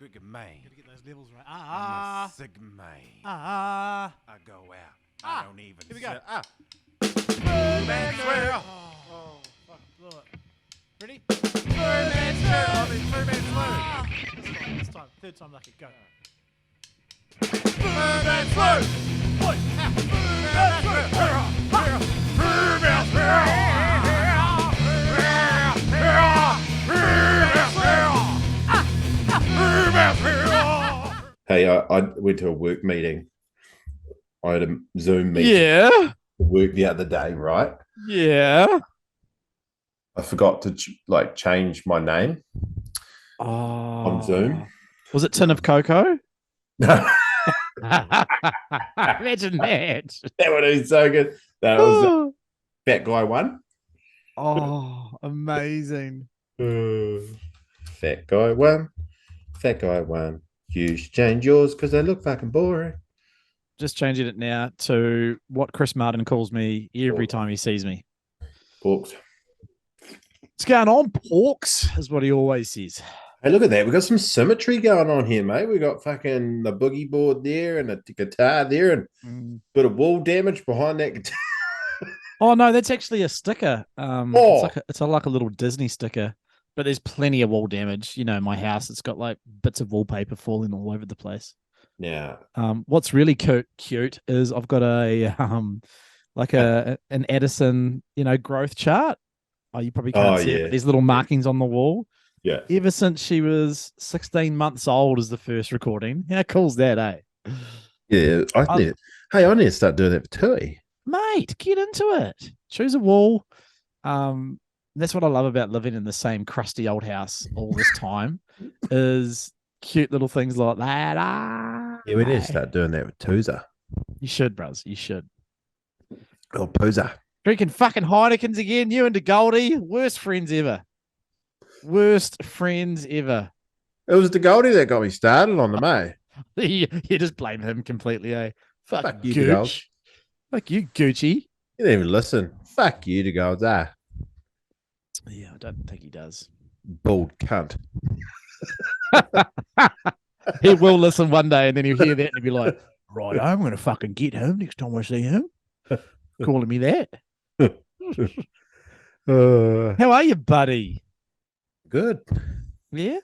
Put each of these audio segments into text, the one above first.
Good man. Gotta get those levels right. I'm a sick man. Ah. I go out. I don't even. Here we go. Man Swoo. Oh, fuck, blew it. Ready? Man Swoo. Man Swoo. This time. Third time lucky. Go. Man Swoo. Hey, I went to a work meeting. I had a Zoom meeting Yeah. for work the other day, right? Yeah. I forgot to change my name Oh. on Zoom. Was it Tin of Cocoa? No, Imagine that. that would be so good. That was Fat Guy 1. Oh, amazing. Fat Guy 1. Fat Guy 1. You should change yours because they look fucking boring. Just changing it now to what Chris Martin calls me every time he sees me. Porks. What's going on, Porks? Is what he always says. Hey, look at that. We got some symmetry going on here, mate. We got fucking the boogie board there and a guitar there and a bit of wall damage behind that guitar. Oh no, that's actually a sticker. It's like a little Disney sticker, but there's plenty of wall damage. You know, my house, it's got like bits of wallpaper falling all over the place. Yeah. What's really cute is I've got a an Edison, growth chart. Oh, you probably can't see it, but these little markings on the wall. Yeah. Ever since she was 16 months old is the first recording. How cool's that, eh? Yeah. I need to start doing that for Tui. Mate, get into it. Choose a wall. That's what I love about living in the same crusty old house all this time is cute little things like that. Yeah, we need to start doing that with Tuza. You should, bros. You should. Oh, Pooza. Drinking fucking Heinekens again. You and the Goldie. Worst friends ever. Worst friends ever. It was the Goldie that got me started on the May. you just blame him completely, eh? Fuck you, Gooch. Fuck you, Gucci. You didn't even listen. Fuck you, the Golds. Yeah, I don't think he does. Bald cunt. He will listen one day and then he'll hear that and he'll be like, right, I'm going to fucking get him next time I see him. Calling me that. How are you, buddy? Good. Yeah?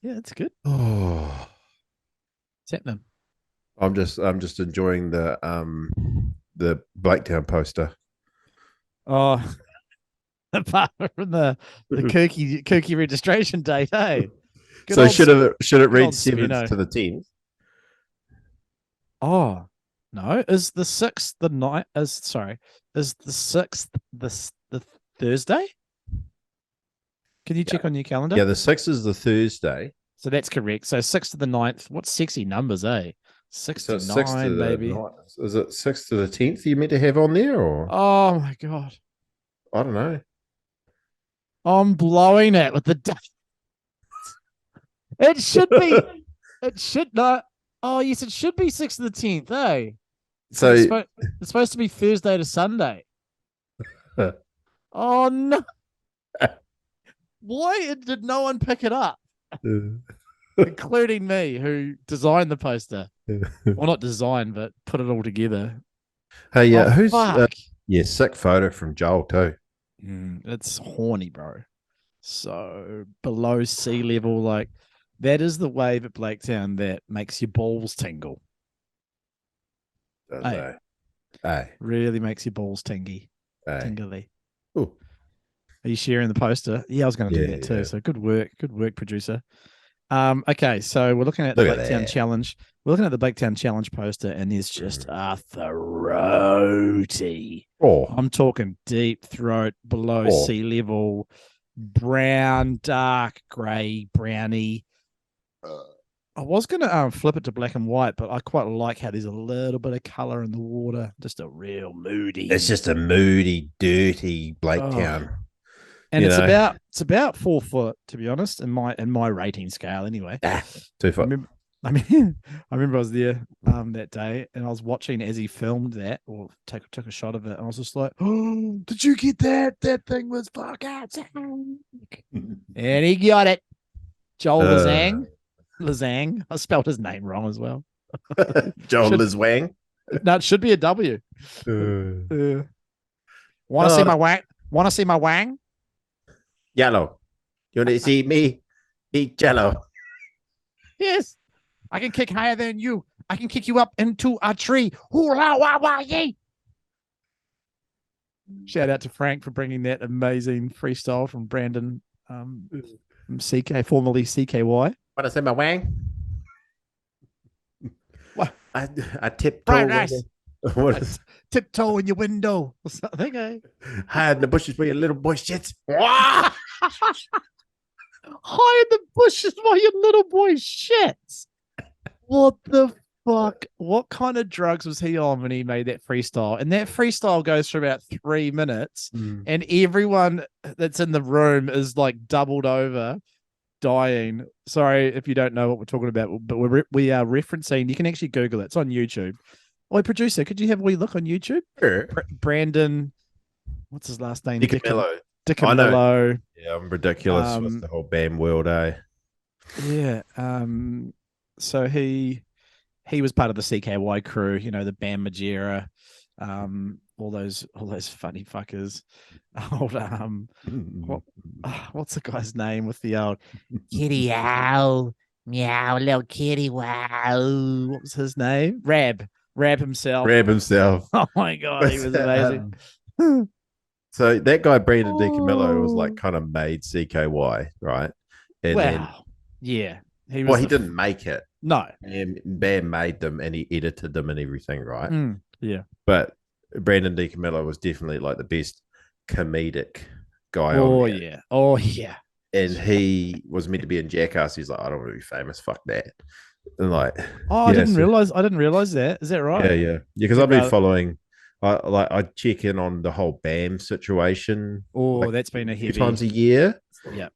Yeah, that's good. Oh, What's happening? I'm just enjoying the Blaketown poster. Oh, apart from the kooky registration date, hey? Good So old should it read old 7th Spino. to the 10th? Oh, no. Is the 6th the night? Is the 6th the Thursday? Can you check on your calendar? Yeah, the 6th is the Thursday. So that's correct. So 6th to the 9th. What sexy numbers, eh? 6 So to 6th 9, to the baby. 9th. Is it 6th to the 10th you meant to have on there, or Oh my God. I don't know. I'm blowing it with the date. It should be. It should not. Oh, yes, it should be 6th to the 10th, eh? So It's supposed to be Thursday to Sunday. Oh, no. Why did no one pick it up? Including me, who designed the poster. Well, not designed, but put it all together. hey, yeah, who's fuck. sick photo from Joel too. It's horny, bro. So below sea level, like that is the wave at Blaketown that makes your balls tingle. Does Hey. Hey. Really makes your balls tingly. Hey. Tingly. Ooh. Are you sharing the poster? Yeah, I was going to do that too. Yeah. So good work, producer. Okay, so we're looking at Look the at Blaketown that. Challenge. We're looking at the Blaketown Challenge poster, and there's just a throaty. Oh, I'm talking deep throat, below Oh. sea level, brown, dark, grey, browny. I was going to flip it to black and white, but I quite like how there's a little bit of colour in the water. Just a real moody. it's just a moody, dirty Blaketown. And you it's know. about 4 foot, to be honest, in my rating scale anyway. 2 foot. I remember I was there that day and I was watching as he filmed that or took a shot of it, and I was just like, oh, did you get that? That thing was fucking sick. And he got it. Joel Lazang. Lazang. I spelled his name wrong as well. John Should- Liz Wang. No, it should be a W. Want to see my wang? Want to see my wang? Yellow. You want to see me eat jello? Yes. I can kick higher than you. I can kick you up into a tree. Hoo-la, wah, wah, yay. Shout out to Frank for bringing that amazing freestyle from Brandon from CK, formerly CKY. Want to see my wang? What? I tiptoe. Fried rice. What is Tiptoe in your window or something, eh? hide in the bushes where your little boy shits? Wah! Hide in the bushes while your little boy shits. What the fuck? What kind of drugs was he on when he made that freestyle? And that freestyle goes for about 3 minutes, and everyone that's in the room is like doubled over, dying. Sorry if you don't know what we're talking about, but we are referencing. You can actually Google it. It's on YouTube. Oh, producer, could you have a wee look on YouTube? Sure. Brandon, what's his last name? DiCamillo. DiCamillo. Yeah, I'm ridiculous with the whole BAM world, eh? Yeah. So he was part of the CKY crew, you know, the Bam Majera, all those funny fuckers. Old what's the guy's name with the old kitty owl, meow, little kitty wow. What was his name? Rab himself. Grab himself. Oh my god, he was amazing. So that guy Brandon DiCamillo was like kind of made CKY, right? And Wow. Yeah. He well, was he didn't make it. No. Bam made them and he edited them and everything, right? Yeah. But Brandon DiCamillo was definitely like the best comedic guy Oh on there. yeah. Oh yeah. And he was meant to be in Jackass. He's like, I don't want to be famous. Fuck that. And like, Oh, I didn't realize that. Is that right? Yeah. Because I've been following. I check in on the whole BAM situation. Oh, like, that's been a few heavy times a year. Yeah.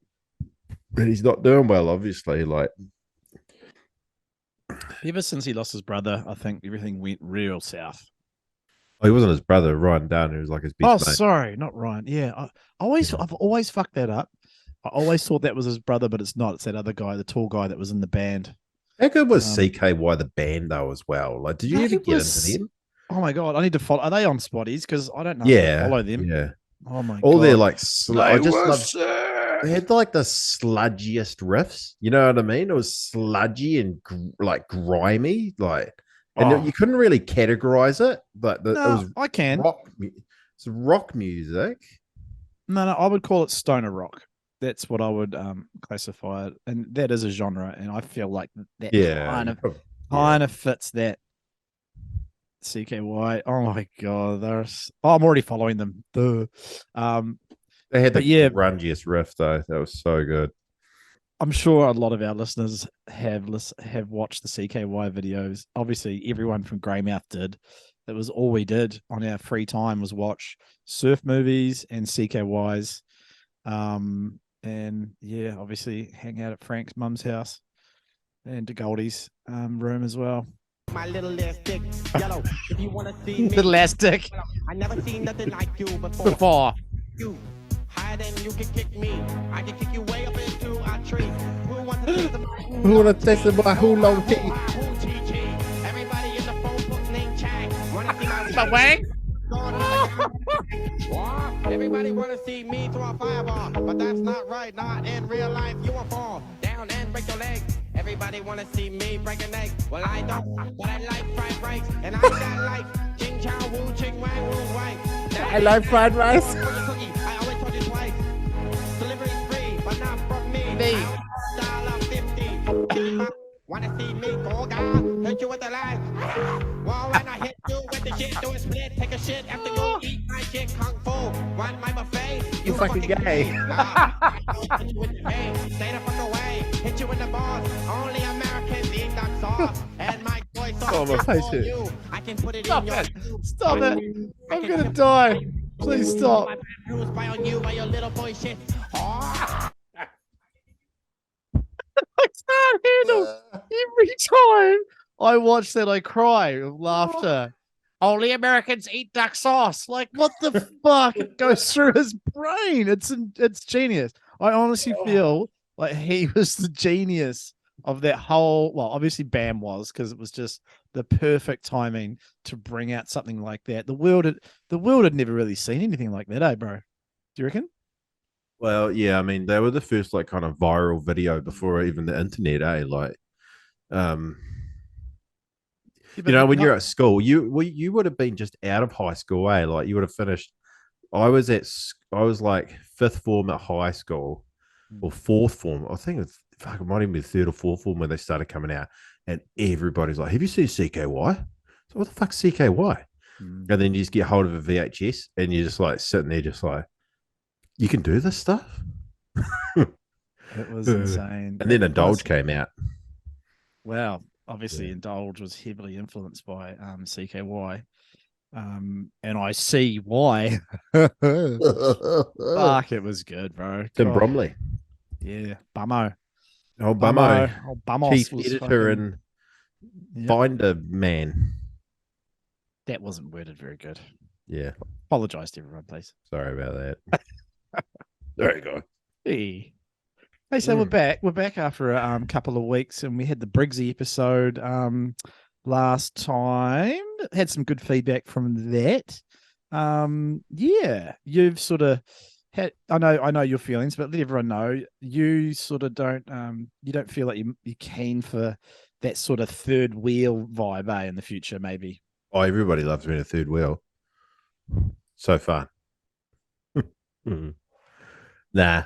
And he's not doing well, obviously. Like, Ever since he lost his brother, I think everything went real south. oh, he wasn't his brother, Ryan Dunn, who was like his best mate. Sorry, not Ryan. Yeah, I've always fucked that up. I always thought that was his brother, but it's not. It's that other guy, the tall guy that was in the band. How good was CKY the band though as well? Like, did you ever get into them? Oh my god, I need to follow. Are they on Spotties? Because I don't know. Yeah, follow them. Yeah. Oh my god. All their like, I just love. They had like the sludgiest riffs. You know what I mean? It was sludgy and like grimy, like, and you couldn't really categorize it. But it was I can. It's rock music. No, I would call it stoner rock. That's what I would classify it, and that is a genre. And I feel like that kind of fits that. CKY. Oh my god, I'm already following them. They had the grungiest riff though. That was so good. I'm sure a lot of our listeners have watched the CKY videos. Obviously, everyone from Greymouth did. That was all we did on our free time was watch surf movies and CKYs. And yeah, obviously hang out at Frank's mum's house and to Goldie's room as well. My little ass dick, yellow. If you wanna see me, Little ass dick. I never seen nothing like you before. Before. You higher than you can kick me. I can kick you way up into a tree. Who wants to test the Who want to test the boy? Who long teeth? Everybody in the phone book named Chang. Wanna see My wang? Everybody wanna see me throw a fireball, but that's not right. Not in real life. You will fall down and break your leg. Everybody wanna see me break an egg. Well, I don't, but I like fried rice, and I got like ching chow woo ching wang woo wang. I like fried rice. I always told you twice. Delivery's free, but not from me. $50. Wanna see me go down? Hit you with the line. Well, when I hit you with the shit, do a split, take a shit after you eat my shit kung fu. Run my buffet. You fucking gay. Hit you with the pain. Stay the fuck away. Hit you in the balls. Only Americans eat duck sauce. And my boy sauce for you. I can put it in your. Stop it. I'm gonna die. Please stop. Bruise by on you by your little boy shit. Oh. I can't handle every time I watch that I cry with laughter. Only Americans eat duck sauce. Like, what the fuck? It goes through his brain. It's genius. I honestly feel like he was the genius of that whole. Well, obviously Bam was, because it was just the perfect timing to bring out something like that. The world had never really seen anything like that, bro? Do you reckon? Well, yeah, I mean, they were the first like kind of viral video before even the internet, Like, um, Yeah, you know, but when you're at school, you would have been just out of high school, Like, you would have finished. I was like fifth form at high school, or fourth form. I think it's fuck, it might even be third or fourth form when they started coming out, and everybody's like, "Have you seen CKY?" So what the fuck's CKY? Mm. And then you just get hold of a VHS, and you're just like sitting there, just like, you can do this stuff. It was insane. And then Indulge Honestly, came out. well, obviously Yeah. Indulge was heavily influenced by CKY. And I see why. Fuck, it was good, bro. Tim God, Bromley, yeah, Bummo. oh Bummo, Oh, Bumos chief was editor fucking. and Yep, Finder man. that wasn't worded very good. Yeah, Apologize to everyone, please. sorry about that. There you go. Hey. Hey, so we're Mm. back. We're back after a couple of weeks, and we had the Briggsy episode last time. Had some good feedback from that. Yeah, you've sort of had. I know your feelings, but let everyone know you sort of don't. You don't feel like you're keen for that sort of third wheel vibe, in the future, maybe. Oh, everybody loves being a third wheel. So fun. Mm. Nah.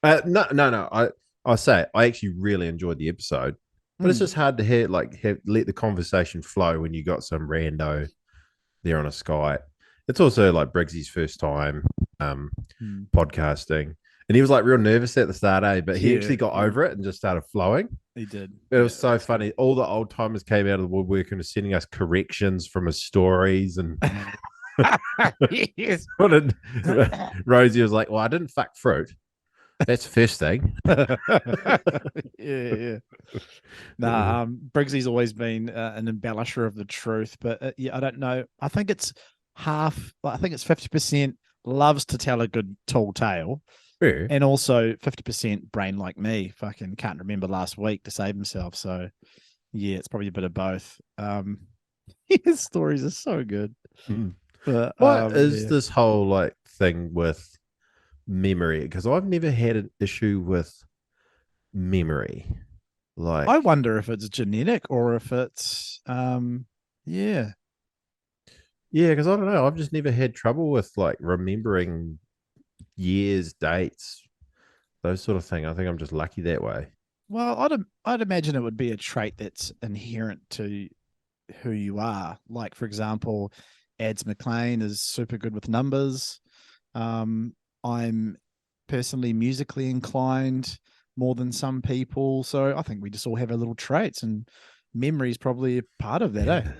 No. I say I actually really enjoyed the episode, but it's Mm. just hard to let the conversation flow when you got some rando there on a Skype. It's also like Briggsy's first time Mm. podcasting, and he was like real nervous at the start, but he actually got Yeah, over it and just started flowing. he did. It was Yeah, so that's good. funny. All the old timers came out of the woodwork and were sending us corrections from his stories. And Yes. what did Rosie was like, "Well, I didn't fuck fruit. That's the first thing." Yeah. Nah, Briggsy's always been an embellisher of the truth, but yeah, I don't know. I think it's half. I think it's 50% loves to tell a good tall tale, Yeah. and also 50% brain like me. Fucking can't remember last week to save himself. So yeah, it's probably a bit of both. His stories are so good, Mm. but What is yeah. this whole like thing with memory? Because I've never had an issue with memory. Like, I wonder if it's genetic or if it's yeah. yeah, because I don't know. I've just never had trouble with like remembering years, dates, those sort of thing. I think I'm just lucky that way. Well, I'd imagine it would be a trait that's inherent to who you are. Like, for example, Ads McLean is super good with numbers. I'm personally musically inclined more than some people, so I think we just all have our little traits, and memory is probably a part of that, eh?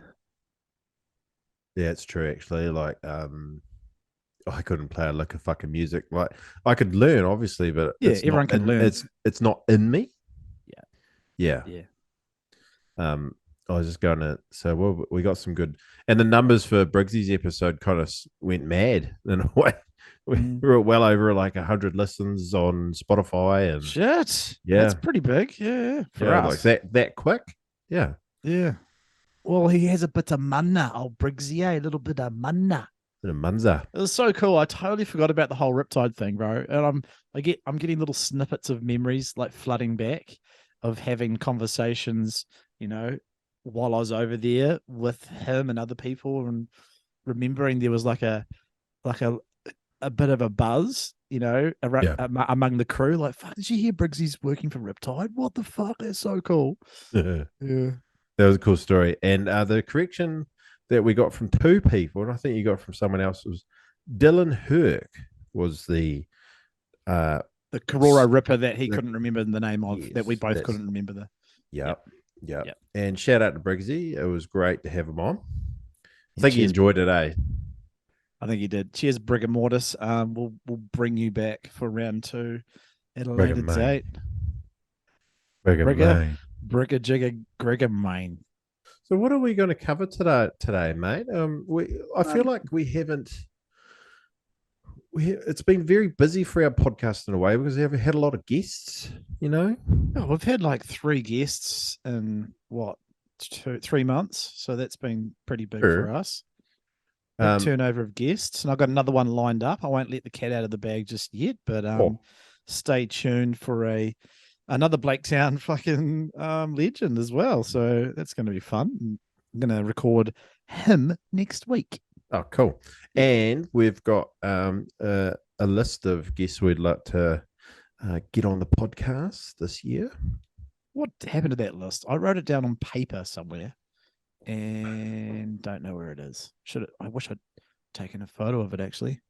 Yeah, it's true actually. Like, I couldn't play a lick of fucking music. Like, I could learn, obviously, but Yeah, everyone can learn. It's not in me. Yeah. Yeah. Yeah. I was just going to. So we got some good, and the numbers for Briggsy's episode kind of went mad in a way. We Mm. were well over like 100 listens on Spotify, and Shit. yeah, That's pretty big. Yeah. For yeah, us. like that quick. Yeah. Yeah. Well, he has a bit of mana, old Briggsy, a little bit of mana. Bit of Munza. It was so cool. I totally forgot about the whole Riptide thing, bro. And I'm getting little snippets of memories like flooding back of having conversations, while I was over there with him and other people, and remembering there was like a bit of a buzz, Yeah. among the crew. Like, fuck, did you hear Briggsy's working for Riptide? What the fuck? That's so cool. Yeah. Yeah. That was a cool story. And the correction that we got from two people, and I think you got from someone else, was Dylan Herc was the The Kororo Ripper that he couldn't remember the name of, Yes, that we both that's- couldn't remember the. Yep. Yep. And shout out to Briggsy. It was great to have him on. I think he Cheers. enjoyed it, eh? I think he did. Cheers, Brigger Mortis. We'll bring you back for round 2 at a Brigger later Main. date. Brigger Brigger. Main. Brigger Jigger Gregor Main. So what are we going to cover today, mate? I feel like we it's been very busy for our podcast in a way because we have had a lot of guests. You know, Oh, we've had like 3 guests in what 3 months, so that's been pretty big Sure. for us. Big Um, turnover of guests, and I've got another one lined up. I won't let the cat out of the bag just yet, but Oh. stay tuned for another Blaketown fucking legend as well. So that's going to be fun. I'm going to record him next week. Oh, cool. And we've got a list of guests we'd like to get on the podcast this year. What happened to that list? I wrote it down on paper somewhere and don't know where it is. I wish I'd taken a photo of it actually.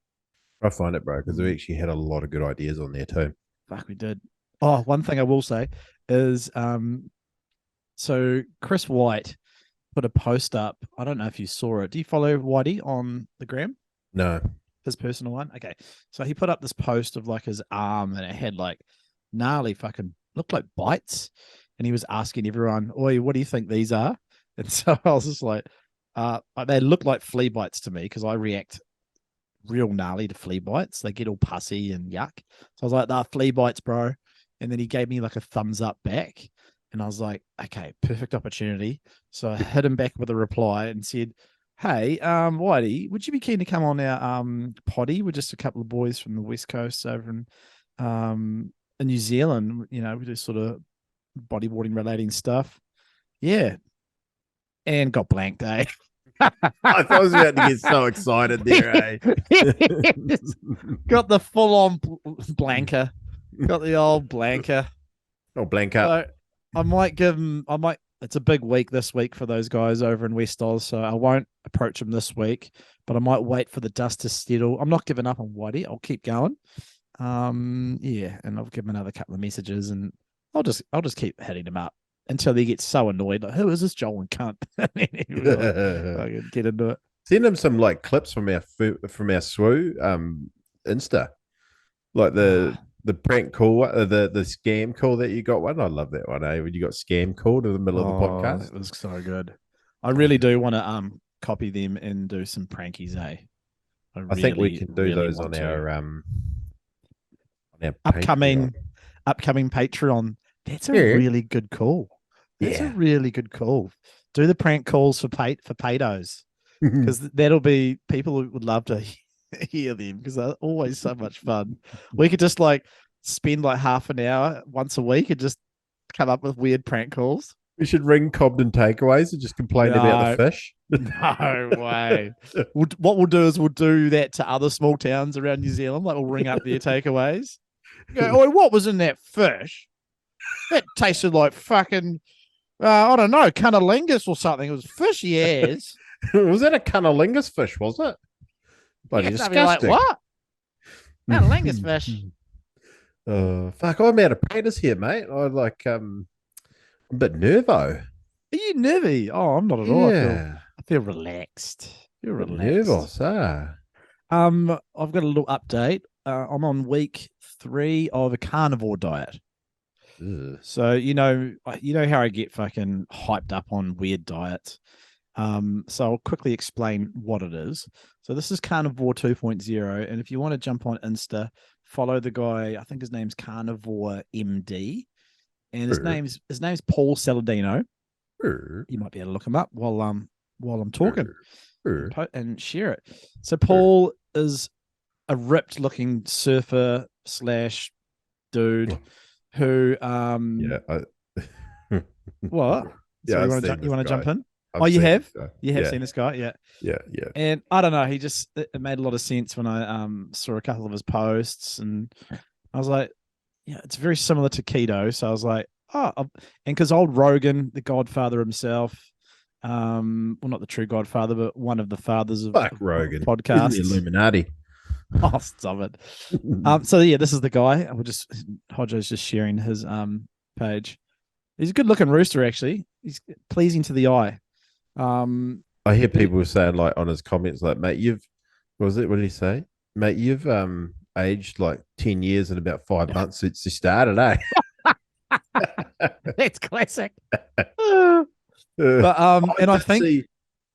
I'll find it, bro, because we actually had a lot of good ideas on there too. Fuck, we did. Oh, one thing I will say is so Chris White put a post up. I don't know if you saw it. Do you follow Whitey on the gram? No. His personal one? Okay. So he put up this post of like his arm and it had like gnarly fucking looked like bites. And he was asking everyone, "Oi, what do you think these are?" And so I was just like, they look like flea bites to me because I react real gnarly to flea bites. They get all pussy and yuck. So I was like, "They're flea bites, bro." And then he gave me like a thumbs up back. And I was like, okay, perfect opportunity. So I hit him back with a reply and said, "Hey, Whitey, would you be keen to come on our potty? We're just a couple of boys from the West Coast over in New Zealand. You know, we do sort of bodyboarding relating stuff." Yeah. And got blanked, eh? I thought I was about to get so excited there, eh? Got the full on blanker. Got the old blanker. Oh, blank up. So I might give him, it's a big week this week for those guys over in West Oz, so I won't approach them this week, but I might wait for the dust to settle. I'm not giving up on Whitey. I'll keep going. Yeah, and I'll give him another couple of messages and I'll just keep hitting him up until he gets so annoyed. Like, who is this Joel and cunt? And then he'll be like, I can get into it. Send him some like clips from our Swoo Insta, like the prank call, the scam call that you got one. I love that one. When you got scam called in the middle of the podcast, It was so good. I really do want to copy them and do some prankies, eh? I think we can do those on our upcoming Patreon. That's a really good call. That's a really good call. Do the prank calls for paydos because that'll be people who would love to hear them because they're always so much fun. We could just like spend like half an hour once a week and just come up with weird prank calls. We should ring Cobden Takeaways and just complain about the fish. No way. What we'll do is we'll do that to other small towns around New Zealand. Like we'll ring up their takeaways. Go, "Oh, what was in that fish? That tasted like fucking, I don't know, cunnilingus or something. It was fishy as." Was that a cunnilingus fish, was it? Bloody disgusting. Like, what? Cunnilingus fish. Fuck, I'm out of practice here, mate. I'm a bit nervo. Are you nervy? Oh, I'm not at all. Yeah. I feel relaxed. You're relaxed. Nervous, I've got a little update. I'm on week 3 of a carnivore diet. Ugh. So you know how I get fucking hyped up on weird diets. So I'll quickly explain what it is. So this is Carnivore 2.0, and if you want to jump on Insta, follow the guy. I think his name's Carnivore MD, and his name's Paul Saladino. You might be able to look him up while I'm talking and share it. So Paul is a ripped looking surfer / dude who what? Yeah, so you want to jump in? You have seen this guy, yeah. And I don't know, it made a lot of sense when I saw a couple of his posts, and I was like, yeah, it's very similar to keto. So I was like, and because old Rogan, the Godfather himself, well, not the true Godfather, but one of the fathers of Rogan podcasts, the Illuminati. Oh, stop it. So yeah, this is the guy. Hodjo's just sharing his page. He's a good looking rooster, actually. He's pleasing to the eye. I hear people saying like on his comments, like, mate, what did he say? Mate, you've aged like 10 years in about 5 months since you started, eh? That's classic. But and I think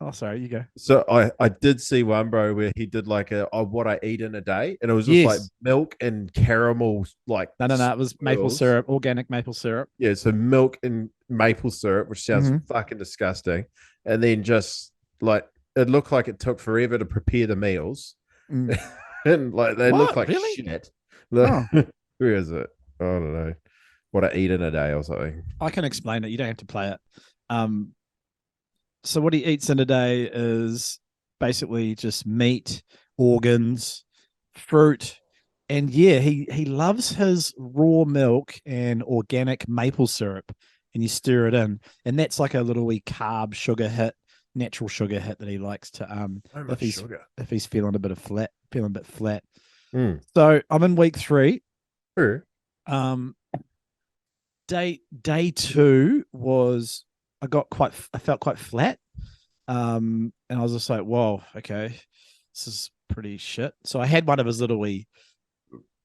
Oh, sorry, you go. So I did see one, bro, where he did like a what I eat in a day, and it was just like Yes. milk and caramel, like No. It was maple swirls. syrup, organic maple syrup. Yeah, so milk and maple syrup, which sounds Mhm. fucking disgusting, and then just like it looked like it took forever to prepare the meals, Mm. and like they look What? like Really? shit. Oh, Where is it? I don't know. What I eat in a day or something. I can explain it. You don't have to play it. Um, so what he eats in a day is basically just meat, organs, fruit, and yeah, he loves his raw milk and organic maple syrup, and you stir it in, and that's like a little wee carb sugar hit, natural sugar hit that he likes to So if much he's sugar. if he's feeling a bit of flat, feeling a bit flat. Mm. So I'm in week 3. True. Um, day 2 was I felt quite flat. And I was just like, whoa, okay, this is pretty shit. So I had one of his little wee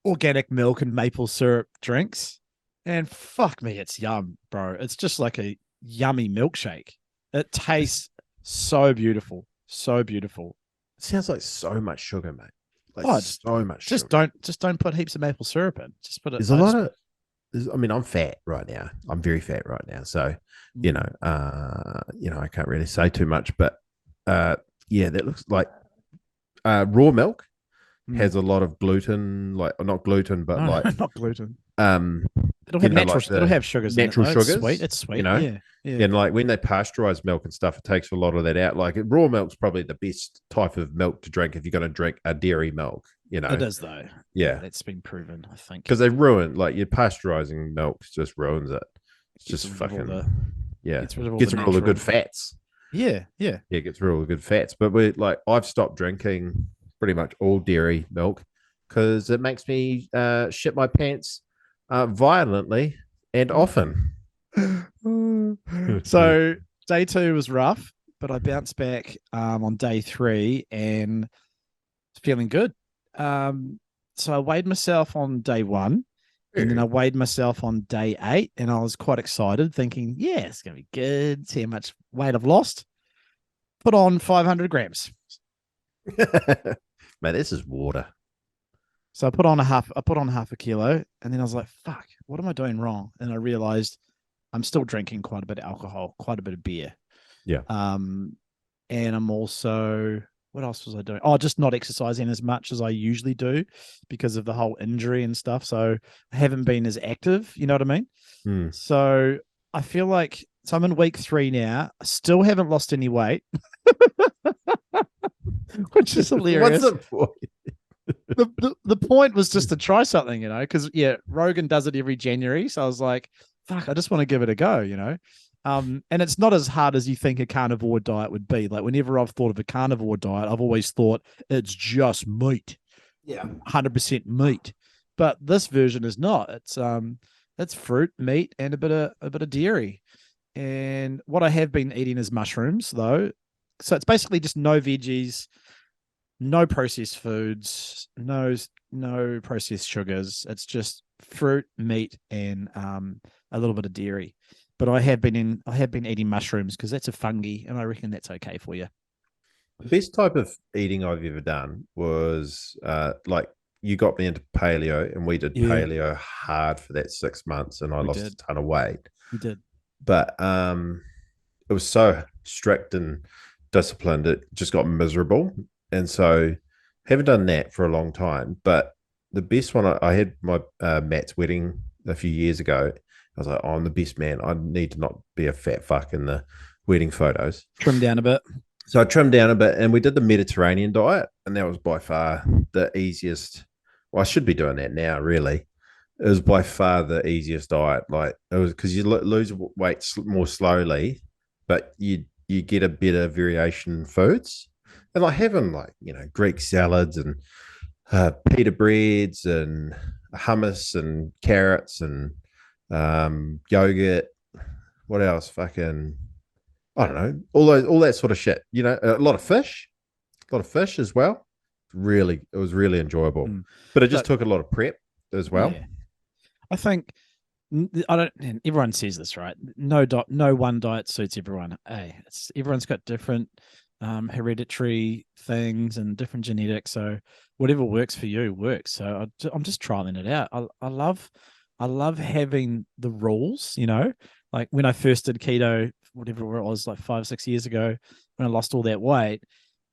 organic milk and maple syrup drinks, and fuck me, it's yum, bro. It's just like a yummy milkshake. It tastes so beautiful, so beautiful. It sounds like so much sugar, mate. Like Oh, so much just sugar. don't put heaps of maple syrup in. Just put it. There's a lot of I mean, I'm fat right now. I'm very fat right now. So, I can't really say too much, but yeah, that looks like raw milk has a lot of gluten, like not gluten, but no, like not gluten. um It'll have natural. like the it'll have sugars. natural in it, though. sugars. It's sweet. It's sweet. You know? Yeah. Yeah. And like when they pasteurize milk and stuff, it takes a lot of that out. Like raw milk's probably the best type of milk to drink if you're going to drink a dairy milk, It is though. Yeah. That's been proven, I think. Because they ruin, like, your pasteurizing milk just ruins it. It's Gets just rid of all fucking, yeah. gets rid of all Gets the rid of all the good natural- fats. Yeah. Yeah. Yeah, it gets rid of all the good fats. But I've stopped drinking pretty much all dairy milk because it makes me shit my pants violently and often. So day 2 was rough, but I bounced back on day 3 and feeling good. So I weighed myself on day 1, and then I weighed myself on day 8, and I was quite excited, thinking, yeah, it's gonna be good. See how much weight I've lost. Put on 500 grams. Man, this is water. So I put on half a kilo, and then I was like, fuck, what am I doing wrong? And I realized I'm still drinking quite a bit of alcohol, quite a bit of beer. Yeah. And I'm also, what else was I doing? Oh, just not exercising as much as I usually do because of the whole injury and stuff. So I haven't been as active, you know what I mean? Mm. So I feel like, so I'm in week 3 now. I still haven't lost any weight, which is hilarious. What's the point? The point was just to try something, because Rogan does it every January. So I was like, fuck, I just want to give it a go, and it's not as hard as you think a carnivore diet would be. Like whenever I've thought of a carnivore diet, I've always thought it's just meat. Yeah. 100% meat. But this version is not. It's fruit, meat, and a bit of dairy. And what I have been eating is mushrooms though. So it's basically just no veggies, no processed foods, no processed sugars. It's just fruit, meat, and a little bit of dairy. But I have been eating mushrooms because that's a fungi, and I reckon that's okay for you. The best type of eating I've ever done was like you got me into paleo, and we did paleo hard for that 6 months, and I lost a ton of weight. You did, but it was so strict and disciplined, it just got miserable. And so haven't done that for a long time. But the best one, I had my Matt's wedding a few years ago. I was like, oh, I'm the best man. I need to not be a fat fuck in the wedding photos. trim down a bit. So I trimmed down a bit, and we did the Mediterranean diet, and that was by far the easiest. Well, I should be doing that now, really. It was by far the easiest diet. Like it was because you lose weight more slowly, but you get a better variation in foods. And like having Greek salads and pita breads and hummus and carrots and yogurt. What else? Fucking, I don't know. All that sort of shit. A lot of fish as well. It was really enjoyable, but it just took a lot of prep as well. Yeah. I think and everyone says this, right? No one diet suits everyone. Hey, everyone's got different hereditary things and different genetics. So whatever works for you works. So I'm just trialing it out. I love having the rules, like when I first did keto, whatever it was, like 5-6 years ago, when I lost all that weight,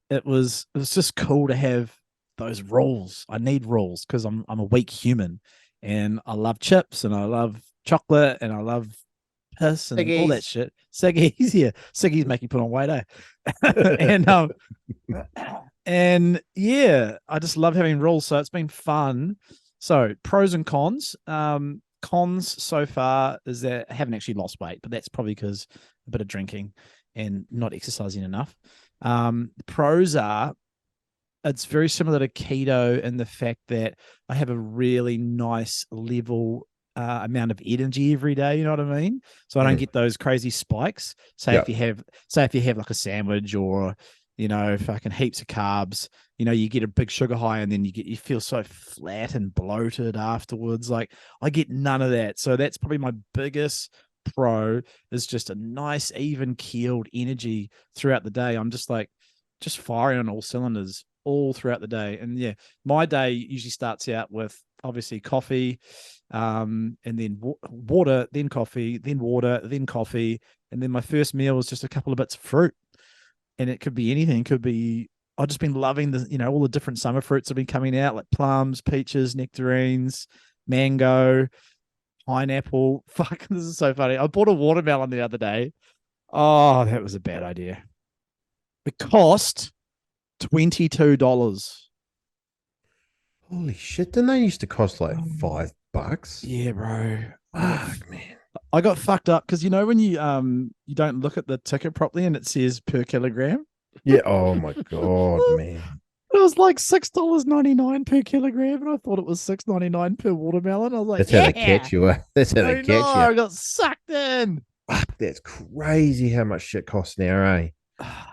it was just cool to have those rules. I need rules because I'm a weak human, and I love chips and I love chocolate and I love piss and all that Ciggies. shit. Ciggies, yeah, ciggies make you put on weight, eh? And yeah, I just love having rules. So it's been fun. So pros and cons. Cons so far is that I haven't actually lost weight, but that's probably because a bit of drinking and not exercising enough. Pros are it's very similar to keto in the fact that I have a really nice level amount of energy every day. You know what I mean? So I don't get those crazy spikes. If you have like a sandwich or fucking heaps of carbs, you get a big sugar high and then you feel so flat and bloated afterwards. Like I get none of that. So that's probably my biggest pro is just a nice, even keeled energy throughout the day. I'm just firing on all cylinders all throughout the day. And yeah, my day usually starts out with obviously coffee, and then water, then coffee, then water, then coffee. And then my first meal is just a couple of bits of fruit. And it could be anything. It could be, I've just been loving all the different summer fruits have been coming out, like plums, peaches, nectarines, mango, pineapple. Fuck, this is so funny. I bought a watermelon the other day. Oh, that was a bad idea. It cost $22. Holy shit! Didn't they used to cost like $5? Yeah, bro. Fuck, man. I got fucked up because when you don't look at the ticket properly and it says per kilogram. Yeah. Oh my god, man. It was like $6.99 per kilogram, and I thought it was $6.99 per watermelon. I was like, That's how they catch you. That's how they catch you. I got sucked in. Fuck, that's crazy how much shit costs now, eh?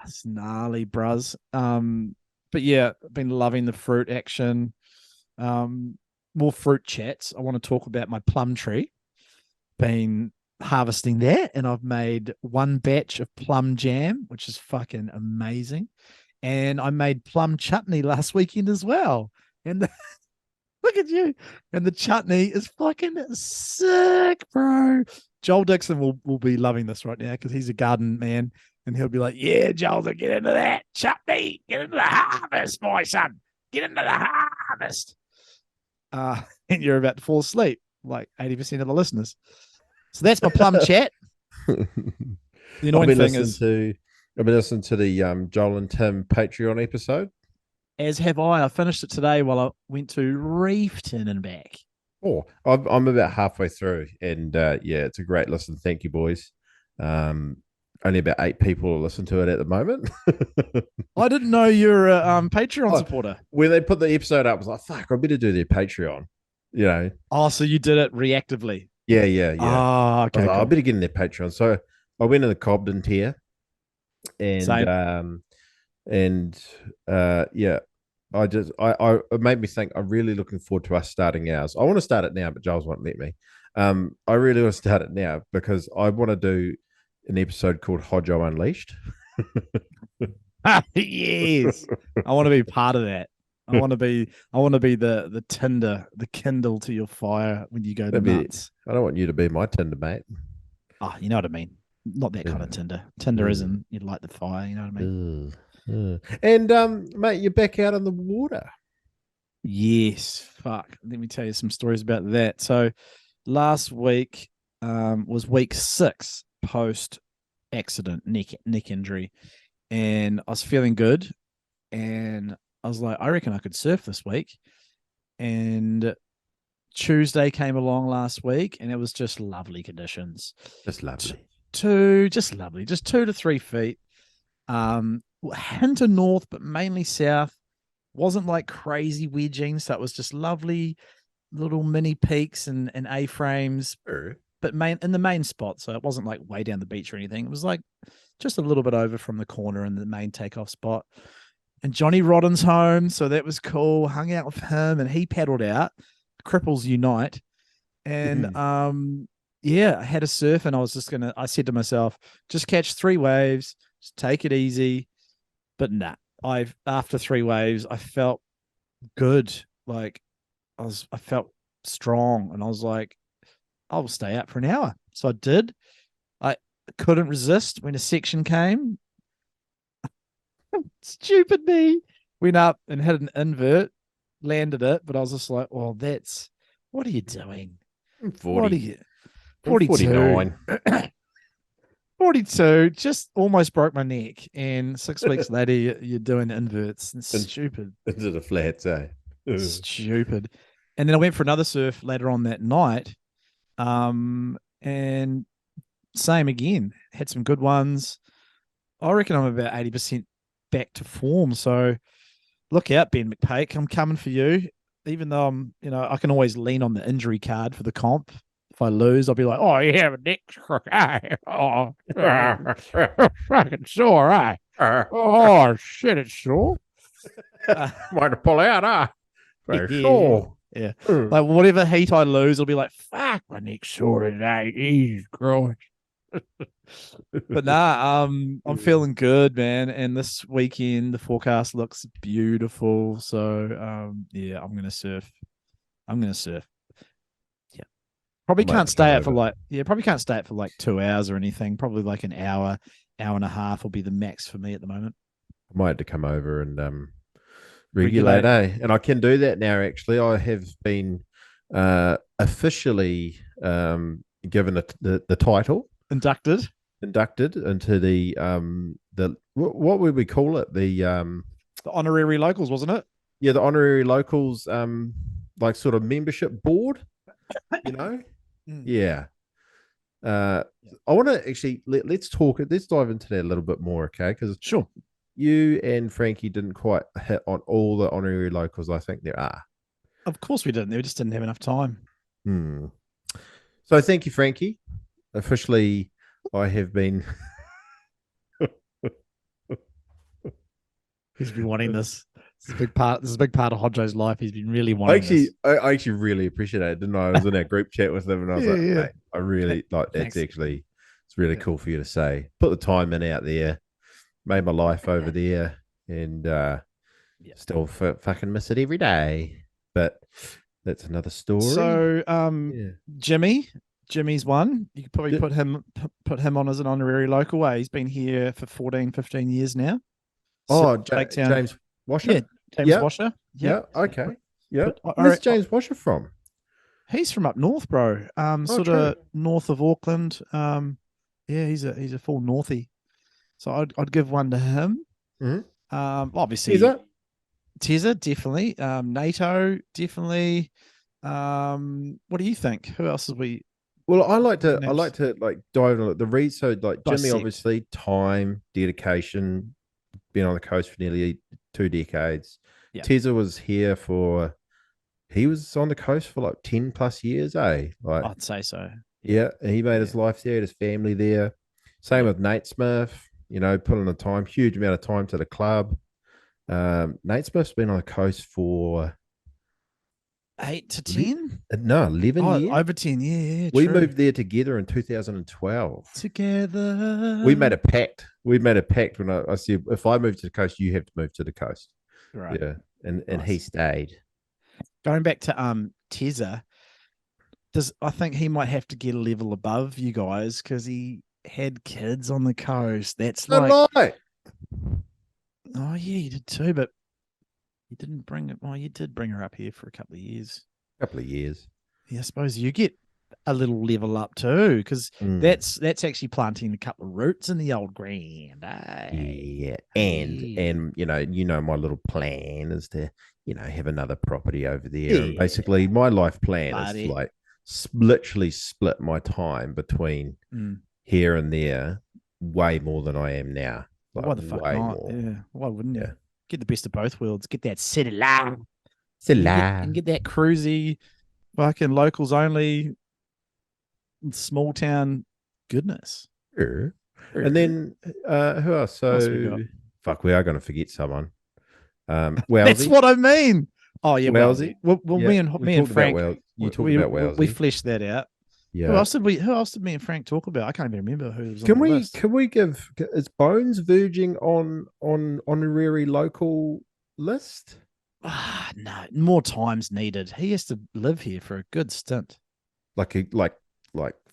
It's gnarly, bruz. But yeah, I've been loving the fruit action. More fruit chats. I want to talk about my plum tree. Been harvesting that, and I've made one batch of plum jam, which is fucking amazing. And I made plum chutney last weekend as well. And look at you. And the chutney is fucking sick, bro. Joel Dixon will be loving this right now because he's a garden man. And he'll be like, yeah, Joel, get into that chutney. Get into the harvest, my son. Get into the harvest. And you're about to fall asleep, like 80% of the listeners. So that's my plum chat. The annoying thing is... I've been listening to the Joel and Tim Patreon episode. As have I. I finished it today while I went to Reefton and back. Oh, I'm about halfway through, and yeah, it's a great listen. Thank you, boys. Only about 8 people listen to it at the moment. I didn't know you're a Patreon supporter. When they put the episode up, I was like, fuck, I better do their Patreon. Oh, so you did it reactively. Yeah. Oh, okay. I better get in their Patreon. So I went in the Cobden tier. And yeah, it made me think. I'm really looking forward to us starting ours. I want to start it now, but Giles won't let me. I really want to start it now because I want to do an episode called Hodjo Unleashed. Yes, I want to be part of that. I want to be the tinder, the kindle to your fire when you go to nuts. I don't want you to be my tinder, mate. Oh, you know what I mean. Not that kind of Tinder. Tinder isn't. You'd light the fire. You know what I mean? And mate, you're back out on the water. Yes. Fuck. Let me tell you some stories about that. So last week was week 6 post accident, neck injury, and I was feeling good, and I was like, I reckon I could surf this week. And Tuesday came along last week, and it was just lovely conditions. Just lovely. Just lovely, just 2 to 3 feet. Hint of north, but mainly south. Wasn't like crazy wedging, so it was just lovely little mini peaks and A-frames, but in the main spot. So it wasn't like way down the beach or anything. It was like just a little bit over from the corner in the main takeoff spot. And Johnny Rodden's home, so that was cool. Hung out with him, and he paddled out. Cripples unite, and yeah, I had a surf, and I said to myself, just catch 3 waves, just take it easy. But nah, after 3 waves, I felt good. Like I felt strong, and I was like, I'll stay out for an hour. So I did. I couldn't resist when a section came. Stupid me. Went up and hit an invert, landed it, but I was just like, "Oh, what are you doing? 40. What are you? I'm 42. 42, just almost broke my neck. And 6 weeks later, you're doing inverts. It's stupid. Into the flats, eh? Stupid. And then I went for another surf later on that night. And same again, had some good ones. I reckon I'm about 80% back to form. So look out, Ben McPake. I'm coming for you. Even though I can always lean on the injury card for the comp. If I lose, I'll be like, oh, you have a neck crook. Oh, fucking sore, eh? Oh, shit, it's sore. Might to pull out, huh? For Yeah. sure. Yeah. Like whatever heat I lose, I'll be like, fuck, my neck's sore today. Jesus Christ. But nah, I'm feeling good, man. And this weekend the forecast looks beautiful. So yeah, I'm gonna surf. Yeah. Probably can't stay out for like 2 hours or anything. Probably like an hour and a half will be the max for me at the moment. I might have to come over and regulate, eh? And I can do that now. Actually, I have been officially given the title, inducted into the what would we call it? The honorary locals, wasn't it? Yeah, the honorary locals like sort of membership board. Yeah. I want to actually let's dive into that a little bit more, okay? Because sure, you and Frankie didn't quite hit on all the honorary locals I think there are. Of course we didn't. They just didn't have enough time. So thank you, Frankie. Officially, I have been. He's been wanting this. This is a big part of Hodjo's life. He's been really wanting this. I actually really appreciate it, didn't I? I was in our group chat with him and I was Mate, I really like Thanks. It's really cool for you to say. Put the time in out there, made my life over there, and still fucking miss it every day. But that's another story. So Jimmy's one. You could probably put him on as an honorary local. He's been here for 14, 15 years now. Oh, James Washer? Yeah, James Washer. Yeah, okay. Yeah. But Where's James Washer from? He's from up north, bro. Sort of north of Auckland. Yeah, he's a full northie. So I'd give one to him. Obviously Tezza, definitely. NATO, definitely. What do you think? Who else is we? Well, I like to dive on the read. So like Jimmy, obviously, time, dedication, been on the coast for nearly 2 decades. Yeah. Tezza was here he was on the coast for like 10 plus years, eh? Like I'd say so. Yeah, he made his life there, his family there. Same with Nate Smith, putting the time, huge amount of time to the club. Nate Smith's been on the coast for 8 to 10? No, 11 years. Over 10, yeah. We moved there together in 2012. Together. We made a pact. When I said, if I move to the coast, you have to move to the coast. Right. Yeah. And he stayed. Going back to Tezza, I think he might have to get a level above you guys because he had kids on the coast. That's right. Oh yeah, you did too, but you didn't bring it. Well, you did bring her up here for a couple of years. Yeah, I suppose you get a little level up too, because that's actually planting a couple of roots in the old ground. Yeah, and my little plan is to have another property over there. Yeah. And basically, my life plan is to like literally split my time between here and there way more than I am now. Like, why the fuck not? More. Yeah, why wouldn't you? Get the best of both worlds. Get that and get that cruisy, fucking locals only, small town goodness. Sure. And then who else? So we are going to forget someone. That's what I mean. Oh yeah, Wellsy. Well, me and Frank, you talked about Wellsy. We fleshed that out. Yeah. Who else did me and Frank talk about? I can't even remember who was on Can the we list. can we give is Bones verging on honorary local list? No, more time's needed. He has to live here for a good stint. Like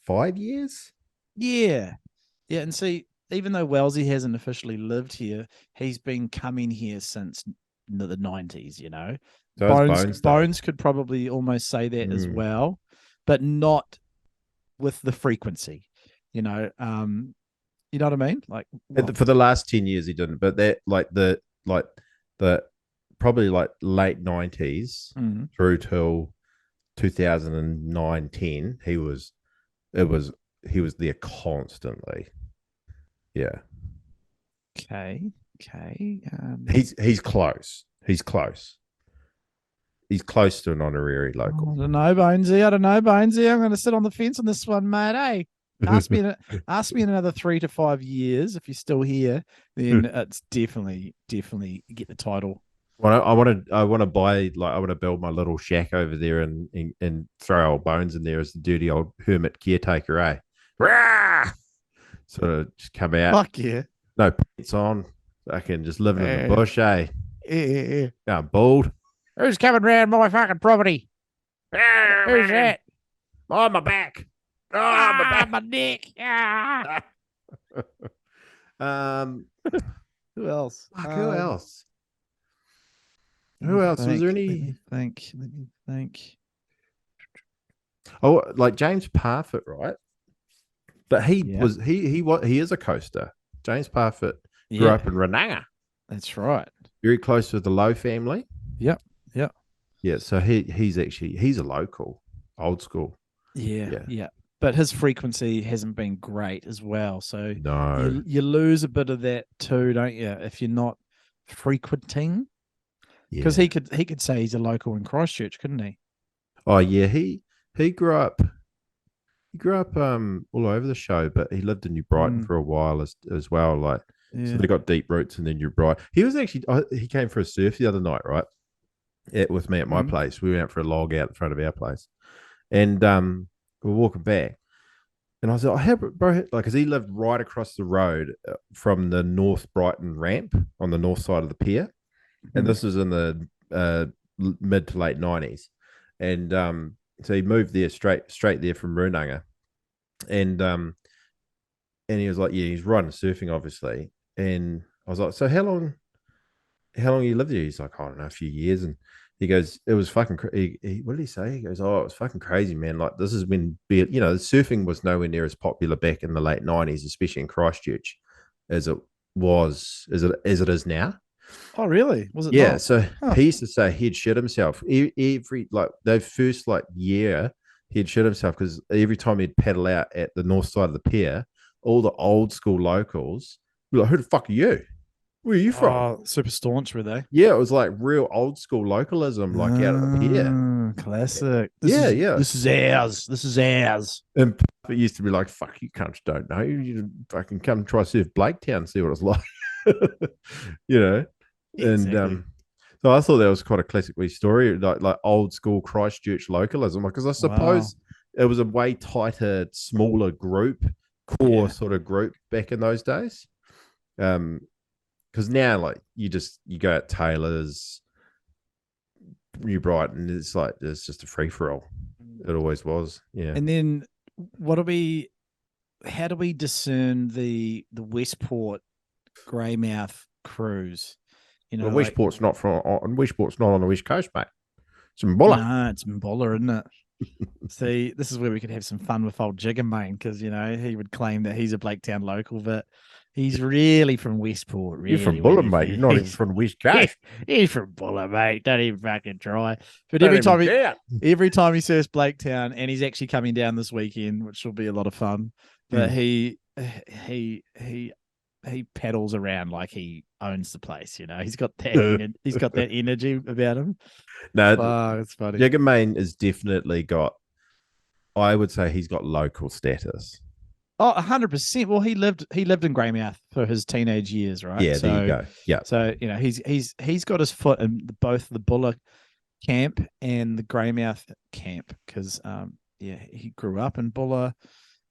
5 years? Yeah. Yeah. And see, even though Wellesley hasn't officially lived here, he's been coming here since the 90s, you know. So has Bones, though. Bones could probably almost say that as well, but not with the frequency, you know. You know what I mean? Like For the last 10 years he didn't, but that the probably like late 90s through till 2009 10 he was there constantly. Yeah. Okay. He's close. He's close to an honorary local. I don't know, Bonesy. I'm going to sit on the fence on this one, mate. Hey, ask me in another 3 to 5 years if you're still here. Then it's definitely get the title. Well, I want to buy, like, I want to build my little shack over there and throw old Bones in there as the dirty old hermit caretaker, eh? Rah! Sort of just come out. Fuck yeah. No pants on. I can just live in the bush, eh? Yeah. I'm bald. Who's coming round my fucking property? Who's that? On my back. Oh, my back. My neck. Who else? Who else? Who else? Was there any? Let me think. Oh, like James Parfitt, right? But he is a coaster. James Parfitt grew up in Rananga. That's right. Very close with the Lowe family. Yep. Yeah, so he's a local, old school. Yeah. But his frequency hasn't been great as well. So no, you lose a bit of that too, don't you? If you're not frequenting, because he could say he's a local in Christchurch, couldn't he? Oh yeah, he grew up. He grew up all over the show, but he lived in New Brighton for a while as well. Like, so they got deep roots in New Brighton. He was actually he came for a surf the other night, right? With me at my place. We went out for a log out in front of our place, and we were walking back, and I was like, "Oh, bro," like, because he lived right across the road from the North Brighton ramp on the north side of the pier, and this was in the mid to late 90s, and so he moved there straight there from Runanga, and he was like, yeah, he's riding surfing, obviously, and I was like, so how long you lived there? He's like, I don't know, a few years, and he goes, it was fucking what did he say? He goes, oh, it was fucking crazy, man. Like, this has been, surfing was nowhere near as popular back in the late 90s, especially in Christchurch, as it is now. Oh, really? Was it? Yeah. not? So he used to say he'd shit himself every, like, the first like year, he'd shit himself because every time he'd paddle out at the north side of the pier, all the old school locals were like, who the fuck are you? Where are you from? Oh, super staunch, were they? Yeah, it was like real old school localism, like out of the pier. Classic. Yeah. This is ours. This is ours. And it used to be like, fuck, you cunts don't know. You fucking come try surf Blaketown and see what it's like. Exactly. And so I thought that was quite a classic wee story, like old school Christchurch localism, because I suppose it was a way tighter, smaller group, core sort of group back in those days. Because now, like, you go at Taylor's, New Brighton, it's just a free for all. It always was. Yeah. And then how do we discern the Westport Greymouth cruise? Well, Westport's not on the West Coast, mate. It's in Bulla. No, it's in Bulla, isn't it? See, this is where we could have some fun with old Jiggermane, because he would claim that he's a Blaketown local, but he's really from Westport. Really, You're from Bulla, mate. You're not even from the West Coast. He's from Bulla, mate. Don't even fucking try. But every time he surfs Blaketown, and he's actually coming down this weekend, which will be a lot of fun. But he paddles around like he owns the place. He's got that. He's got that energy about him. No, it's funny. Jiggermane has definitely got. I would say he's got local status. Oh, 100%. Well, he lived in Greymouth for his teenage years, right? Yeah, there you go. Yeah. So he's got his foot in both the Bulla camp and the Greymouth camp, because he grew up in Bulla,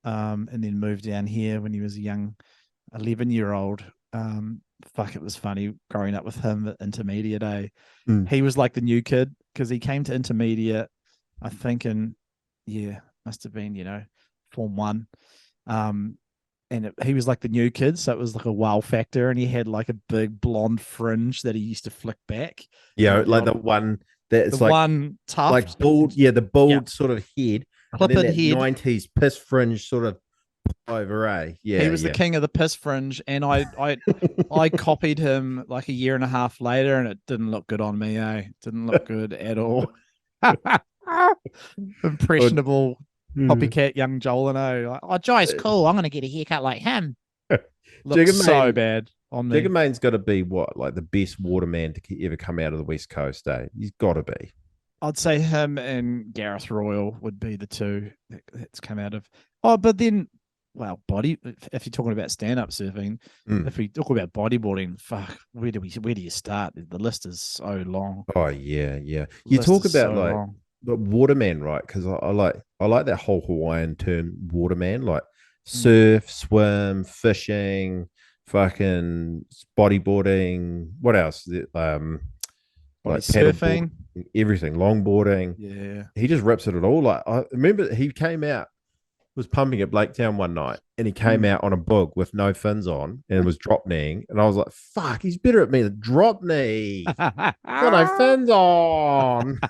and then moved down here when he was a young 11-year-old. It was funny growing up with him at intermediate. He was like the new kid because he came to intermediate, I think, must have been Form 1. He was like the new kid, so it was like a wow factor, and he had like a big blonde fringe that he used to flick back. Yeah, like the one that's the like one tuft, like bald, the bald sort of head, clip and then head. that 90s piss fringe sort of over, Yeah, he was the king of the piss fringe, and I copied him like a year and a half later, and it didn't look good on me. Didn't look good at all. Impressionable copycat young Joel, like, Joe's cool. I'm gonna get a haircut like him. Looks so bad on me. Jiggermain's got to be like the best waterman to ever come out of the West Coast, He's got to be. I'd say him and Gareth Royal would be the two that's come out of. Oh, but then, well, if you're talking about stand-up surfing, if we talk about bodyboarding, where do you start? The list is so long. Oh yeah. You talk about like the waterman, right? Because I like that whole Hawaiian term, waterman, like surf, swim, fishing, fucking bodyboarding. What else? Like surfing, everything, longboarding. Yeah, he just rips it at all. Like I remember he came out, was pumping at Blaketown one night, and he came out on a bug with no fins on and was drop kneeing, and I was like, "Fuck, he's better at me than drop knee." Got no fins on.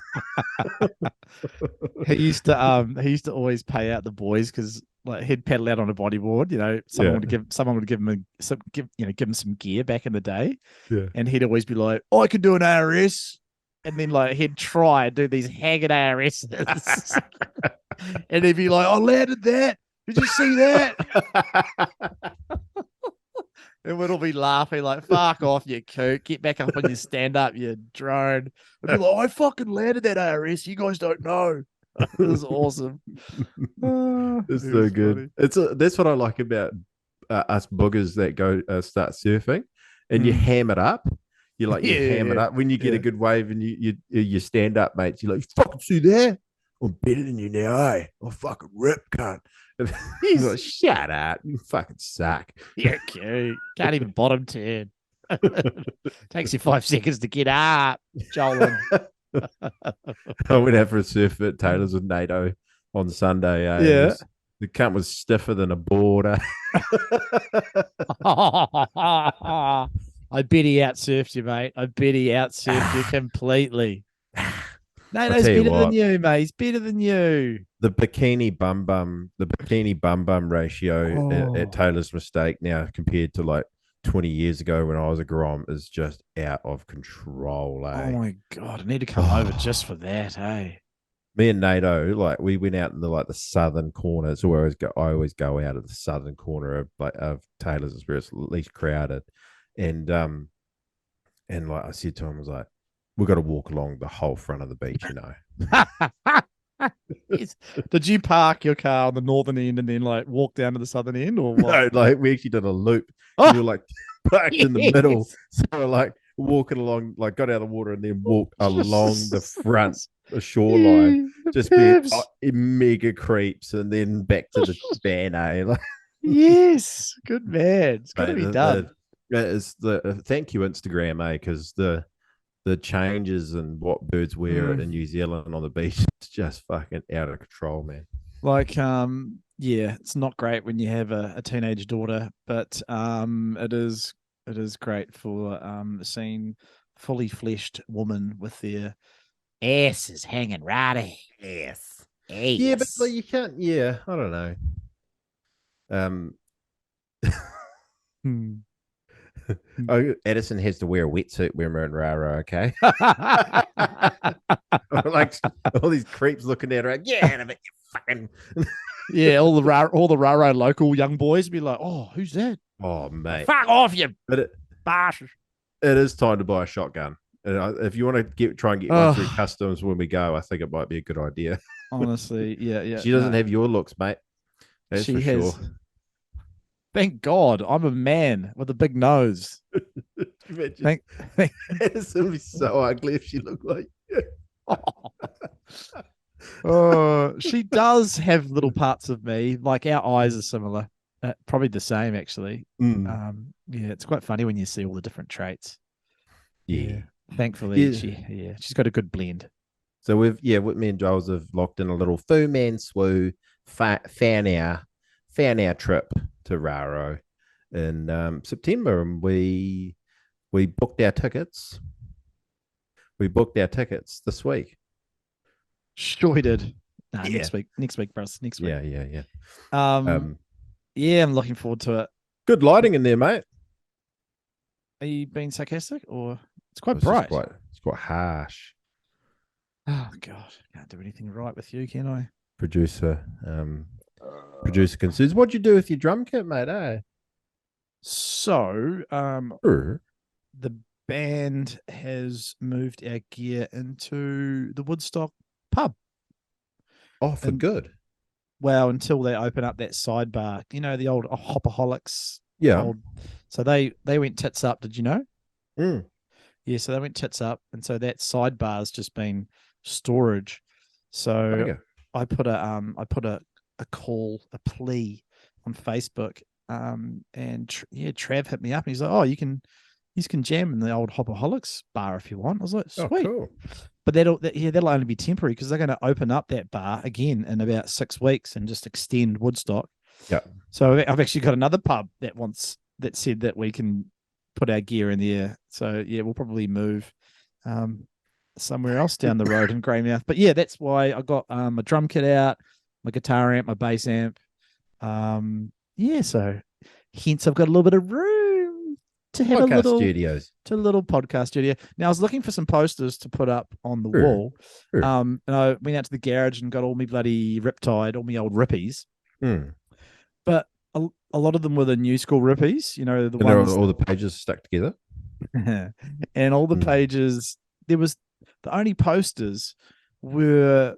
He used to always pay out the boys because like he'd paddle out on a bodyboard. Someone would give him some gear back in the day. Yeah, and he'd always be like, "I could do an ARS," and then like he'd try and do these haggard ARSs. And he'd be like, "I landed that. Did you see that?" And we'd all be laughing like, "Fuck off, you kook. Get back up on your stand-up, you drone." I'd be like, "I fucking landed that ARS. You guys don't know." It was awesome. It's so good. Funny. That's what I like about us boogers that go start surfing, and you ham it up. You ham it up when you get a good wave, and you stand up, mates. You're like, "You fucking see that? I'm better than you now, I'll fucking rip, cunt." He's like, "Shut up, you fucking suck." Yeah, okay. Can't even bottom turn. Takes you 5 seconds to get up, Joel. I went out for a surf at Taylor's with NATO on Sunday. Yeah. The cunt was stiffer than a board. I bet he outsurfed you, mate. I bet he outsurfed you completely. NATO's better than you, mate. He's better than you. The bikini bum bum ratio at Taylor's Mistake now compared to like 20 years ago when I was a Grom is just out of control. Oh my God. I need to come over just for that, hey. Me and NATO, like we went out in the southern corner. So I always go out of the southern corner of Taylor's where it's least crowded. And like I said to him, I was like, "We've got to walk along the whole front of the beach, Yes. Did you park your car on the northern end and then like walk down to the southern end, or what? No, like we actually did a loop. We were like parked in the middle. So we're like walking along, like got out of the water and then walked along the front, the shoreline, just being mega creeps, and then back to the van. Like, yes, good man. It's got to be done. Thank you, Instagram, because the changes and what birds wear in New Zealand on the beach is just fucking out of control, man. Like, it's not great when you have a teenage daughter, but it is great for seeing fully fleshed women with their asses hanging right out. Yes. Yeah, but like, you can't. Yeah, I don't know. Edison has to wear a wetsuit when we're in Rara, okay? Like all these creeps looking at her, like, "Get out of it, you fucking." Yeah, all the Rara local young boys be like, "Oh, who's that? Oh, mate, fuck off, you but bastards." It is time to buy a shotgun. If you want to try and get one through customs when we go, I think it might be a good idea. Honestly, yeah. She doesn't have your looks, mate. That's she for has. Sure. Thank God, I'm a man with a big nose. Edison would be so ugly if she looked like you. She does have little parts of me. Like our eyes are similar, probably the same actually. Mm. Yeah, it's quite funny when you see all the different traits. Yeah. Thankfully, Yeah. she's got a good blend. So with me and Giles have locked in a little Fu Man Swoo fan hour trip to Raro in September, and we booked our tickets. We booked our tickets this week. Sure, we did. Nah, Yeah. next week, bros. Next week. Yeah. Yeah, I'm looking forward to it. Good lighting in there, mate. Are you being sarcastic or it's quite It's bright? it's quite harsh. Oh god, can't do anything right with you, can I? Producer concerns. What'd you do with your drum kit, mate? So, Sure. the band has moved our gear into the Woodstock pub. Oh, for And- good. Well, until they open up that sidebar, the old Hopaholics. Yeah. So they went tits up. Did you know? Mm. Yeah, so they went tits up, and so that sidebar's just been storage. So Okay. I put a plea on Facebook, and Trav hit me up and he's like, "Oh, you can jam in the old Hopaholics bar if you want." I was like, Oh, "Sweet," cool. but that'll only be temporary because they're going to open up that bar again in about 6 weeks and just extend Woodstock. Yeah. So I've actually got another pub that said that we can put our gear in there. So yeah, we'll probably move somewhere else down the road in Greymouth. But yeah, that's why I got my drum kit out, my guitar amp, my bass amp. So hence I've got a little bit of room to have Podcast a studios. little podcast studio. Now I was looking for some posters to put up on the Sure, wall. sure. And I went out to the garage and got all my bloody Riptide, all my old Rippies. Mm. But a lot of them were the new school Rippies, the And ones all the pages stuck together. and all the Mm. pages, there was the only posters were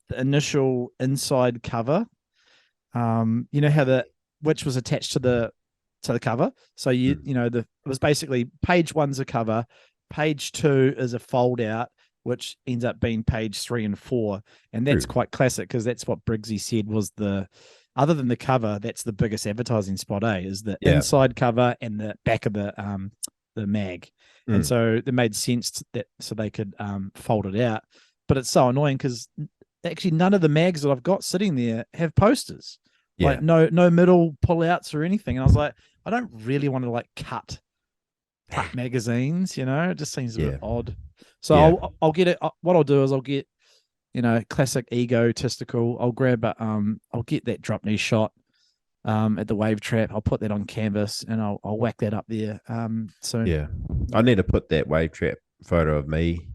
the initial inside cover. How which was attached to the cover. So it was basically page 1's a cover, page 2 is a fold out, which ends up being page 3 and 4, and that's quite classic because that's what Briggsy said was other than the cover, that's the biggest advertising spot, is the inside cover and the back of the mag. And so it made sense so they could fold it out. But it's so annoying because actually none of the mags that I've got sitting there have posters. Yeah. Like no middle pullouts or anything. And I was like, I don't really want to cut magazines, it just seems a bit odd. So I'll get it. What I'll do is I'll get, classic egotistical. I'll grab I'll get that drop knee shot at the wave trap. I'll put that on canvas and I'll whack that up there. Yeah. I need to put that wave trap photo of me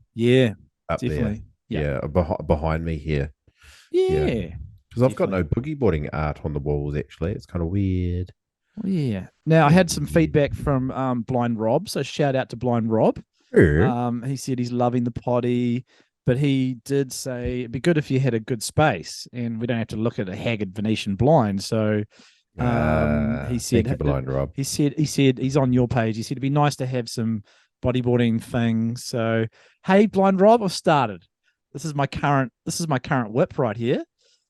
up definitely. there. Yeah. Behind me here. Yeah. Because I've got no boogie boarding art on the walls, actually. It's kind of weird. Yeah. Now, I had some feedback from Blind Rob, so shout out to Blind Rob. Sure. He said he's loving the potty, but he did say it'd be good if you had a good space and we don't have to look at a haggard Venetian blind. So he said, thank you, Blind Rob. He said he's on your page. He said it'd be nice to have some bodyboarding things. So, hey, Blind Rob, I've started. This is my current whip right here.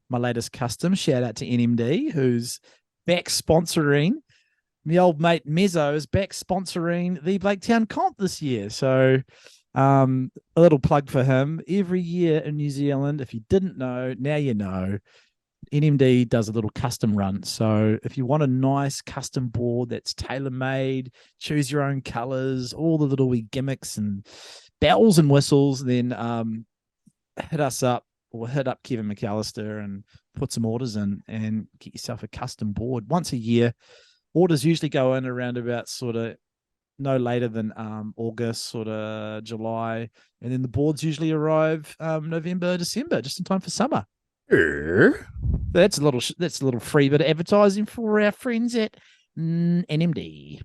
My latest custom. Shout out to NMD, who's back sponsoring. My old mate Mezzo is back sponsoring the Blaketown Comp this year. So a little plug for him. Every year in New Zealand, if you didn't know, now you know, NMD does a little custom run. So if you want a nice custom board that's tailor-made, choose your own colors, all the little wee gimmicks and bells and whistles, then hit us up or hit up Kevin McAllister and put some orders in and get yourself a custom board once a year. Orders usually go in around about sort of no later than August, sort of July, and then the boards usually arrive November, December, just in time for summer. That's a little free bit of advertising for our friends at NMD.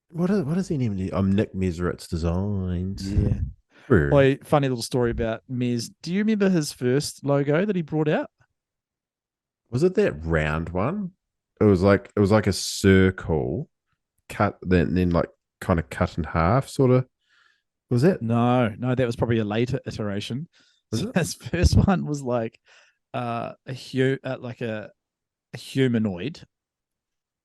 What is NMD? I'm Nick Meseritz Designs. Yeah. Boy, funny little story about Mez. Do you remember his first logo that he brought out? Was it that round one? It was like a circle cut, then like kind of cut in half, sort of. Was it? No, that was probably a later iteration. Was So it? his first one was like like a humanoid,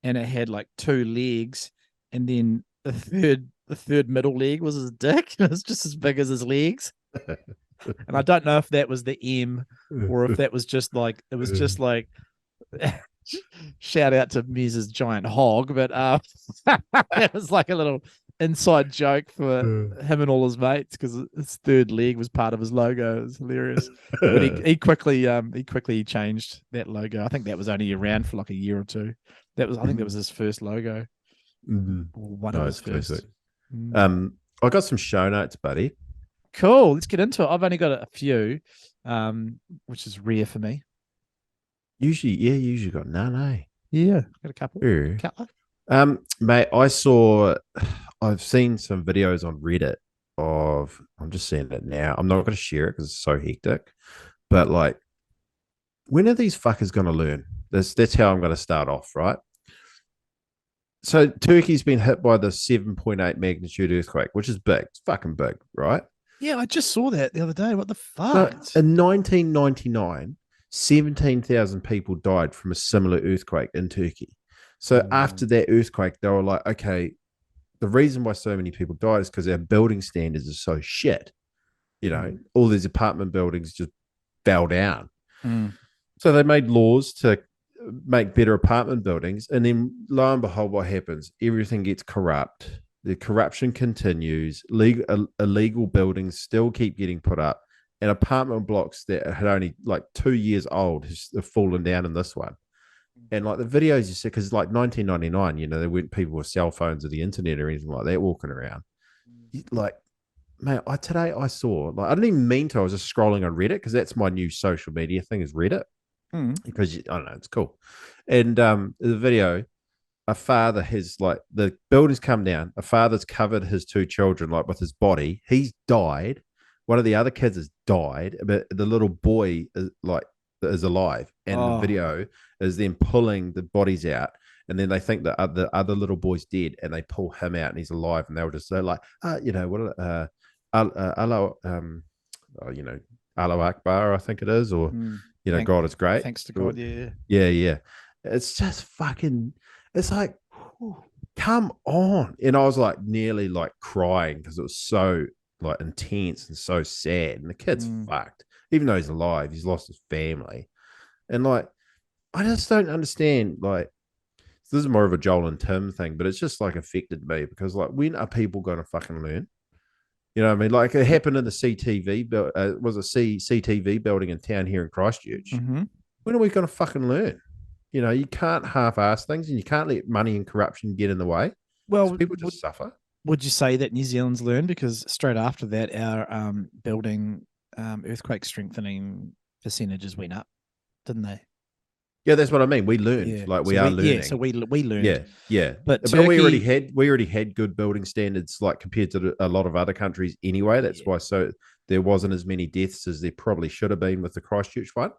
and it had like two legs, and then the third middle leg was his dick. It was just as big as his legs. And I don't know if that was the M or if that was just like it was just like shout out to Mez's giant hog, but it was like a little inside joke for him and all his mates because his third leg was part of his logo. It was hilarious. But he quickly changed that logo. I think that was only around for like a year or two. I think that was his first logo. Mhm. Or one of Oh, his it's classic. first. I got some show notes, buddy. Cool. Let's get into it. I've only got a few, which is rare for me. Usually got none, eh? Yeah, got a couple. Yeah. Couple. Mate, I've seen some videos on Reddit I'm just seeing it now. I'm not going to share it because it's so hectic, but like, when are these fuckers going to learn? That's how I'm going to start off, right? So Turkey's been hit by the 7.8 magnitude earthquake, which is big. It's fucking big, right? Yeah, I just saw that the other day. What the So fuck? in 1999, 17,000 people died from a similar earthquake in Turkey. So after that earthquake, they were like, okay, the reason why so many people died is because our building standards are so shit. You know, all these apartment buildings just fell down. So they made laws to make better apartment buildings. And then lo and behold, what happens? Everything gets corrupt. The corruption continues. Illegal buildings still keep getting put up. And apartment blocks that had only like 2 years old have fallen down in this one. And like the videos you see, because like 1999, you know, there weren't people with cell phones or the internet or anything like that walking around. Like, man, today I saw, like, I didn't even mean to. I was just scrolling on Reddit because that's my new social media thing is Reddit. Because I don't know, it's cool. And the video, a father has like the buildings come down. A father's covered his two children like with his body. He's died. One of the other kids has died, but the little boy is alive. And the video is them pulling the bodies out. And then they think that the other little boy's dead, and they pull him out, and he's alive. And they were just so like, you know, what, Allah, you know, Allah Akbar, I think it is, or you know, God is great. Thanks to God, yeah. Yeah. It's just fucking. It's like, whew, come on. And I was like nearly like crying because it was so like intense and so sad. And the kid's fucked. Even though he's alive, he's lost his family. And like, I just don't understand. Like, this is more of a Joel and Tim thing, but it's just like affected me because like, when are people going to fucking learn? You know what I mean? Like it happened in the CTV, was a CTV building in town here in Christchurch. When are we going to fucking learn? You know, you can't half-ass things, and you can't let money and corruption get in the way. Well, people just suffer. Would you say that New Zealand's learned? Because straight after that, our building earthquake strengthening percentages went up, didn't they? Yeah, that's what I mean. We learned, Yeah. like we are learning. Yeah, so we learned. Yeah. But we Turkey, already had good building standards, like compared to a lot of other countries anyway. That's why there wasn't as many deaths as there probably should have been with the Christchurch one.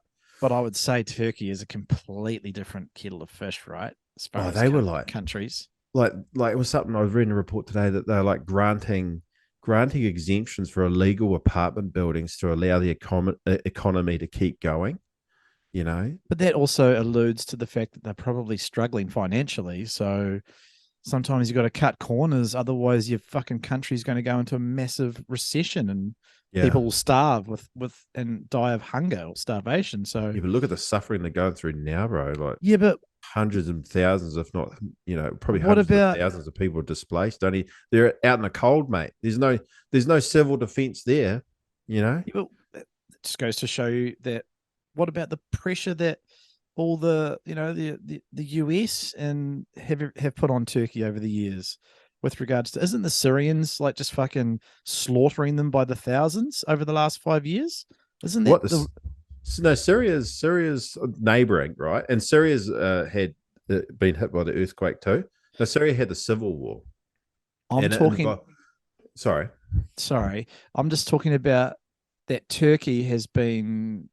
But I would say Turkey is a completely different kettle of fish, right? As far as they were like countries. Like it was something I was reading a report today that they're like granting exemptions for illegal apartment buildings to allow the economy to keep going. You know, but that also alludes to the fact that they're probably struggling financially. So sometimes you've got to cut corners, otherwise your fucking country's going to go into a massive recession and people will starve and die of hunger or starvation. So but look at the suffering they're going through now, bro. Like but hundreds of thousands, if not, you know, probably what hundreds about of thousands of people displaced. They're out in the cold, mate. There's no civil defense there. You know, it just goes to show you that. What about the pressure that all the US and have put on Turkey over the years with regards to, isn't the Syrians like just fucking slaughtering them by the thousands over the last 5 years? Isn't that no, Syria's neighboring, right? And Syria's had been hit by the earthquake too. No, Syria had the civil war. Sorry, I'm just talking about that Turkey has been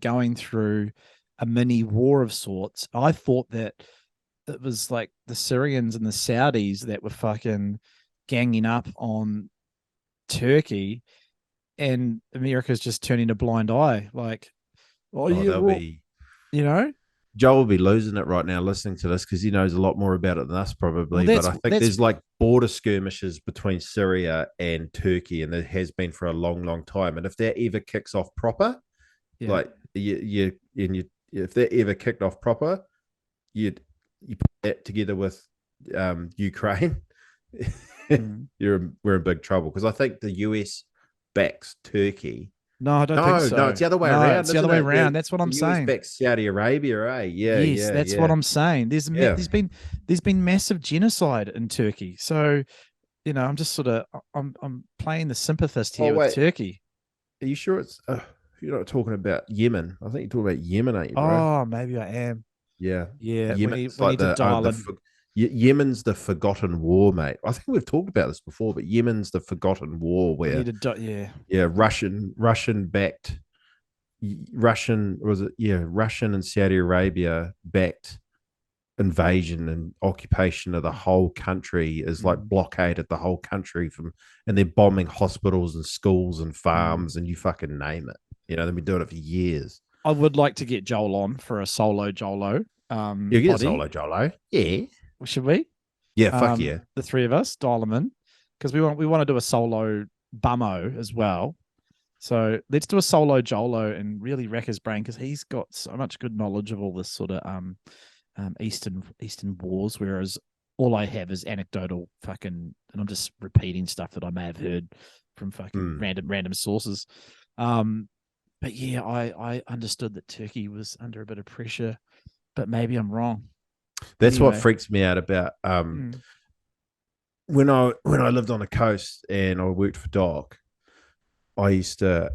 going through a mini war of sorts. I thought that it was like the Syrians and the Saudis that were fucking ganging up on Turkey and America's just turning a blind eye. Like, oh yeah, they'll well, be you know, Joel will be losing it right now listening to this because he knows a lot more about it than us probably. well, But I think there's like border skirmishes between Syria and Turkey, and there has been for a long, long time. And if that ever kicks off proper, yeah. like if that ever kicked off proper, you put that together with Ukraine, we're in big trouble because I think the US backs Turkey. No, I don't think so. No, it's the other way No, around. it's the other way isn't it? around. That's what I'm the US saying. backs Saudi Arabia, eh? Yeah, Yes, yeah, that's yeah. what I'm saying. There's Yeah. there's been massive genocide in Turkey. So, I'm just sort of I'm playing the sympathist here Oh, with wait. Turkey. Are you sure it's? You're not talking about Yemen. I think you're talking about Yemen, ain't you, bro? Oh, maybe I am. Yeah, Yeah, Yemen's we need to dial in. Yemen's the forgotten war, mate. I think we've talked about this before, but Yemen's the forgotten war We where need to yeah, Russian backed Russian and Saudi Arabia backed invasion and occupation of the whole country is like blockaded the whole country and they're bombing hospitals and schools and farms and you fucking name it. They've been doing it for years. I would like to get Joel on for a solo Jolo. You get solo Jolo. Yeah. Should we? Yeah, fuck yeah. The three of us, dial them in. Because we want to do a solo bummo as well. So let's do a solo Jolo and really wreck his brain because he's got so much good knowledge of all this sort of Eastern wars, whereas all I have is anecdotal fucking, and I'm just repeating stuff that I may have heard from fucking random sources. But yeah, I understood that Turkey was under a bit of pressure, but maybe I'm wrong. That's what freaks me out about when I lived on the coast and I worked for Doc. I used to,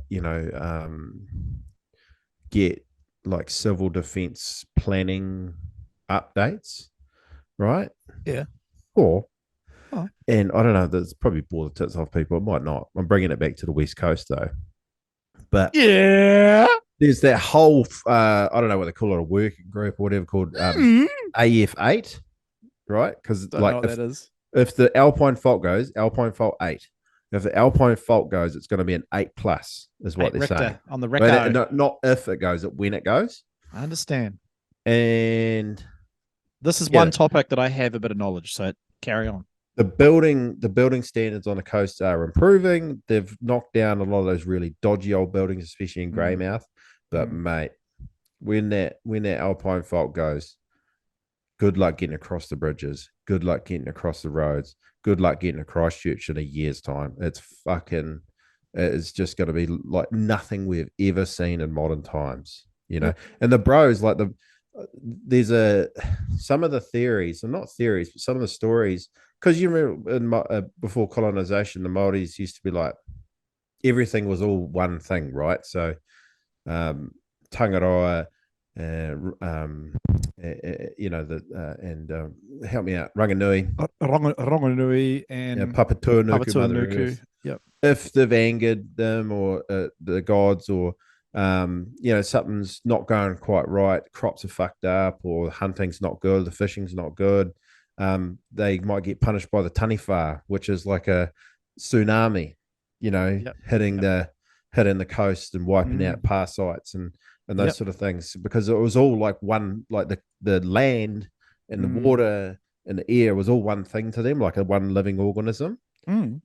get like civil defense planning updates, right? Yeah. And I don't know, that's probably bore the tits off people. It might not. I'm bringing it back to the West Coast though. But yeah, there's that whole, I don't know what they call it, a working group or whatever called AF8, right? Because like that is. If the Alpine fault goes, Alpine fault 8. If the Alpine fault goes, it's going to be an 8+ is what they're saying. On the Richter. Not if it goes, when it goes. I understand. And this is one topic that I have a bit of knowledge, so carry on. The building standards on the coast are improving. They've knocked down a lot of those really dodgy old buildings, especially in Greymouth. But mate, when that Alpine fault goes, good luck getting across the bridges. Good luck getting across the roads. Good luck getting to Christchurch in a year's time. It's just going to be like nothing we've ever seen in modern times, And the bros, like there's some of the theories, and not theories, but some of the stories, because you remember before colonization, the Māoris used to be like, everything was all one thing, right? So Tangaroa, help me out, Ranganui, and Papatūānuku. Yep. If they've angered them or the gods, or something's not going quite right, crops are fucked up, or the hunting's not good, the fishing's not good, they might get punished by the taniwha, which is like a tsunami, hitting the coast and wiping out parasites and those sort of things, because it was all like one, like the land and the water and the air was all one thing to them, like a one living organism. And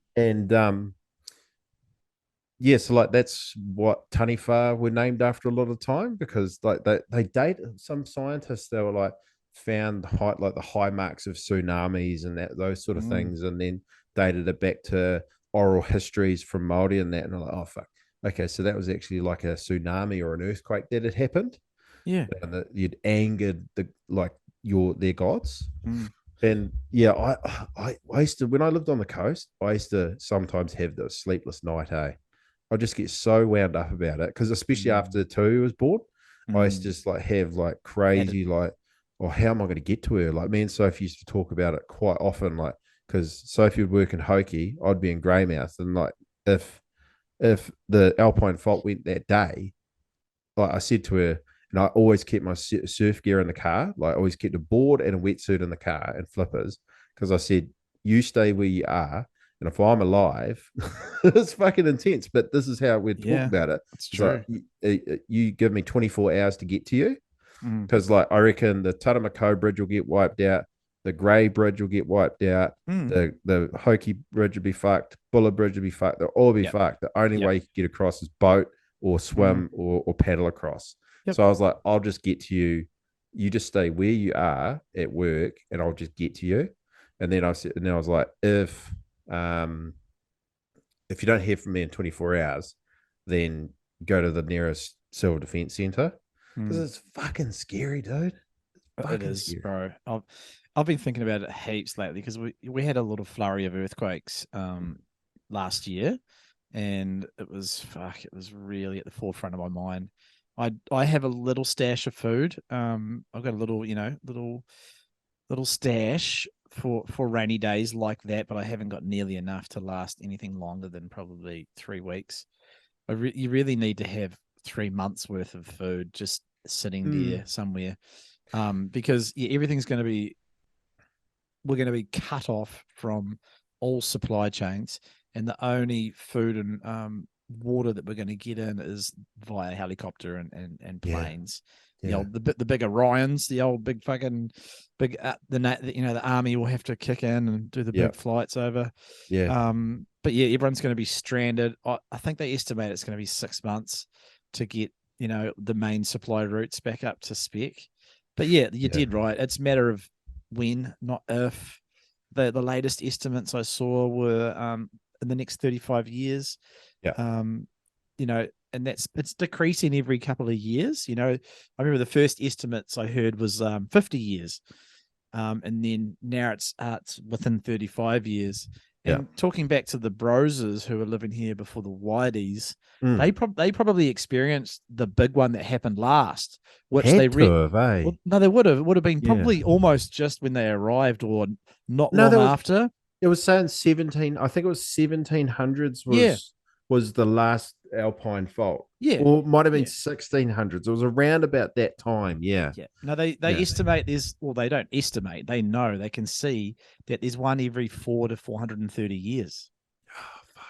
so like that's what taniwha were named after a lot of the time, because like they date some scientists, they were like found the high marks of tsunamis and those sort of things, and then dated it back to oral histories from Māori and that, and they're like, oh fuck, okay, so that was actually like a tsunami or an earthquake that had happened. Yeah, and that you'd angered their gods. And I used to, when I lived on the coast, I used to sometimes have the sleepless night. I just get so wound up about it, because especially after Tui was born, I used to just like have like crazy like, oh, how am I going to get to her? Like me and Sophie used to talk about it quite often, like because Sophie would work in Hoki, I'd be in Greymouth, and like if the Alpine fault went that day, like I said to her, and I always kept my surf gear in the car, like I always kept a board and a wetsuit in the car and flippers, because I said, you stay where you are, And if I'm alive, it's fucking intense. But this is how we're talking Yeah, about it. It's It's like, true. you give me 24 hours to get to you. Mm. Because like I reckon the Taramako bridge will get wiped out, the Grey bridge will get wiped out, Mm. the Hoki bridge will be fucked, Buller bridge will be fucked. They'll all be Yep. fucked. The only Yep. way you can get across is boat or swim or paddle across. Yep. So I was like, I'll just get to you. You just stay where you are at work, and I'll just get to you. And then I said, and then I was like, if you don't hear from me in 24 hours, then go to the nearest civil defense center because Mm. it's fucking scary, dude. It's It fucking is, scary. bro. I've been thinking about it heaps lately because we had a little flurry of earthquakes last year, and it was really at the forefront of my mind. I have a little stash of food. I've got a little little stash for rainy days like that, but I haven't got nearly enough to last anything longer than probably 3 weeks. You really need to have 3 months worth of food just sitting there somewhere, because everything's going to be we're going to be cut off from all supply chains, and the only food and water that we're going to get in is via helicopter and Yeah. planes. Yeah. The big Orions, the old big fucking big the army will have to kick in and do the Yeah. big flights over. Yeah. But yeah, everyone's going to be stranded. I think they estimate it's going to be 6 months to get the main supply routes back up to spec. But yeah, you did right. It's a matter of when, not if. The latest estimates I saw were in the next 35 years. Yeah. And it's decreasing every couple of years. I remember the first estimates I heard was 50 years. And then now it's within 35 years. And talking back to the Broses who were living here before the Whiteys, they probably experienced the big one that happened last, which they have, eh? well, no, they would have. It would have been probably almost just when they arrived, or not No, long after. It was saying 17. I think it was 1700s was the last Alpine fault. Yeah. Or it might have been Yeah. 1600s. It was around about that time. Yeah. Yeah. No, they estimate they don't estimate. They know, they can see that there's one every 400 to 430 years. Oh, fuck.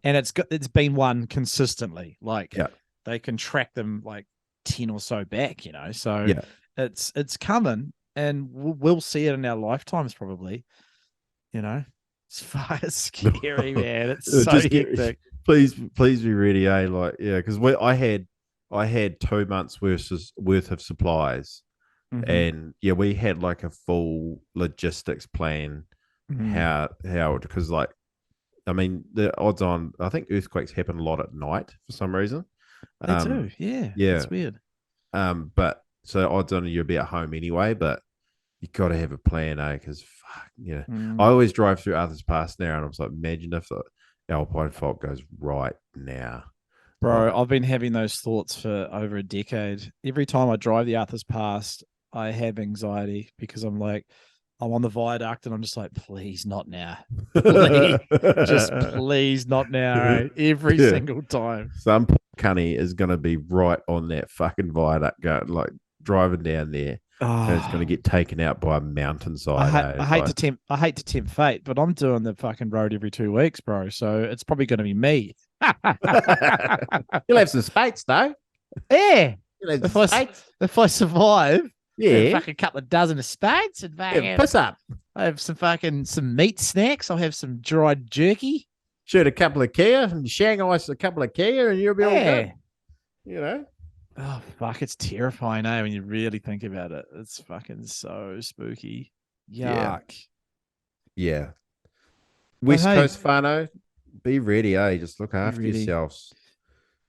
And it's been one consistently. Like Yeah. they can track them like 10 or so back, So Yeah. it's coming, and we'll see it in our lifetimes probably. It's scary, man. It's so hectic. Please be ready, eh? Like, yeah, because I had 2 months worth of supplies, and we had like a full logistics plan. How because like, I mean, the odds on, I think earthquakes happen a lot at night for some reason. They do, yeah. It's weird. But so odds on you'll be at home anyway, but you got to have a plan, eh? Because fuck, I always drive through Arthur's Pass now, and I was like, imagine if the Alpine fault goes right now. Bro, I've been having those thoughts for over a decade. Every time I drive the Arthur's Pass, I have anxiety because I'm on the viaduct and I'm just like, please not now. Please, just please not now. Right? Every single time. Some cunny is going to be right on that fucking viaduct, driving down there. And it's going to get taken out by a mountainside. I hate to tempt fate, but I'm doing the fucking road every 2 weeks, bro. So it's probably going to be me. You'll have some spates, though. Yeah. If If I survive, yeah, fucking a couple of dozen of spades and puss up. I have some meat snacks. I'll have some dried jerky. Shoot a couple of Kia and Shanghai a couple of Kia, and you'll be all good. Oh, fuck. It's terrifying, when you really think about it. It's fucking so spooky. Yuck. Yeah. West Coast whānau, be ready, eh? Just look after yourselves.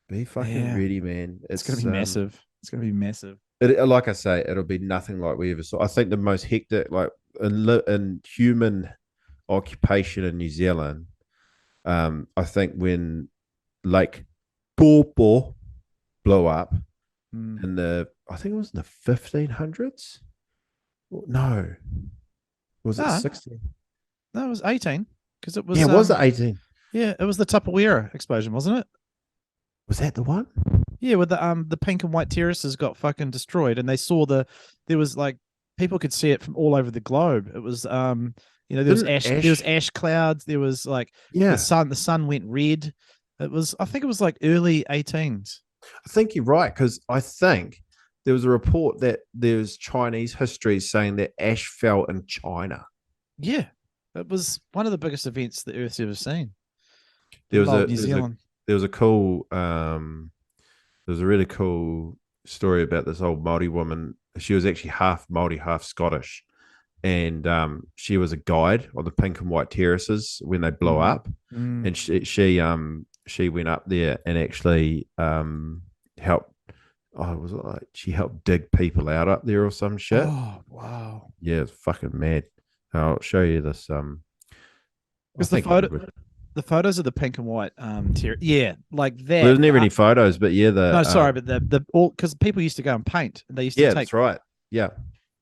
Be fucking ready, man. It's going to be massive. It's going to be massive. Like I say, it'll be nothing like we ever saw. I think the most hectic, like in human occupation in New Zealand, I think when Lake Taupo blew up, I think it was in the 1500s. No, was it 16? No, it was 18 because it was. Yeah, was it 18? Yeah, it was the Tupperware explosion, wasn't it? Was that the one? Yeah, with the pink and white terraces got fucking destroyed, and they saw there was like people could see it from all over the globe. It was there was ash clouds. There was like Yeah. the sun went red. I think it was like early 18s. I think you're right, because I think there was a report that there's Chinese history saying that ash fell in China. Yeah, it was one of the biggest events the Earth's ever seen. There was New Zealand. There was a cool there was a really cool story about this old Māori woman. She was actually half Māori, half Scottish, and she was a guide on the Pink and White Terraces when they blow up, and she went up there and actually helped. Oh, was it like she helped dig people out up there or some shit? Oh wow! Yeah, it's fucking mad. I'll show you this. Because the photos of the pink and white like that. Well, there's never any photos, but yeah, but the all because people used to go and paint. And they used to take. That's right. Yeah,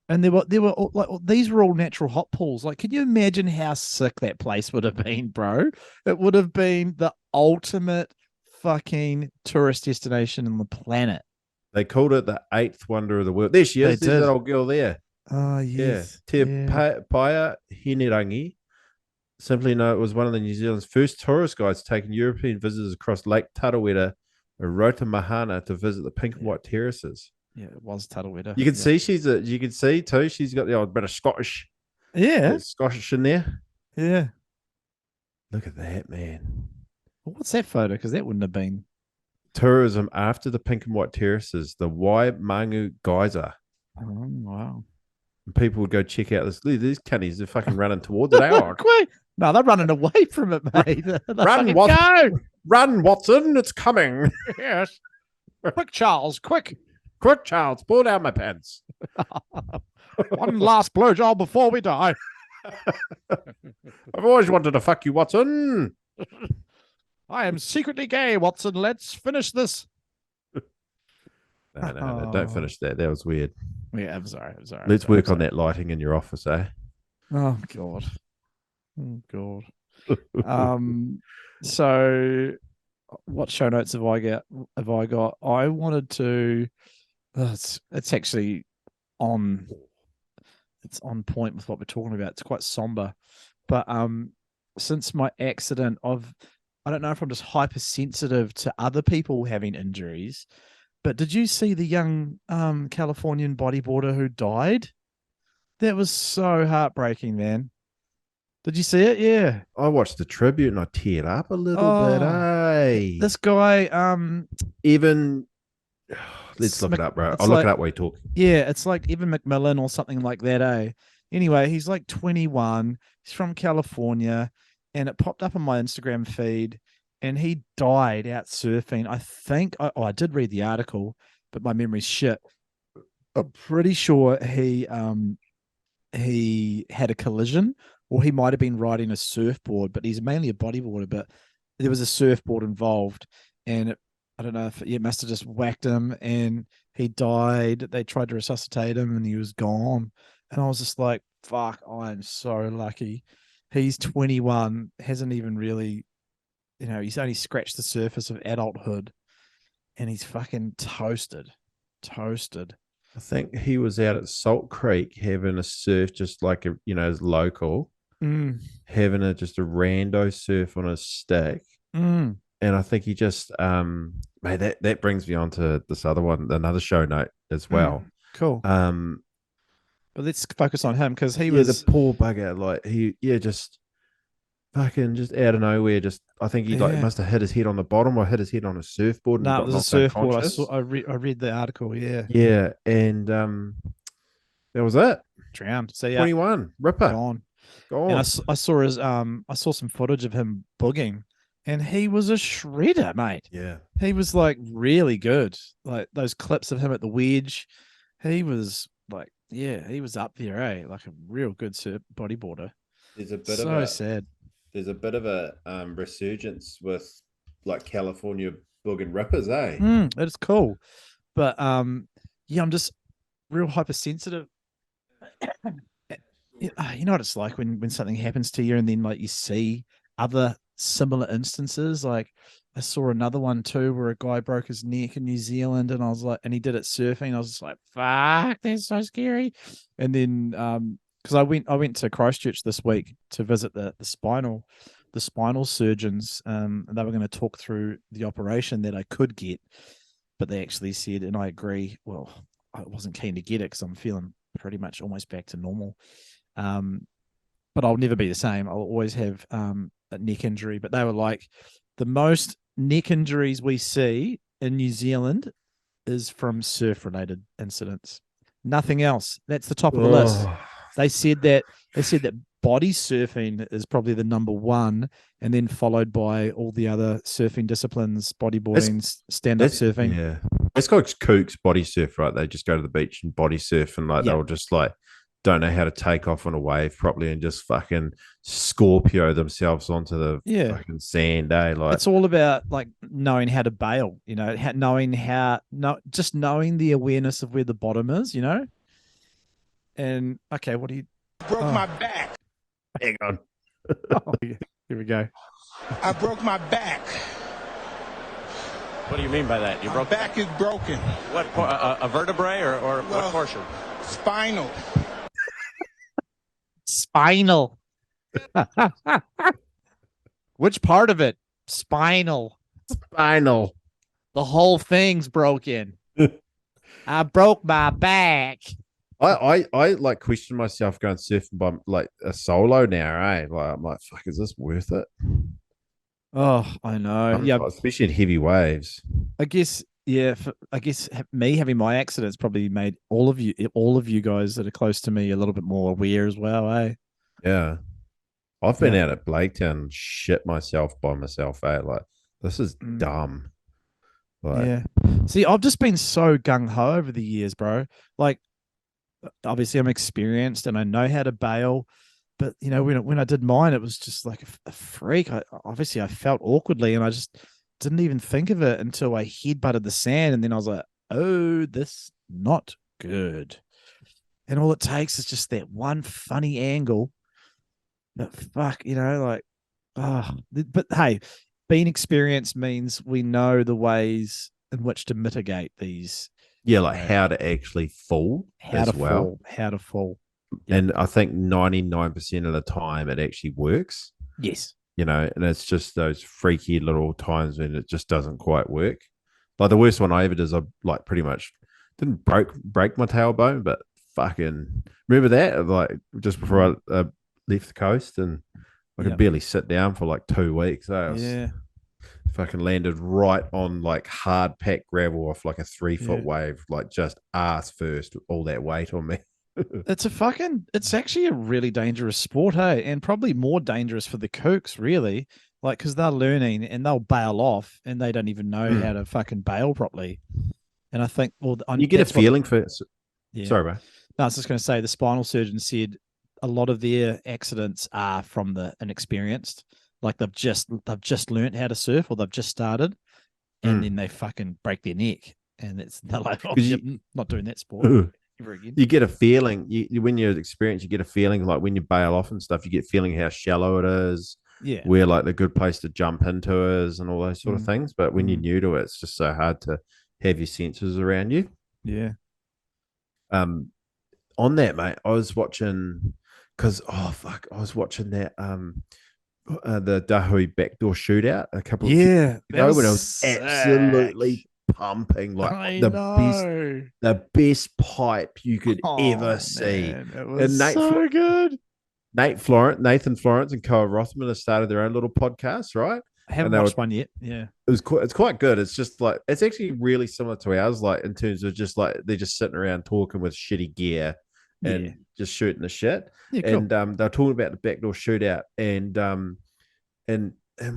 and there were all, like these were all natural hot pools. Like, can you imagine how sick that place would have been, bro? It would have been the ultimate fucking tourist destination on the planet. They called it the eighth wonder of the world. There she is. There's that old girl there. Oh yes. Yeah. Paia Hinirangi. Simply know it was one of the New Zealand's first tourist guides taking European visitors across Lake Tarawera and Rotomahana to visit the Pink and White Terraces. Yeah, it was Tarawera. You can see you can see too, she's got the old bit of Scottish. Yeah. Scottish in there. Yeah. Look at that, man. Well, what's that photo? Because that wouldn't have been tourism after the Pink and White Terraces, the Waimangu Geyser. Oh, wow. And people would go check out this. These cunnies are fucking running towards it. No, they're running away from it, mate. Run, Watson! Go. Run, Watson! It's coming. Yes. Quick, Charles, quick. Quick, Charles, pull down my pants. One last blowjob before we die. I've always wanted to fuck you, Watson. I am secretly gay, Watson. Let's finish this. No, don't finish that. That was weird. Yeah, I'm sorry. Let's work on that lighting in your office, eh? Oh God. Oh God. So what show notes have I got? I wanted to it's actually on point with what we're talking about. It's quite somber. But since my accident, I don't know if I'm just hypersensitive to other people having injuries, but did you see the young Californian bodyboarder who died? That was so heartbreaking, man. Did you see it? Yeah. I watched the tribute and I teared up a little bit. Hey, this guy, let's look it up, bro. I'll look it up while you talk. Yeah, it's like Evan McMillan or something like that, eh? Anyway, he's like 21. He's from California, and it popped up on my Instagram feed, and he died out surfing. I think I did read the article, but my memory's shit. I'm pretty sure he had a collision, or he might have been riding a surfboard, but he's mainly a bodyboarder. But there was a surfboard involved, and I don't know if it must have just whacked him, and he died. They tried to resuscitate him, and he was gone. And I was just like, "Fuck! I'm so lucky." He's 21, hasn't even really, he's only scratched the surface of adulthood, and he's fucking toasted. I think he was out at Salt Creek having a surf, just like as local, having just a rando surf on a stick, and I think he just mate, that brings me on to this other one, another show note as well. Cool. But let's focus on him because he was the poor bugger. Like just fucking just out of nowhere. I think he must have hit his head on the bottom or hit his head on a surfboard. No, it was a surfboard. I read the article. Yeah. Yeah, and that was it. Drowned. So 21 ripper gone. And I saw his I saw some footage of him booging, and he was a shredder, mate. Yeah, he was like really good. Like those clips of him at the wedge, he was like. Yeah, he was up there, eh? Like a real good bodyboarder. There's a bit sad. There's a bit of a resurgence with like California booging rippers, eh? It's cool, but I'm just real hypersensitive. You know what it's like when something happens to you, and then like you see other similar instances. Like I saw another one too where a guy broke his neck in New Zealand, and I was like, and he did it surfing. I was just like, fuck, that's so scary. And then because I went to Christchurch this week to visit the spinal surgeons, and they were going to talk through the operation that I could get, but they actually said, and I agree, well, I wasn't keen to get it because I'm feeling pretty much almost back to normal. But I'll never be the same. I'll always have a neck injury. But they were like, the most neck injuries we see in New Zealand is from surf-related incidents. Nothing else. That's the top of the list. They said that body surfing is probably the number one, and then followed by all the other surfing disciplines, bodyboarding, stand-up surfing. Yeah. It's called kooks body surf, right? They just go to the beach and body surf, and like they'll just like don't know how to take off on a wave properly and just fucking Scorpio themselves onto the fucking sand, Like it's all about like knowing how to bail, knowing just knowing the awareness of where the bottom is, And okay, what do you broke my back? Hang on. Here we go. I broke my back. What do you mean by that? My back is broken. What, a vertebrae or what portion? Spinal. Spinal. Which part of it? Spinal. Spinal. The whole thing's broken. I broke my back. I like question myself going surfing by like a solo now, Like I'm like, fuck, is this worth it? Oh, I know. Yeah, especially in heavy waves. I guess. Yeah, I guess me having my accidents probably made all of you guys that are close to me a little bit more aware as well, Yeah. I've been out at Blaketown and shit myself by myself, Like, this is dumb. Like, yeah. See, I've just been so gung-ho over the years, bro. Like, obviously I'm experienced and I know how to bail, but, when I did mine, it was just like a freak. I felt awkwardly and I just didn't even think of it until I headbutted the sand, and then I was like, oh, this not good. And all it takes is just that one funny angle. But fuck, but hey, being experienced means we know the ways in which to mitigate these. Yeah, like how to actually fall how to fall. Yeah. And I think 99% of the time it actually works. Yes. And it's just those freaky little times when it just doesn't quite work. Like the worst one I ever did is I like pretty much didn't break my tailbone, but fucking remember that? Like just before I left the coast, and I could barely sit down for like 2 weeks. Fucking landed right on like hard packed gravel off like a 3-foot wave, like just ass first, all that weight on me. It's actually a really dangerous sport, hey, and probably more dangerous for the kooks, really, like because they're learning and they'll bail off and they don't even know how to fucking bail properly. And I think, you get a feeling for. Sorry, bro. No, I was just going to say the spinal surgeon said a lot of their accidents are from the inexperienced, like they've just learned how to surf or they've just started, and then they fucking break their neck, and they're like, oh, not doing that sport. You get a feeling when you're experienced, you get a feeling like when you bail off and stuff, you get feeling how shallow it is, where like the good place to jump into is and all those sort of things. But when you're new to it, it's just so hard to have your senses around you. Yeah. On that, mate, I was watching I was watching that the Dahui backdoor shootout a couple of years ago when I was absolutely pumping, like the best pipe you could ever see. It was so good. Nathan Florence and Koa Rothman have started their own little podcast, right? I haven't watched one yet. Yeah, it's quite good. It's just like it's actually really similar to ours, like in terms of just like they're just sitting around talking with shitty gear and just shooting the shit. Yeah, cool. And they're talking about the backdoor shootout and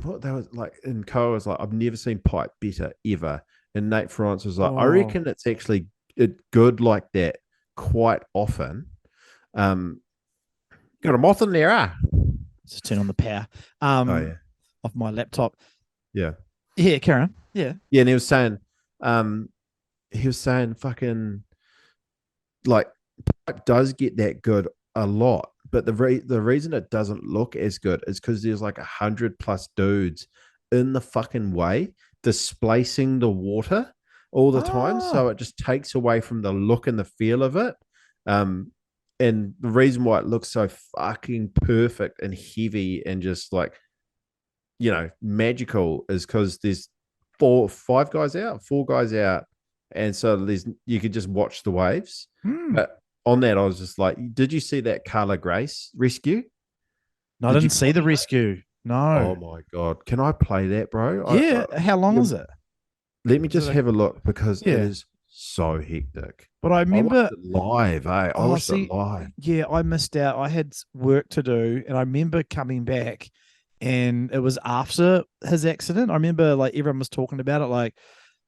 what they was like. And Koa was like, I've never seen pipe better ever. And Nate Florence was like, I reckon it's actually good like that quite often. Got a moth in there, Just turn on the power of my laptop. Yeah. Yeah, Karen. Yeah. Yeah, and he was saying fucking like pipe does get that good a lot, but the reason it doesn't look as good is because there's like 100+ dudes in the fucking way displacing the water all the time, so it just takes away from the look and the feel of it. And the reason why it looks so fucking perfect and heavy and just like, magical is because there's 4 guys out, and so you could just watch the waves. But on that, I was just like, did you see that Carla Grace rescue? No, I didn't see the rescue. No. Oh my god, can I play that, bro? Yeah. How long is it? Let me just it- have a look because Yeah. it is so hectic. But I remember watched it live. I watched it live. Yeah, I missed out. I had work to do, and I remember coming back, and it was after his accident. I remember like everyone was talking about it, like,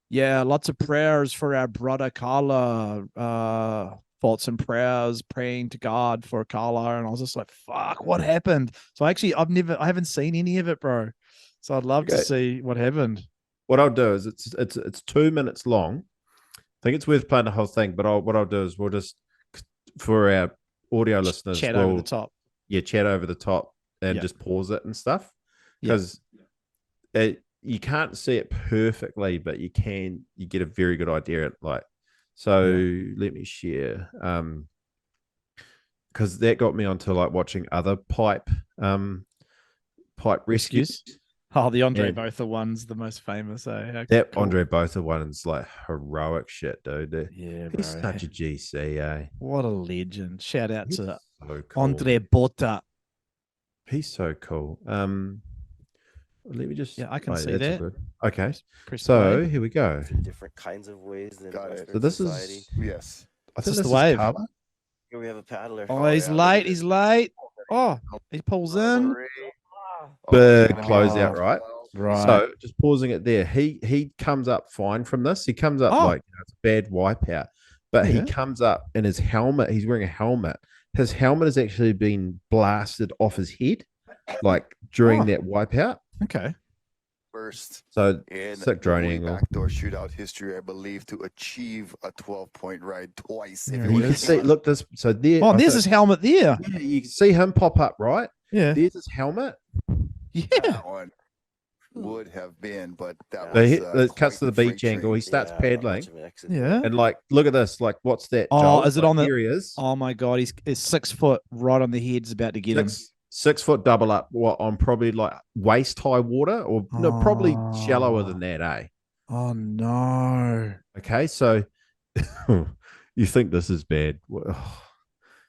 yeah, lots of prayers for our brother Carla. Thoughts and prayers, praying to God for Carla, and I was just like, "Fuck, what happened?" So I haven't seen any of it, bro. So I'd love to see what happened. What I'll do is it's 2 minutes long. I think it's worth playing the whole thing, but what I'll do is we'll just, for our audio listeners, Chat over the top. Yeah, chat over the top and Yeah. just pause it and stuff, Yeah. because you can't see it perfectly, but you get a very good idea. Let me share, because that got me onto like watching other pipe rescues. Oh, the Andre And- Botha one's the most famous. How That cool. Andre Botha one's like heroic shit, dude. Yeah, He's bro. such a GC, eh? What a legend. Shout out He's to so cool. Andre Botha. He's so cool. Let me just. Yeah, I can see that's all that. good. Okay, Press so play. here we go. in different kinds of ways in Got it. Western So this society. is. Yes. I This think is this the wave. Carla. Here we have a paddler. Oh, he's yeah, late. look at He's late. Oh, he pulls in. Big Oh, closeout, right? Right. So just pausing it there. He comes up fine from this. He comes up Oh. like it's a bad wipeout, but Yeah. he comes up in his helmet. He's wearing a helmet. His helmet has actually been blasted off his head, like during Oh. that wipeout. Okay. First So in sick drone movie angle. backdoor shootout history, I believe, to achieve a 12-point ride twice. There If he you You want can to see. Look this. So there. Oh, I there's think- his helmet there. Yeah, you can see him pop up, right? Yeah. There's his helmet. Yeah. that one would have been, but that So was it cuts quite to the freight beach angle. train. He starts Yeah, not paddling, much of an exit. Yeah. and like, look at this. Like, what's that? Oh, Joel? is it Like, on the- Here he is. Oh my God, he's 6 foot right on the head's about to get him. 6 foot double up. What, on probably like waist high water, or no, probably shallower than that, eh? Oh no. Okay, so you think this is bad?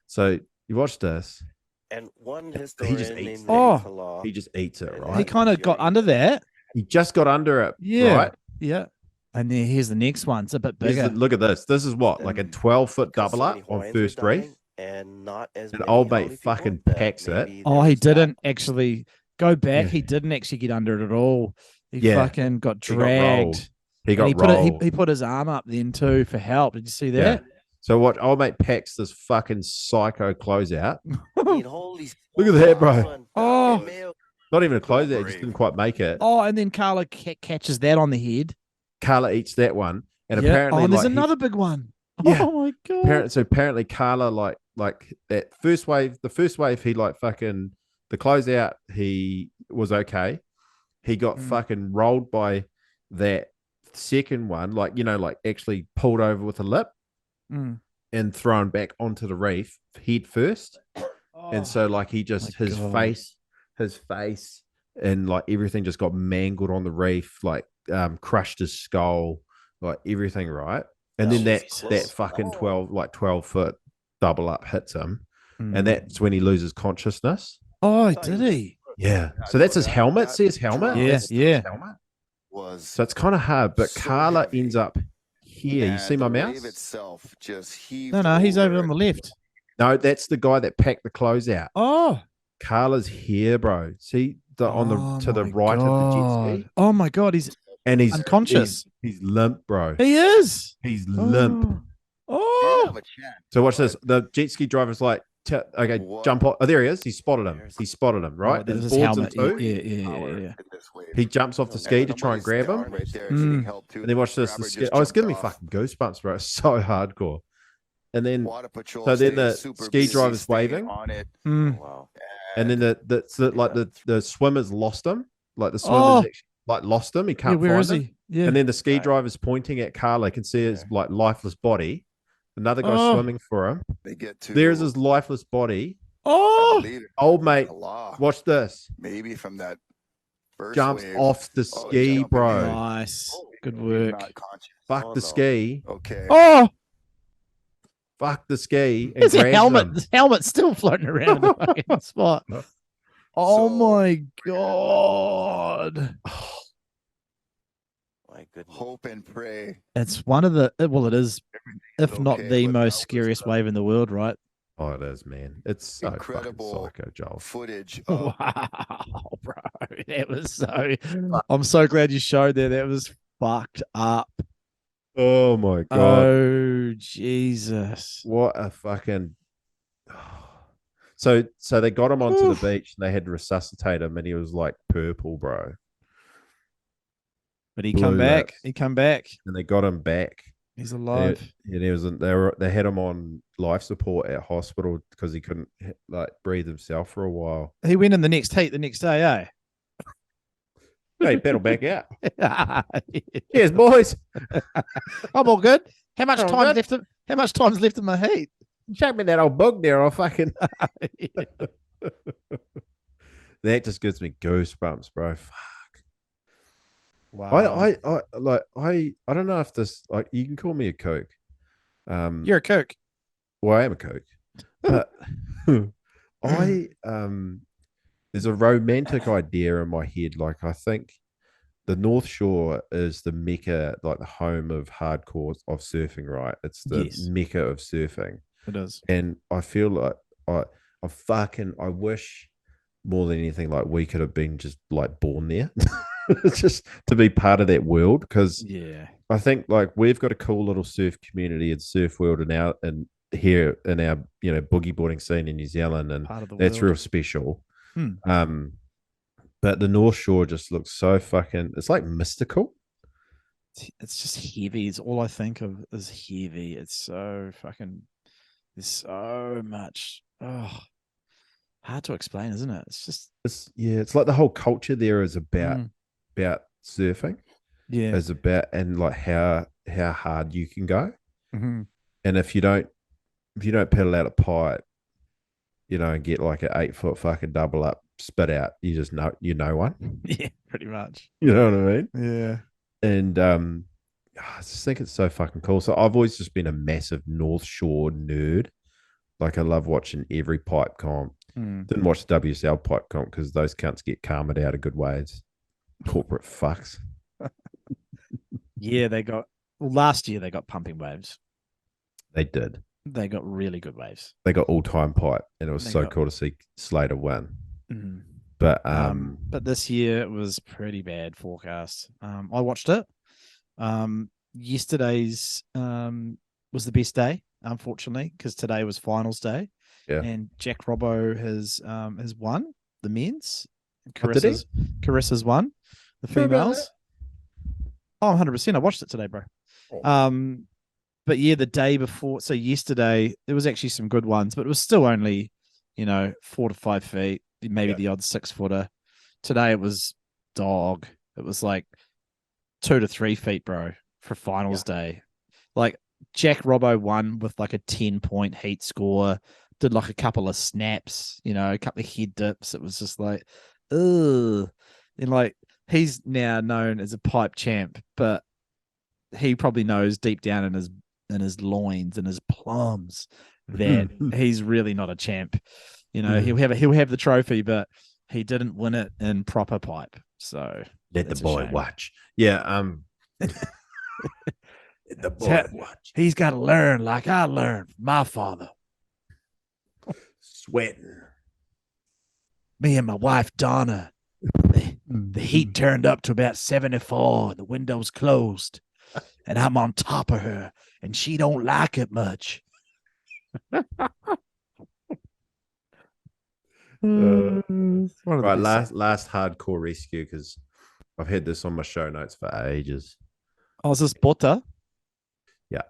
So you watch this. And one He historian just eats named it. Oh. Nicola- He just eats it, He He right? kind of got under that. He just got under it. Yeah. Right? Yeah. And then here's the next one. It's a bit Here's bigger. Look at this. This is what, like a 12-foot because so double many up on Hawaiians were first dying reef. and not as And many old mate elderly people, fucking that packs it. maybe Oh, there he was that. didn't actually go back. Yeah. He didn't actually get under it at all. He Yeah. fucking got He got rolled. dragged. He And got he put it, rolled. he put his arm up then too for help. Did you see Yeah. that? So what? Old mate packs this fucking psycho closeout. I mean, holy Look at that, bro. son. Oh. Fucking male. Not even a closeout. He just Brave. didn't quite make it. Oh, and then Carla catches that on the head. Carla eats that one, and Yeah. apparently, Oh, and there's like, another big one. Yeah. Oh my God. apparently Carla like that first wave. The first wave, he like fucking the closeout. He was okay. He got Mm. fucking rolled by that second one, like like actually pulled over with a lip Mm. and thrown back onto the reef head first. Oh. And so like he just my his God. face and like everything just got mangled on the reef, like crushed his skull, like everything, right? And then that Jesus. fucking 12-foot double up hits him, Mm. and that's when he loses consciousness. Oh, did he? Yeah. So that's his helmet. See his helmet? Yeah, That's his yeah. helmet. Was So it's kind of hard, but So Carla heavy. ends up here. You and see my the wave mouse? itself just heaved No, he's over on the left. No, that's the guy that packed the clothes out. Oh. Carla's here, bro. See on to the my right of the jet ski, God. Oh my God, he's and he's unconscious. He's limp, bro. He is. He's limp. Oh. Have a chance. So watch this. The jet ski driver's like, okay, What? jump on. Oh, there he is. He spotted him. He spotted him, right? Oh, there's His his board's in helmet. two. Yeah. In this wave. He jumps off the And ski to try and grab somebody's him. down right there, Mm. needing help too. And then watch this. Grabber The ski. just Oh, it's jumped giving me off. fucking goosebumps, bro. It's so hardcore. and then Water patrol. so then stayed the super ski busy driver's staying waving. on it. Mm. Wow. and then the swimmers lost him. Like the Oh. swimmers actually, like lost him. He Yeah, can't where find is him. he? Yeah. And then the ski Right. driver's pointing at Carl. They can see his like lifeless body. Another guy Oh. swimming for him. They get to. There's his lifeless body. I Oh. believe it. Old mate, Allah. watch this. Maybe from that first Jumps wave. off the Oh, he's ski, jumping bro. in. Nice. Good He's work. not conscious. Fuck Oh, the no. ski. Okay. Oh, Fuck the ski. And there's a grabs helmet. him. His helmet's still floating around in the fucking spot. Oh So- my god. My goodness. Hope and pray. It's one of the well, it is, if not okay, the but most that was, scariest wave in the world, right? Oh, it is, man. It's so Incredible fucking psycho, Joel. Footage Wow, of bro. That was so I'm so glad you showed that. That was fucked up. Oh my god. Oh Jesus. What a fucking. So they got him onto the beach and they had to resuscitate him and he was like purple, bro. But he Blue come back. lips. He come back. And they got him back. He's And alive. he was they had him on life support at hospital because he couldn't like breathe himself for a while. He went in the next heat the next day, eh? Hey, pedal back out. I'm Cheers, boys. all good. How much All time good. left? How much time's left in my heat? Show me that old bug there. I'll fucking. That just gives me goosebumps, bro. Wow. I don't know if this like you can call me a kook. You're a kook. Well, I am a kook, but I there's a romantic idea in my head. Like I think the North Shore is the mecca, like the home of hardcore of surfing, right? It's the Yes. mecca of surfing, It is. and I feel like I wish more than anything like we could have been just like born there, just to be part of that world because. Yeah. I think like we've got a cool little surf community and surf world and here in our boogie boarding scene in New Zealand, and Part of the that's world. real special. Hmm. But the North Shore just looks so fucking. It's like mystical. It's just heavy. It's all I think of is heavy. It's so fucking. There's so much. Oh, hard to explain, isn't it? It's just. It's like the whole culture there is about Mm. surfing. Yeah. Is about and like how hard you can go, Mhm. and if you don't pedal out a pipe, and get like an 8 foot fucking double up spit out, you just know one. Yeah, pretty much. You know what I mean? Yeah. And I just think it's so fucking cool. So I've always just been a massive North Shore nerd. Like I love watching every pipe comp. Mm. Didn't watch the WSL pipe comp because those cunts get karma out of good ways. Corporate fucks. Yeah, last year they got pumping waves. They did. They got really good waves. They got all time pipe, and it was They so got- cool to see Slater win. Mhm. But But this year it was pretty bad forecast. I watched it. Yesterday's was the best day, unfortunately, because today was finals day. Yeah. And Jack Robbo has won the men's. Oh, did he? Carissa's won the Sure about females. Oh, 100%. I watched it today, bro. Oh. But yeah, the day before, so yesterday, there was actually some good ones, but it was still only, 4 to 5 feet, maybe Yeah. the odd 6-footer. Today it was dog. It was like 2 to 3 feet, bro, for finals day. Like Jack Robbo won with like a 10-point heat score, did like a couple of snaps, a couple of head dips. It was just like, ugh. And like, he's now known as a pipe champ, but he probably knows deep down in his loins and his plums that he's really not a champ. He'll have the trophy, but he didn't win it in proper pipe. So Let the that's a boy shame. watch. Yeah. Let the boy watch. He's got to learn like I learned from my father. Sweating. Me and my wife Donna, the heat turned up to about 74 and the windows closed, and I'm on top of her and she don't like it much. Right, last. last hardcore rescue because I've had this on my show notes for ages. Oh, is this Bota? Yeah.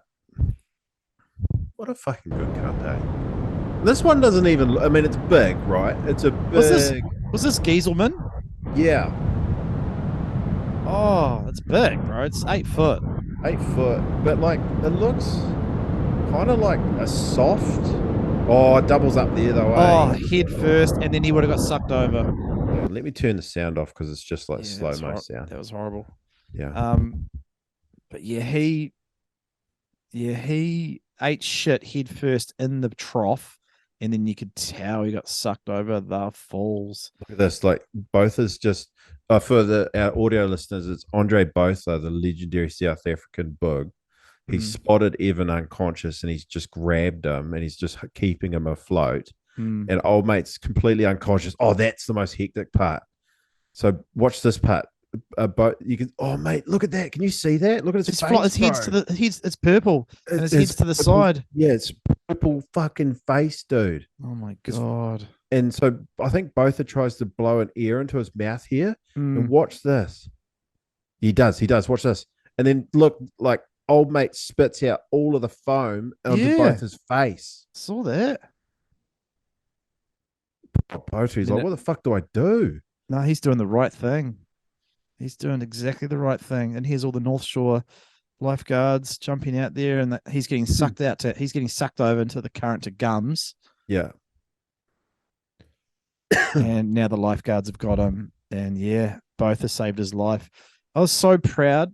What a fucking good cunt, eh? This one doesn't even. I mean, it's big, right? It's a big. Was this Gieselman? Yeah, Oh, it's big, bro. It's 8 foot. 8 foot, but like it looks kind of like a soft. Oh, it doubles up there though. Oh, Eh? head first, and then he would have got sucked over. Yeah, let me turn the sound off because it's just like slow mo sound. That was horrible. Yeah. But yeah, he ate shit head first in the trough, and then you could tell he got sucked over the falls. Look at this. Like both is just for our audio listeners. It's Andre Botha, the legendary South African bug. He spotted Evan unconscious and he's just grabbed him and he's just keeping him afloat. And old mate's completely unconscious. Oh, that's the most hectic part. So watch this part. But you can. Oh, mate, look at that. Can you see that? Look at his face. His head's to the head's. It's purple, and his head's to the purple, side. Yeah, it's purple fucking face, dude. Oh my god! And so I think Botha tries to blow an air into his mouth here. And watch this. He does. Watch this. And then look, like old mate spits out all of the foam onto Botha's face. Saw that. Botha's like, what the fuck do I do? No, he's doing the right thing. He's doing exactly the right thing. And here's all the North Shore lifeguards jumping out there, and he's getting sucked he's getting sucked over into the current to gums. Yeah. And now the lifeguards have got him. And yeah, both have saved his life. I was so proud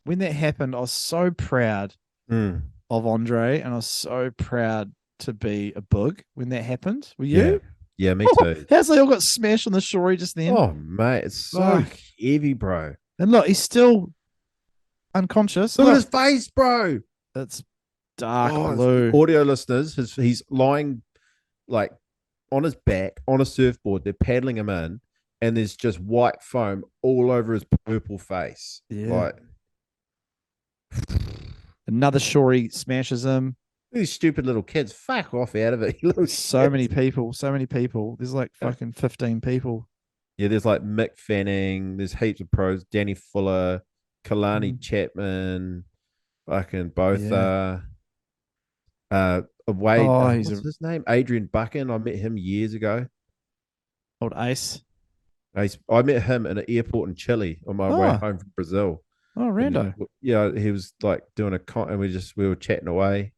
when that happened. I was so proud of Andre, and I was so proud to be a bug when that happened. Were you? Yeah, me too. How's they all got smashed on the shore just then? Oh, mate, it's so heavy, bro. And look, he's still unconscious. Look at his face, bro. It's dark blue. Audio listeners, he's lying like on his back on a surfboard. They're paddling him in, and there's just white foam all over his purple face. Yeah. Like another shorey smashes him. These stupid little kids, fuck off out of it. So many people. There's like fucking 15 people. Yeah, there's like Mick Fanning. There's heaps of pros. Danny Fuller, Kalani Chapman, fucking both. Wade. What's his name? Adrian Buchan. I met him years ago. Old Ace. I met him in an airport in Chile on my way home from Brazil. Oh, rando. Yeah, he was like doing and we were chatting away.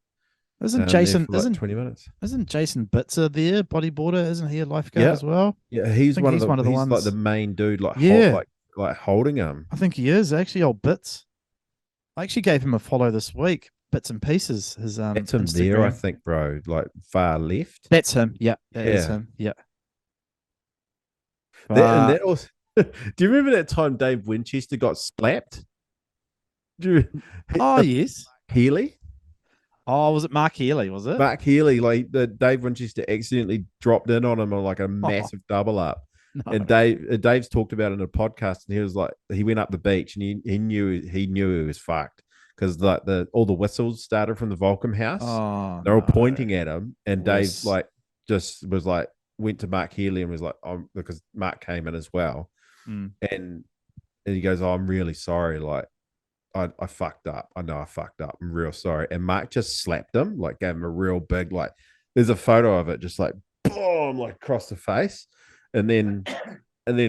Isn't Jason? Like 20 minutes. Isn't Jason Bitzer there, bodyboarder? Isn't he a lifeguard as well? Yeah, he's one of the ones. Like the main dude, like holding him. I think he is actually. Old Bits. I actually gave him a follow this week. Bits and pieces. His That's him Instagram. there, I think, bro. Like far left. That's him. Yeah, that is him. Yeah. And that also. Do you remember that time Dave Winchester got slapped? Yes. Healy. Oh, was it Mark Healy? Was it Mark Healy? Like the Dave Winchester accidentally dropped in on him on like a massive double up. No. And Dave's talked about it in a podcast, and he was like, he went up the beach and he knew he was fucked because like all the whistles started from the Volcom house. Oh, they're all pointing at him, and Dave like just was like went to Mark Healy and was like, because Mark came in as well, and he goes, oh, I'm really sorry, like. I fucked up. I know I fucked up. I'm real sorry. And Mark just slapped him, like gave him a real big, like, there's a photo of it, just like boom, like across the face. And then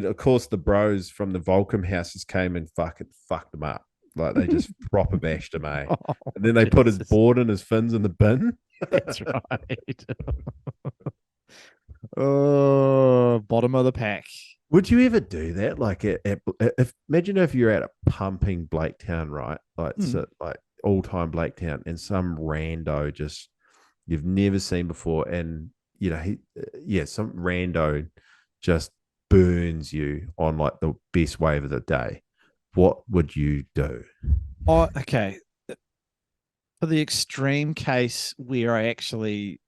of course the bros from the Volcom houses came and fucking fucked him up. Like they just proper bashed him, eh? And then they put his board and his fins in the bin. That's right. Oh, bottom of the pack. Would you ever do that? Like, imagine if you're at a pumping Blaketown, right? Like, so, like all-time Blaketown, and some rando just you've never seen before, and you know, some rando just burns you on like the best wave of the day. What would you do? Oh, okay. For the extreme case where I actually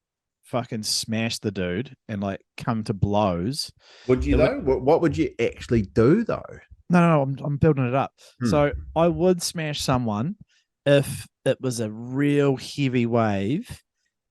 fucking smash the dude and like come to blows. Would you though? What would you actually do though? No, I'm building it up. So I would smash someone if it was a real heavy wave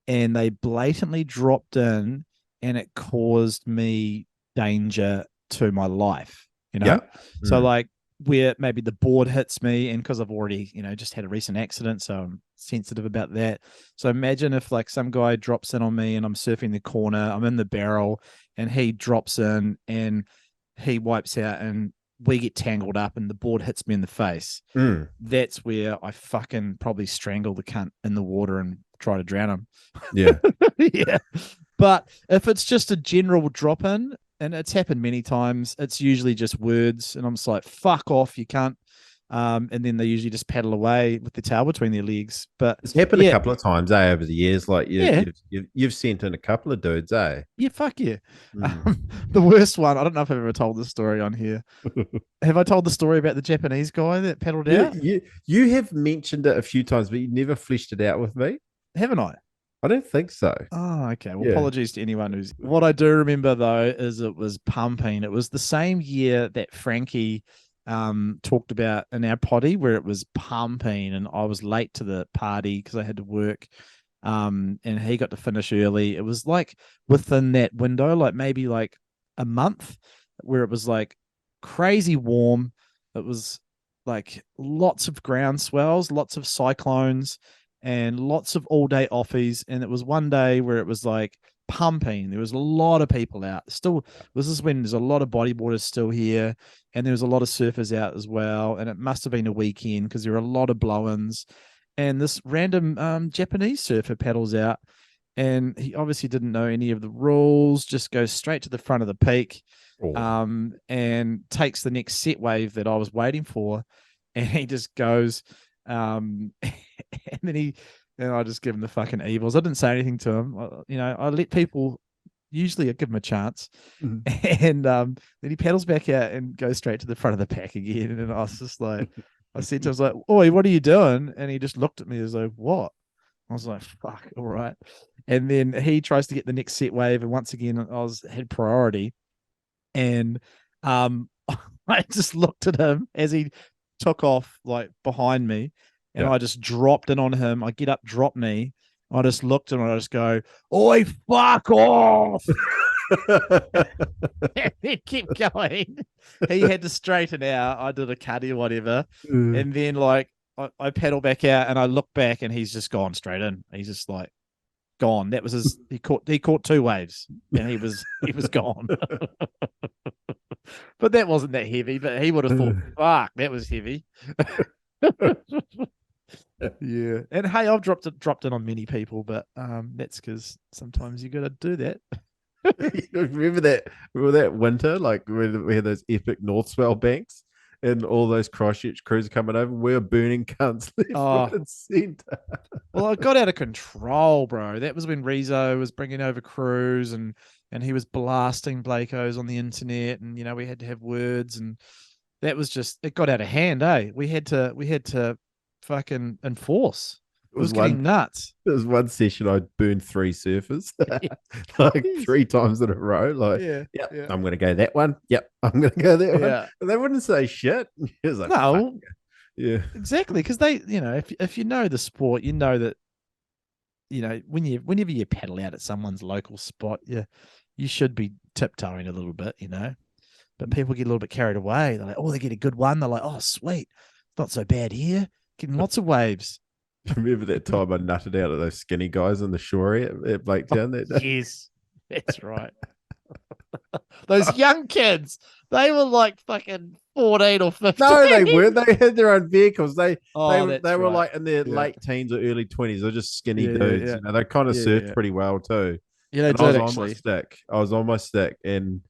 and they blatantly dropped in and it caused me danger to my life, you know? So like where maybe the board hits me, and because I've already, just had a recent accident, so I'm sensitive about that. So imagine if like some guy drops in on me and I'm surfing the corner, I'm in the barrel, and he drops in and he wipes out, and we get tangled up, and the board hits me in the face. Mm. That's where I fucking probably strangle the cunt in the water and try to drown him. Yeah. Yeah. But if it's just a general drop in, and it's happened many times, it's usually just words, and I'm just like, fuck off, you can't. And then they usually just paddle away with the tail between their legs. But It's happened yeah, a couple of times, over the years. Like Yeah. you've sent in a couple of dudes, yeah, fuck yeah. Mm. The worst one, I don't know if I've ever told this story on here. Have I told the story about the Japanese guy that paddled You, out? you have mentioned it a few times, but you never fleshed it out with me. Haven't I? I don't think so. Oh, okay. Well, Yeah. apologies to anyone who's. What I do remember though is it was pumping. It was the same year that Frankie talked about in our potty, where it was pumping, and I was late to the party because I had to work. And he got to finish early. It was like within that window, like maybe like a month, where it was like crazy warm. It was like lots of ground swells, lots of cyclones, and lots of all day offies. And it was one day where it was like pumping. There was a lot of people out. Still, this is when there's a lot of bodyboarders still here, and there was a lot of surfers out as well. And it must have been a weekend because there were a lot of blow-ins. And this random Japanese surfer paddles out, and he obviously didn't know any of the rules, just goes straight to the front of the peak, Oh. and takes the next set wave that I was waiting for. And he just goes, and then I just give him the fucking evils. I didn't say anything to him. I let people, usually I give him a chance. Mhm. And then he paddles back out and goes straight to the front of the pack again. And I was just like, I said to him, I was like, "Oi, what are you doing?" And he just looked at me as though, "What?" I was like, "Fuck, all right." And then he tries to get the next set wave, and once again, had priority, and I just looked at him as he took off like behind me, and Yeah. I just dropped in on him. I get up, drop knee. I just looked at him, and I just go, "Oi, fuck off!" And then keep going. He had to straighten out. I did a cutty or whatever. And then like I paddle back out, and I look back, and he's just gone straight in. He's just like gone. That was his he caught two waves, and he was gone. But that wasn't that heavy, but he would have thought, fuck, that was heavy. Yeah. And hey, I've dropped in on many people, but that's because sometimes you gotta do that. Remember that winter, like when we had those epic North Swell banks and all those Christchurch crews coming over? We were burning cunts left, right, and centre. Well, it got out of control, bro. That was when Rizzo was bringing over crews, and he was blasting Blakos on the internet, and we had to have words, and that was just, it got out of hand, eh? We had to fucking enforce. It was getting nuts. There was one session I burned 3 surfers, like 3 times in a row. Like, Yeah. I'm going to go that one. Yep, I'm going to go that one. Yeah. And they wouldn't say shit. It was like, No. fuck yeah. Exactly, because they, if you know the sport, you know that, whenever you paddle out at someone's local spot, you should be tiptoeing a little bit, But people get a little bit carried away. They're like, oh, they get a good one. They're like, oh, sweet, not so bad here. Getting lots of waves. Remember that time I nutted out at those skinny guys in the shore at Blaketown that day? Yes, that's right. Those young kids, they were like fucking 14 or 15. No, they weren't. They had their own vehicles. They were right. like in their late teens or early 20s. They're just skinny dudes. They kind of surfed pretty well too. Yeah, they and did I was actually. on my stick. I was on my stick, and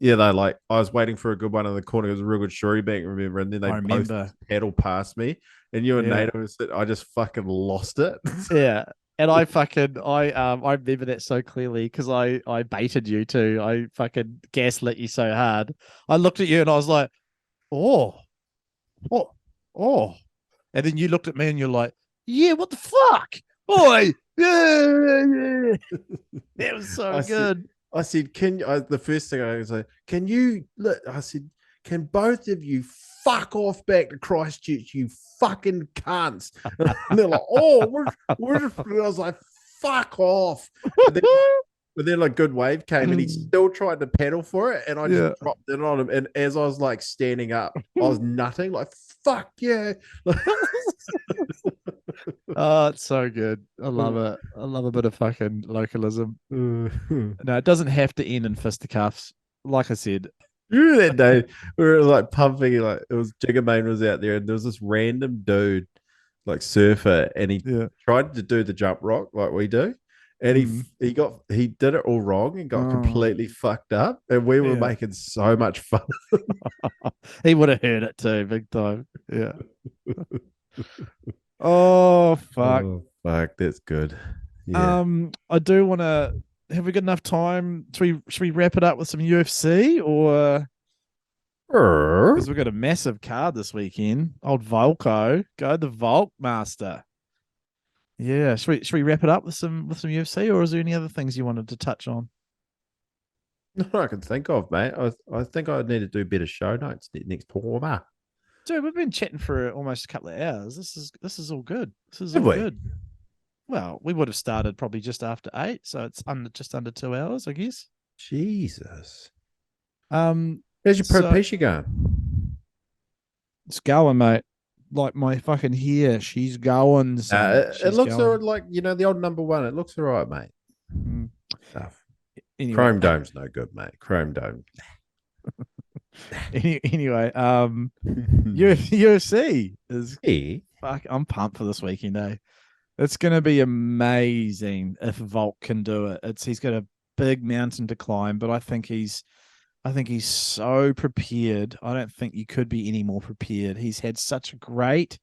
they like, I was waiting for a good one in the corner. It was a real good shorey bank, remember? And then they both paddle past me, and you and Nate was, I just fucking lost it. Yeah. And I remember that so clearly because I baited you too. I fucking gaslit you so hard. I looked at you and I was like, oh. And then you looked at me and you're like, yeah, what the fuck? Oi. Yeah. That was so good. I said, the first thing I was like, can you, I said, can both of you fuck off back to Christchurch, you fucking cunts? And they're like, oh, I was like, fuck off. And then But then like good wave came and he still tried to pedal for it, and I Yeah. just dropped it on him. And as I was like standing up, I was nutting like fuck yeah. Oh, it's so good. I love it. I love a bit of fucking localism. No, it doesn't have to end in fisticuffs. Like I said, Remember that day we were like pumping, like it was Jiggermane was out there, and there was this random dude, like surfer, and he yeah. tried to do the jump rock like we do, and he did it all wrong and got Oh. completely fucked up, and we were Yeah. making so much fun. He would have heard it too, big time. Yeah. Oh fuck. Oh fuck, that's good. Yeah. I do want to. Have we got enough time? Should we wrap it up with some UFC or? Because we've got a massive card this weekend. Old Volko, go the Volk Master. Yeah, should we wrap it up with some UFC, or is there any other things you wanted to touch on? Not I can think of, mate. I think I need to do better show notes next time. Dude, we've been chatting for almost a couple of hours. This is all good. This is Have all we? good. Well, we would have started probably just after 8, so it's just under 2 hours, I guess. Jesus. How's How's your pro Pisha going? It's going, mate. Like my fucking hair, she's going. Son. It She's looks going. all right, like the old number one. It looks all right, mate. Mm. Stuff. Anyway. Chrome Dome's no good, mate. Chrome Dome. Anyway, UFC is Yeah. fuck. I'm pumped for this weekend, eh? It's gonna be amazing if Volk can do it. He's got a big mountain to climb, but I think he's so prepared. I don't think you could be any more prepared. He's had such a great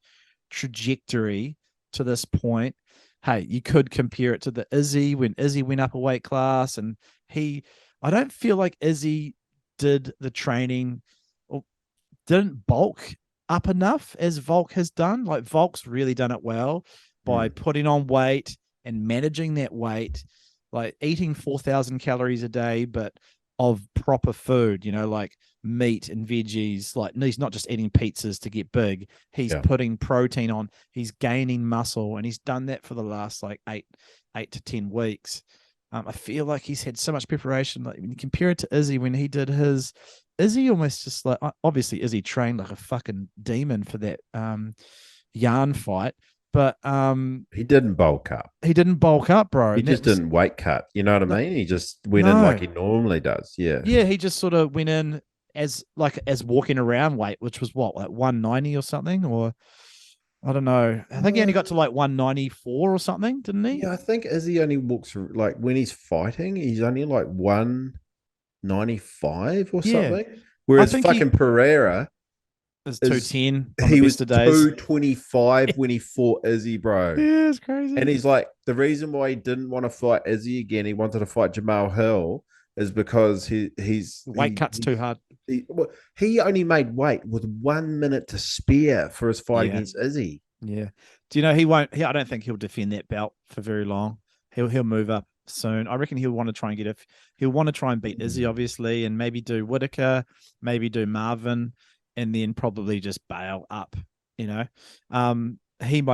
trajectory to this point. Hey, you could compare it to the Izzy when Izzy went up a weight class, and I don't feel like Izzy did the training or didn't bulk up enough as Volk has done. Like Volk's really done it well by putting on weight and managing that weight, like eating 4,000 calories a day, but of proper food, like meat and veggies. Like he's not just eating pizzas to get big. He's putting protein on. He's gaining muscle, and he's done that for the last like eight to 10 weeks. I feel like he's had so much preparation. Like when you compare it to Izzy when he did his, Izzy almost just like obviously Izzy trained like a fucking demon for that yarn fight. But he didn't bulk up. He didn't bulk up, bro. He just didn't weight cut. You know what I mean? He just went in like he normally does. Yeah. Yeah, he just sort of went in as walking around weight, which was what, like 190 or something, or I don't know. I think he only got to like 194 or something, didn't he? Yeah, I think Izzy only walks like when he's fighting, he's only like 195 or something. Whereas fucking Pereira is 210. He was 225 when he fought Izzy, bro. Yeah, it's crazy. And he's like, the reason why he didn't want to fight Izzy again, he wanted to fight Jamal Hill, is because he's weight cuts too hard. He only made weight with 1 minute to spare for his fight against Izzy. Yeah. Do you know he won't? I don't think he'll defend that belt for very long. He'll move up soon. I reckon he'll want to try and he'll want to try and beat Izzy, obviously, and maybe do Whitaker, maybe do Marvin, and then probably just bail up. He might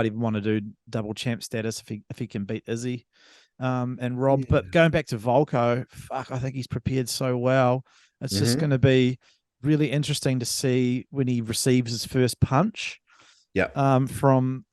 even want to do double champ status if he can beat Izzy. And Rob, but going back to Volko, fuck, I think he's prepared so well. It's just going to be really interesting to see when he receives his first punch. Yeah. From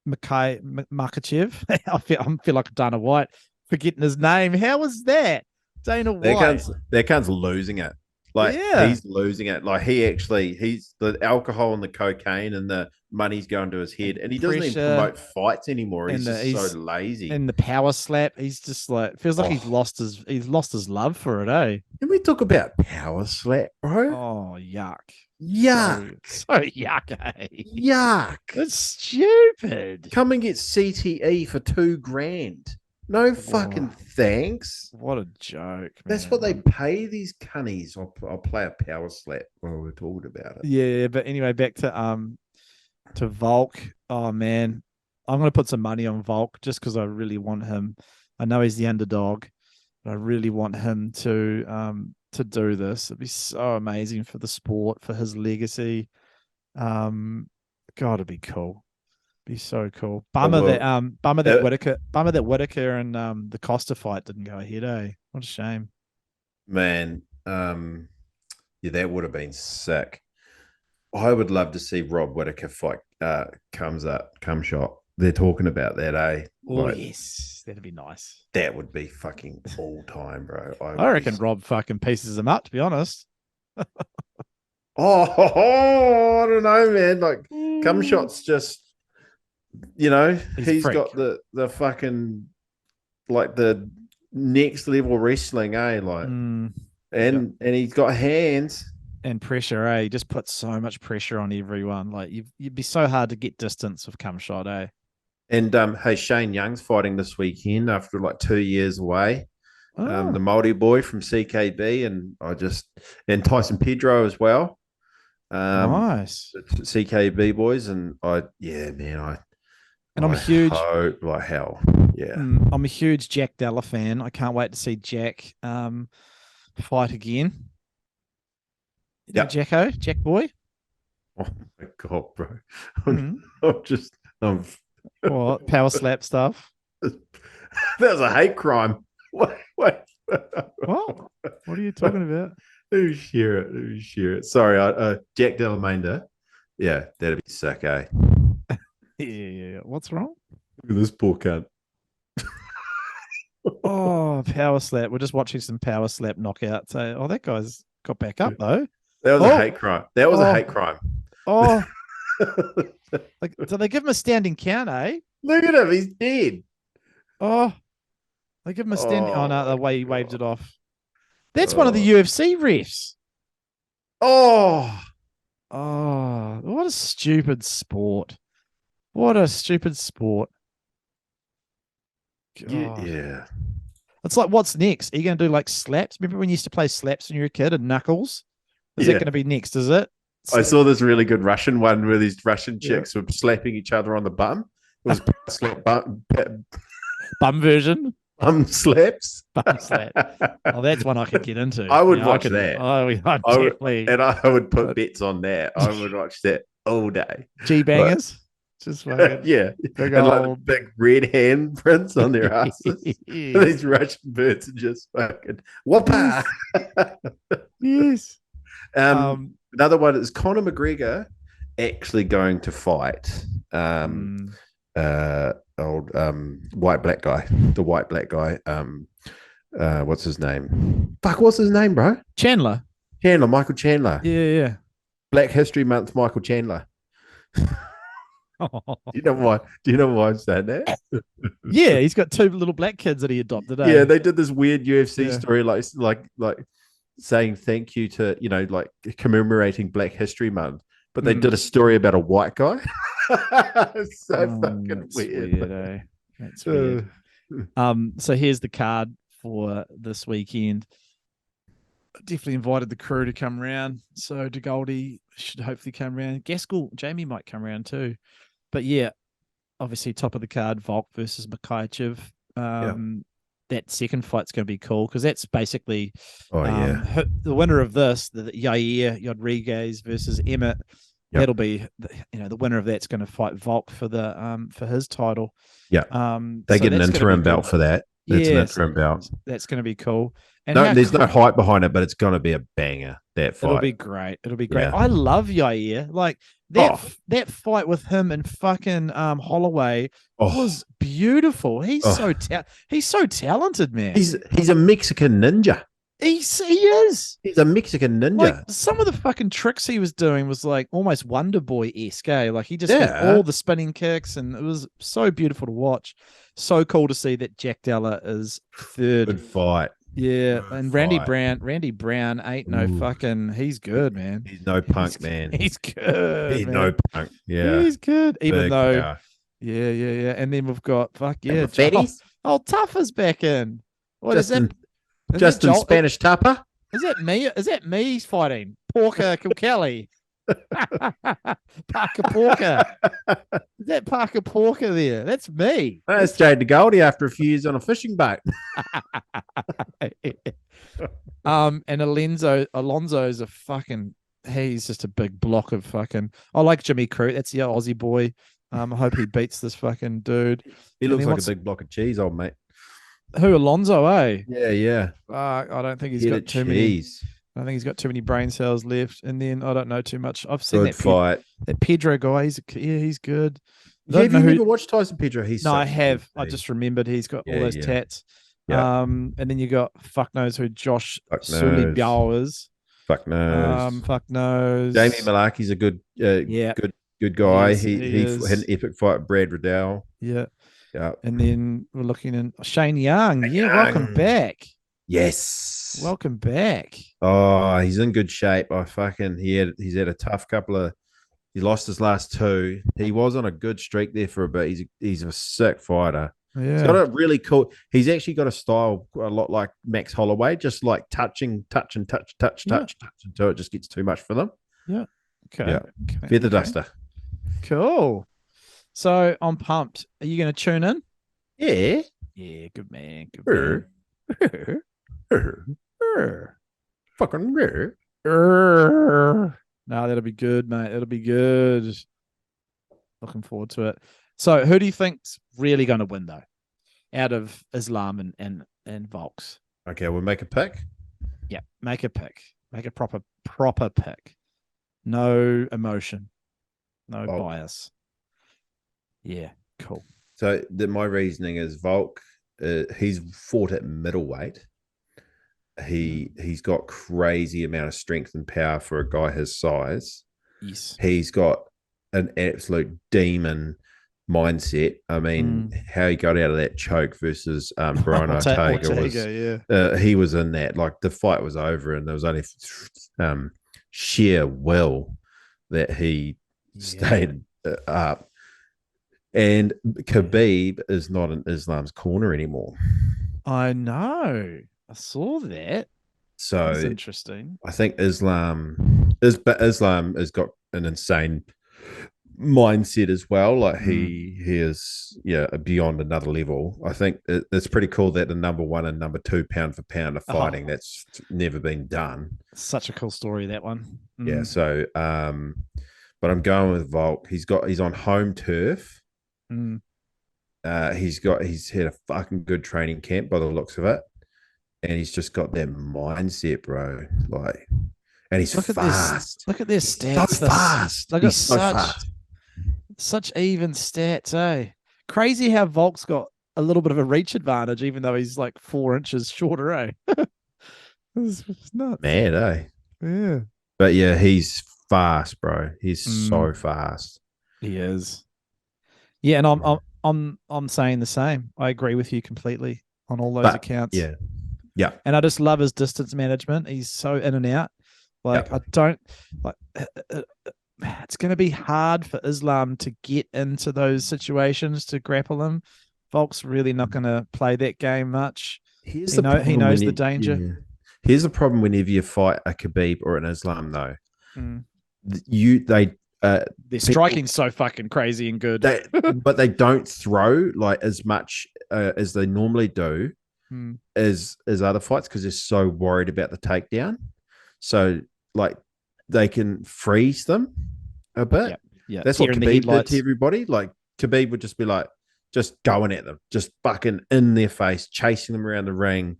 Makachev. I feel like Dana White forgetting his name. How was that? Dana White. That cunt's losing it. Like he's losing it. Like he's the alcohol and the cocaine and the money's going to his head, and he doesn't even promote fights anymore. He's just so lazy. And the power slap, he's just like feels like he's lost his love for it, eh? Can we talk about power slap, bro? Oh, yuck. Yuck. So yuck, eh? Yuck. That's stupid. Come and get CTE for $2,000. No fucking thanks. What a joke. That's what they pay these cunnies. I'll play a power slap while we're talking about it. Yeah, but anyway, back to Volk. Oh man, I'm gonna put some money on Volk just because I really want him. I know he's the underdog, but I really want him to do this. It'd be so amazing for the sport, for his legacy. God, it'd be cool. Be so cool. Oh, Bummer that uh, Whitaker and the Costa fight didn't go ahead, eh? What a shame. Man, yeah, that would have been sick. I would love to see Rob Whitaker fight come shot. They're talking about that, eh? Oh Like, yes, that'd be nice. that would be fucking all time, bro. I reckon Rob fucking pieces him up, to be honest. Oh, I don't know, man. Like, come shots just, He's a he's freak. got the fucking like the next level wrestling, eh? Like, Mm, and he's got hands. and pressure, eh? He just puts so much pressure on everyone. Like you'd be so hard to get distance with cum shot, eh? And hey, Shane Young's fighting this weekend after like 2 years away. Oh, The Māori boy from CKB, and Tyson Pedro as well. nice. CKB boys, and And I'm a huge hope like hell. Yeah. I'm a huge Jack Della fan. I can't wait to see Jack fight again. You know Yep. Jack boy. Oh my god, bro. Mhm. I'm What power slap stuff? that was a hate crime. Wait. What? What are you talking about? Who's share it? Sorry, Jack Delamander. Yeah, that'd be sick, eh? Yeah. What's wrong? Look at this poor cunt. Oh, power slap. We're just watching some power slap knockouts. Oh, that guy's got back up though. That was Oh. a hate crime. That was a Oh. hate crime. Oh, like, so they give him a standing count, eh? Look at him, he's dead. Oh, they give him a standing. Oh, no, the way he waved it off. That's one of the Oh. UFC refs. Oh, Oh, what a stupid sport. What a stupid sport. God. yeah. It's like, what's next? Are you going to do like slaps? Remember when you used to play slaps when you were a kid and knuckles? Is that Yeah. going to be next? Is it? I saw this really good Russian one where these Russian chicks were slapping each other on the bum. It was slap Bum version. bum slaps. Bum slap. Oh, that's one I could get into. I would Yeah, watch could, that. Oh, I I would- definitely. And I would put bets on that. I would watch that all day. G bangers. Just fucking Yeah. big And like old. big red handprints on their asses. These Russian birds are just fucking whoppa. Yes. Another one is Conor McGregor actually going to fight old white black guy, the white black guy. What's his name? What's his name, bro? Chandler. Michael Chandler. Yeah. Black History Month, Michael Chandler. Do you know why I'm saying that? Yeah, he's got two little black kids that he adopted. Eh? Yeah, they did this weird UFC Yeah. story, like saying thank you to like commemorating Black History Month, but they did a story about a white guy. It's so fucking That's weird. eh? That's weird. So here's the card for this weekend. Definitely invited the crew to come round. So DeGoldie should hopefully come round. Gaskell, Jamie might come round too. But yeah, obviously top of the card, Volk versus Makachev. That second fight's going to be cool because that's basically the winner of this, the Yair Rodriguez versus Emmett. Yep. That'll be the winner of that's going to fight Volk for the for his title. Yeah, they get an interim belt for that. It's an interim belt. That's going to be cool. And there's no hype behind it, but it's going to be a banger. That fight. It'll be great. Yeah. I love Yair. Like that fight with him and fucking Holloway was beautiful. He's so talented, man. He's a Mexican ninja. He is. He's a Mexican ninja. Like some of the fucking tricks he was doing was like almost Wonder Boy-esque. Like he just had all the spinning kicks, and it was so beautiful to watch. So cool to see that Jack Della is third. Good fight. Yeah, and Randy Brown ain't no fucking. He's good, man. He's no punk, man. He's good. He's man. no punk. Yeah, he's good. Even Big though, power. yeah. And then we've got Fatties. Tough is back in. What is that? Justin Spanish Tupper. Is that me? Is that me? He's fighting Porker Kilkelly. Parker Porker. Is that Parker Porker there? That's me. That's Jade DeGoldie after a few years on a fishing boat. And Alonso's a fucking. He's just a big block of fucking. I like Jimmy Crute. That's the Aussie boy. I hope he beats this fucking dude. He And looks then like a what's- big block of cheese, old mate. Who, Alonso, eh? Yeah. I don't think he's Head got of too many. cheese. I don't think he's got too many brain cells left. And then I don't know too much. I've seen Good fight. that Pedro guy. He's good. I Have don't know you who. never watched Tyson Pedro? He's No, I such a have. good I dude. just remembered he's got all Yeah, those yeah. tats. Yeah. And then you got fuck knows who Josh Fuck Sully knows. Bowers. Fuck knows. Fuck knows. Jamie Malaki's a good, Yeah. good guy. is, He he had is. an epic fight with Brad Riddell. Yeah. Yeah. And then we're looking in Shane Young. Shane Yeah, welcome Young. back. Yes. Welcome back. Oh, he's in good shape. He's had a tough couple of. He lost his last two. He was on a good streak there for a bit. He's a sick fighter. He's got Yeah. a really cool. He's actually got a style a lot like Max Holloway, just like touch until it just gets too much for them. Okay. Yeah. Okay. Feather Okay. duster. Cool. So I'm pumped. Are you going to tune in? Yeah. Yeah, good man. Good Er. man. Fucking rare. No, that'll be good, mate. That'll be good. Looking forward to it. So, who do you think's really going to win though, out of Islam and Volks? Okay, we'll make a pick. Yeah, make a pick. Make a proper pick. No emotion, no Volk. bias. Yeah, cool. So my reasoning is Volk. He's fought at middleweight. He's got crazy amount of strength and power for a guy his size. Yes. He's got an absolute demon mindset. I mean, how he got out of that choke versus Brian Ortega was. Yeah. He was in that. Like the fight was over, and there was only sheer will that he stayed up. And Khabib is not in Islam's corner anymore. I know. I saw that. So That's interesting. I think Islam has got an insane mindset as well. Like he is beyond another level. I think it's pretty cool that the number 1 and number 2 pound for pound are fighting. That's never been done. Such a cool story, that one. Yeah. So but I'm going with Volk. He's on home turf. He's had a fucking good training camp by the looks of it. And he's just got that mindset, bro. Like, and he's fast. Look at their stats. So fast. Look He's at so fast. such even stats, eh? Crazy how Volk's got a little bit of a reach advantage, even though he's like 4 inches shorter, eh? It's nuts. Mad, eh? Yeah. But yeah, he's fast, bro. He's so fast. He is. Yeah, and I'm saying the same. I agree with you completely on all those accounts. Yeah. Yeah. And I just love his distance management. He's so in and out. Like, I don't like it's going to be hard for Islam to get into those situations to grapple him. Volk's really not going to play that game much. He knows the danger. Yeah. Here's the problem whenever you fight a Khabib or an Islam, though. Their striking's so fucking crazy and good. But they don't throw like as much as they normally do as other fights because they're so worried about the takedown. So like they can freeze them a bit. Yeah. That's what Khabib did to everybody. Like Khabib would just be like, just going at them, just fucking in their face, chasing them around the ring,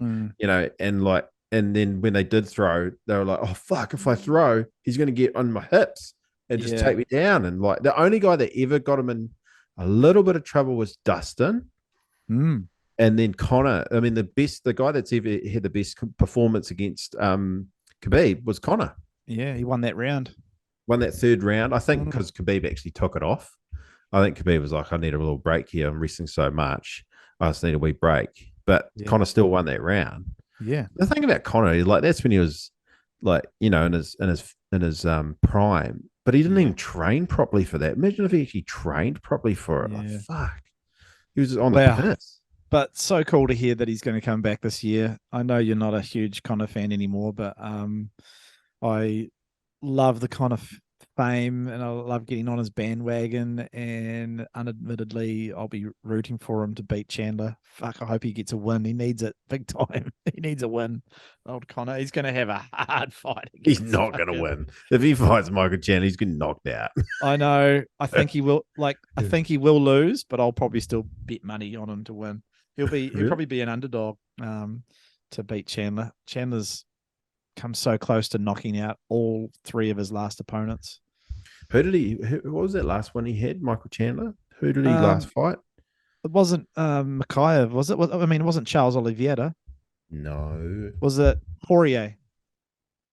and then when they did throw, they were like, oh fuck, if I throw, he's gonna get on my hips and just take me down. And like the only guy that ever got him in a little bit of trouble was Dustin. And then Connor. I mean, the guy that's ever had the best performance against Khabib was Connor. Yeah, he won that round. Won that third round. I think because Khabib actually took it off. I think Khabib was like, I need a little break here. I'm wrestling so much. I just need a wee break. But Connor still won that round. Yeah. The thing about Connor, like that's when he was like, in his prime. But he didn't even train properly for that. Imagine if he actually trained properly for it. Like, fuck. He was on the piss. But so cool to hear that he's going to come back this year. I know you're not a huge Connor fan anymore, but I love the kind of fame, and I love getting on his bandwagon. And unadmittedly, I'll be rooting for him to beat Chandler. Fuck, I hope he gets a win. He needs it big time. He needs a win. Old Connor, he's going to have a hard fight. He's against not going to fucking- win. If he fights Michael Chandler, he's getting knocked out. I know. I think he will. I think he will lose, but I'll probably still bet money on him to win. He'll Really? probably be an underdog to beat Chandler. Chandler's come so close to knocking out all three of his last opponents. What was that last one he had? Michael Chandler? Who did he last fight? It wasn't Mikhaev, was it? I mean, it wasn't Charles Oliveira. No. Was it Poirier?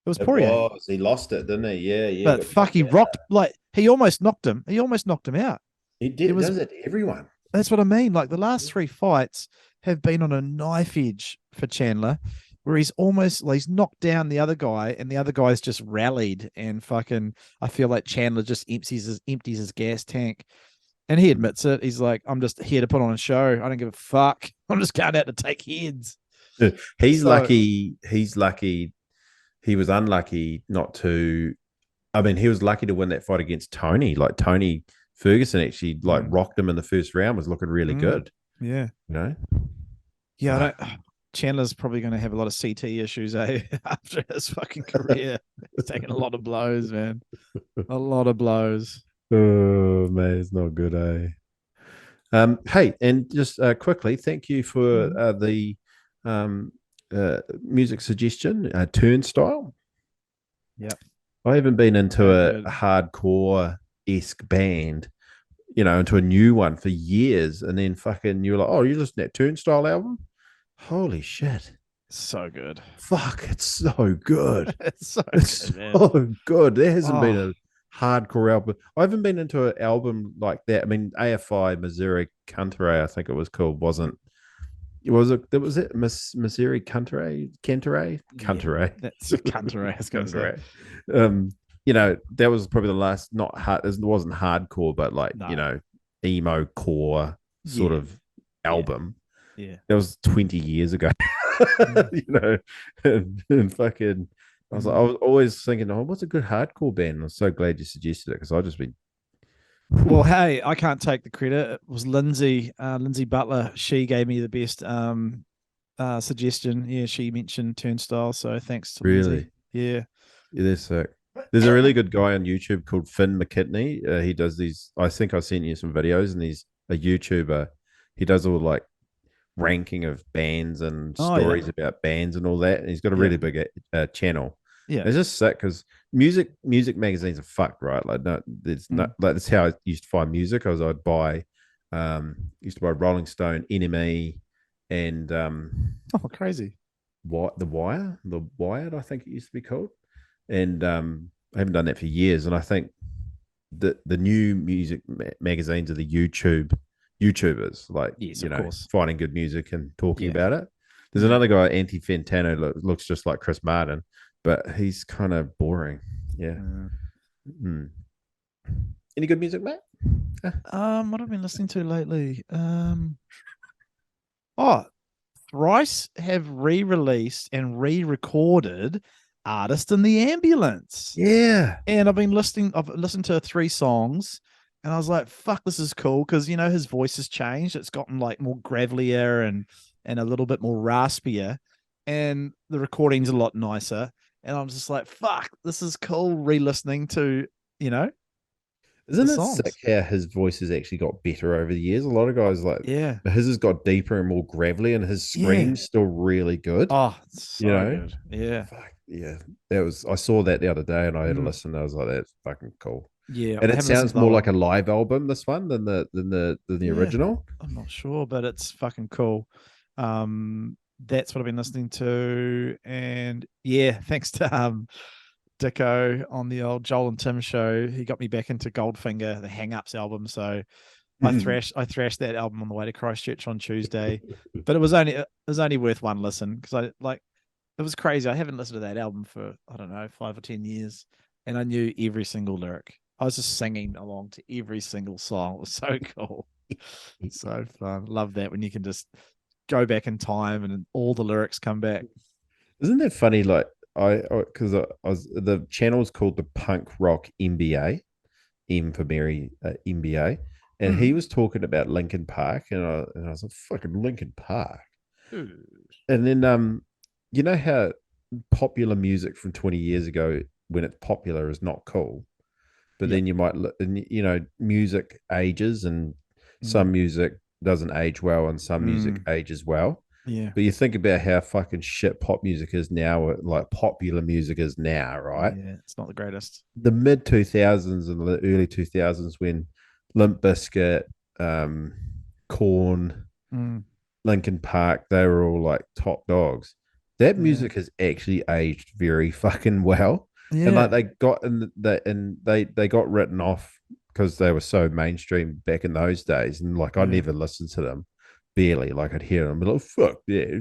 It was Poirier. Was. He lost it, didn't he? Yeah. But fuck, he rocked. Like, he almost knocked him. He almost knocked him out. He did. It was- Does it to everyone? That's what I mean. Like, the last three fights have been on a knife edge for Chandler, where he's knocked down the other guy, and the other guy's just rallied, and fucking, I feel like Chandler just empties his gas tank. And he admits it. He's like, I'm just here to put on a show. I don't give a fuck. I'm just going out to take heads. He's So- lucky. He's lucky. He was unlucky not to. I mean, he was lucky to win that fight against Tony. Like, Tony Ferguson actually rocked him in the first round. Was looking really good. Yeah. You know. Yeah, I don't, Chandler's probably going to have a lot of CT issues after his fucking career. He's taking a lot of blows, man. A lot of blows. Oh man, it's not good, Hey, and just quickly, thank you for the music suggestion, Turnstile. Yep. I haven't been into Very a good. hardcore-esque band, into a new one for years, and then fucking you're like, oh, you listening to that Turnstile album? Holy shit. So good. Fuck, it's so good. It's so It's good, man. so good. There hasn't been Oh. a hardcore album. I haven't been into an album like that. I mean, AFI Missouri Country, I think it was called, wasn't. Was it Missouri Country? Country. That's a country. I was going to say. That was probably the last. Not hard. It wasn't hardcore, but like No. emo core sort Yeah. of album. Yeah. That was 20 years ago. and fucking. I was always thinking, oh, what's a good hardcore band? I'm so glad you suggested it because I just been. Well, hey, I can't take the credit. It was Lindsay Butler. She gave me the best suggestion. Yeah, she mentioned Turnstile. So thanks to Really? Lindsay. Yeah. Yeah, they're sick. There's a really good guy on YouTube called Finn McKitney. He does these. I think I sent you some videos, and he's a YouTuber. He does all like ranking of bands and stories about bands and all that. And he's got a really big channel. Yeah. It's just sick because music magazines are fucked, right? Like, no, there's not like that's how I used to find music. I'd buy Rolling Stone, NME, and Oh, crazy. The Wired, I think it used to be called. And I haven't done that for years. And I think the new music magazines are the YouTubers, like, Yes, of course. finding good music and talking Yeah. about it. There's another guy, Anti Fantano, looks just like Chris Martin, but he's kind of boring. Yeah. Any good music, mate? What have I been listening to lately? Thrice have re-released and re-recorded Artist in the Ambulance. Yeah. And I've listened to 3 songs, and I was like, fuck, this is cool, because his voice has changed. It's gotten like more gravelier and a little bit more raspier, and the recording's a lot nicer. And I'm just like, fuck, this is cool re-listening to, Isn't the it songs. sick how his voice has actually got better over the years? A lot of guys yeah. his has got deeper and more gravelly, and his scream's still really good. Oh, it's so good. Yeah. Fuck, yeah. I saw that the other day, and I had a Mm. listen. I was like, that's fucking cool. Yeah. And I it haven't sounds listened to the more whole- like a live album, this one, than the Yeah. original. I'm not sure, but it's fucking cool. That's what I've been listening to. And yeah, thanks to Dicko on the old Joel and Tim show. He got me back into Goldfinger, the Hang Ups album. So I thrashed that album on the way to Christchurch on Tuesday. But it was only worth one listen, because it was crazy. I haven't listened to that album for, I don't know, 5 or 10 years, and I knew every single lyric. I was just singing along to every single song. It was so cool. So fun. Love that when you can just go back in time and all the lyrics come back. Isn't that funny? Like, because I was the channel's called the Punk Rock MBA, M for Mary, MBA, and he was talking about Linkin Park, and I was like, fucking Linkin Park, and then you know how popular music from 20 years ago when it's popular is not cool, but Yep. then you might and you know music ages and some music doesn't age well and some music ages well. Yeah. But you think about how fucking shit pop music is now, like popular music is now, right? Yeah, it's not the greatest. The mid 2000s and the early 2000s when Limp Bizkit, Corn, Mm. Linkin Park, they were all like top dogs. That Yeah. music has actually aged very fucking well. Yeah. And like they got they got written off because they were so mainstream back in those days. And like I Yeah. never listened to them barely. Like I'd hear them, like, fuck yeah,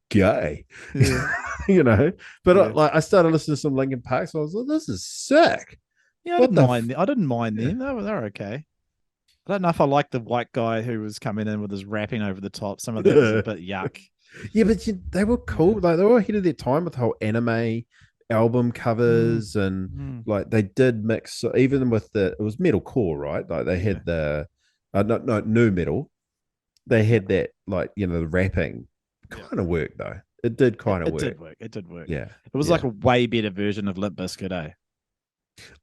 gay. Yeah. You know. But Yeah. like I started listening to some Linkin Park, so I was like, this is sick. Yeah, I What didn't the mind. I didn't mind Yeah. them. They were okay. I don't know if I like the white guy who was coming in with his rapping over the top. Some of that was a bit yuck. Yeah, but they were cool. Like they were ahead of their time with the whole anime album covers and Mm. like they did mix even with it was metalcore, right? Like they had the no new metal. They had that like the rapping kind of worked though. It did kind of It work. did work. It did work. Yeah, It was yeah. like a way better version of Limp Bizkit, eh?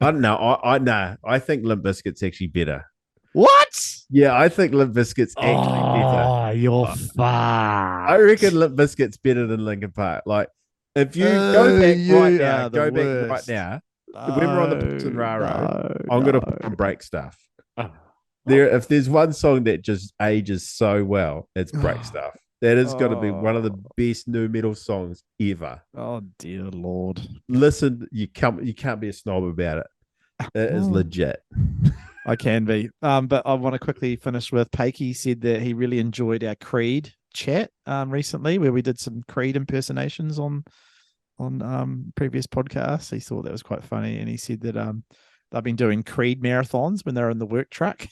I don't know. I no. I think Limp Bizkit's actually better. What? Yeah, I think Limp Bizkit's actually better. Oh, you're I fucked. reckon Limp Bizkit's better than Linkin Park. Like, if you go back right now, go back right now. When we're on the Books and Raro, I'm gonna put on Break Stuff. If there's one song that just ages so well, it's Break Stuff. That is going to be one of the best new metal songs ever. Oh dear Lord! Listen, you can't be a snob about it. It is legit. I can be. But I want to quickly finish with Pakey said that he really enjoyed our Creed chat recently, where we did some Creed impersonations on previous podcasts. He thought that was quite funny, and he said that they've been doing Creed marathons when they're in the work truck,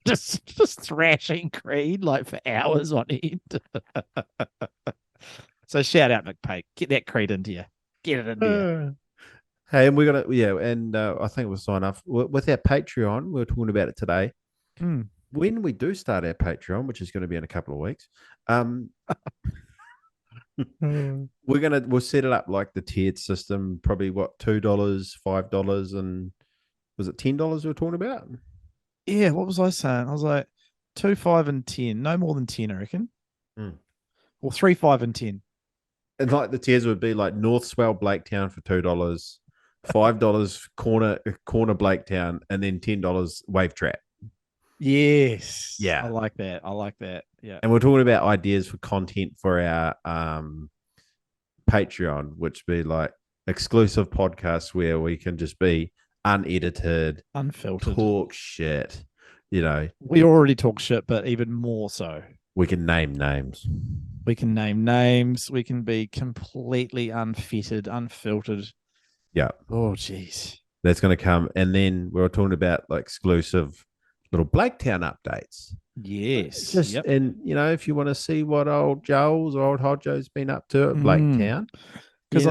just thrashing Creed like for hours on end. So shout out McPake, get that Creed into you, get it into you. Hey, and we're gonna and I think we'll sign off with our Patreon. We were talking about it today. When we do start our Patreon, which is going to be in a couple of weeks, we'll set it up like the tiered system. Probably what $2, $5, and was it $10 we were talking about? Yeah, what was I saying? I was like 2, 5, and 10. No more than 10, I reckon. Or 3, 5, and 10. And like the tiers would be like North Swell Blaketown for $2, $5 corner Blaketown, and then $10 Wave Trap. Yes. Yeah. I like that. Yeah. And we're talking about ideas for content for our Patreon, which be like exclusive podcasts where we can just be unedited, unfiltered, talk shit. We already talk shit, but even more so. We can name names. We can name names. We can be completely unfettered, unfiltered. Yeah. Oh, jeez. That's going to come. And then we were talking about like exclusive little Blaketown updates. Yes. And if you want to see what old Joel's or old Hodjo's been up to at Blaketown. Because I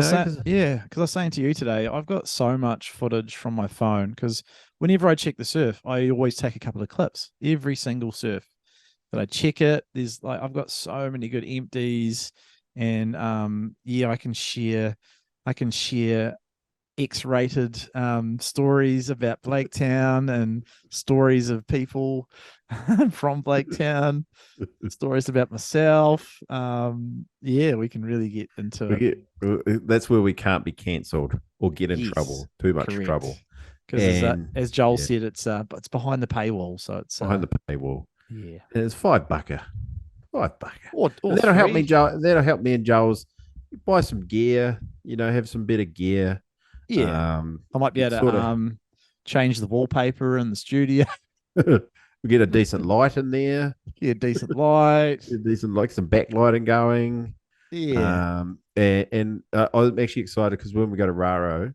was saying to you today, I've got so much footage from my phone because whenever I check the surf, I always take a couple of clips. Every single surf that I check it, there's like I've got so many good empties, and I can share X-rated stories about Blaketown and stories of people from Blaketown, stories about myself. We can really get into it. That's where we can't be cancelled or get in trouble. Too much trouble. Because as Joel said, it's behind the paywall, so it's behind the paywall. Yeah, and it's $5. Or that'll help me, Joel. That'll help me and Joel's buy some gear. Have some better gear. Yeah, I might be able to change the wallpaper in the studio. We get a decent light in there. Yeah, decent light. Like some backlighting going. Yeah. I'm actually excited because when we go to Raro,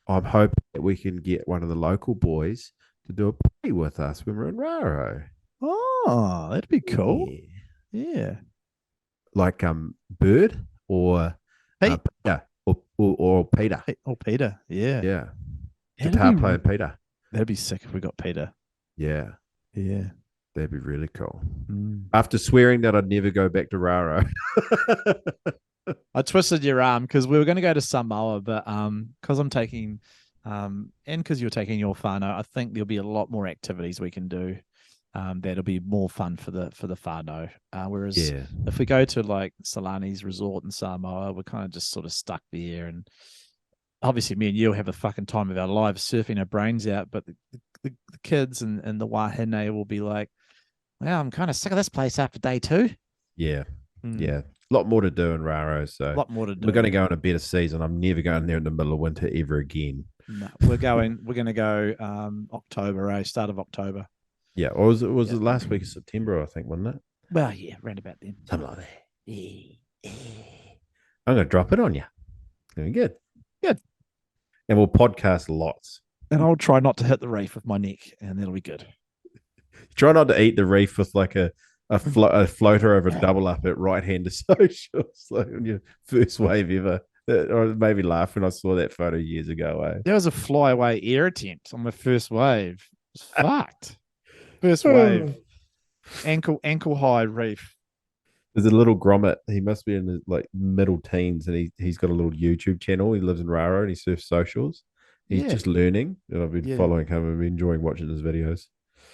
I'm hoping that we can get one of the local boys to do a party with us when we're in Raro. Oh, that'd be cool. Yeah. Like Bird or Pete. or or Peter. Or Peter. Yeah. Yeah, That'd guitar be- player Peter. That'd be sick if we got Peter. Yeah, Yeah. that'd be really cool. Mm. After swearing that I'd never go back to Raro. I twisted your arm because we were going to go to Samoa, but because I'm taking, and because you're taking your whānau, I think there'll be a lot more activities we can do. That'll be more fun for the whānau. Whereas Yeah, if we go to like Solani's resort in Samoa, we're kind of just sort of stuck there. And obviously, me and you'll have a fucking time of our lives surfing our brains out. But the kids and the wahine will be like, well, I'm kind of sick of this place after day 2. yeah, Mm. yeah. A lot more to do in Raro. So A lot more to do. we're going to go in a better season. I'm never going there in the middle of winter ever again. No, we're going to go October, start of October. Yeah, or was it the last week of September? I think, wasn't it? Well, yeah, round about then. Something like that. I'm going to drop it on you. Very good. Good. And we'll podcast lots. And I'll try not to hit the reef with my neck, and that'll be good. Try not to eat the reef with like a floater over double up at right hand to socials, like on your first wave ever. Or it made me laugh when I saw that photo years ago. Eh? There was a flyaway air attempt on my first wave. It was fucked. First wave. Ankle high reef. There's a little grommet. He must be in his like middle teens, and he's got a little YouTube channel. He lives in Raro and he surfs socials. He's just learning, and I've been following him and been enjoying watching his videos.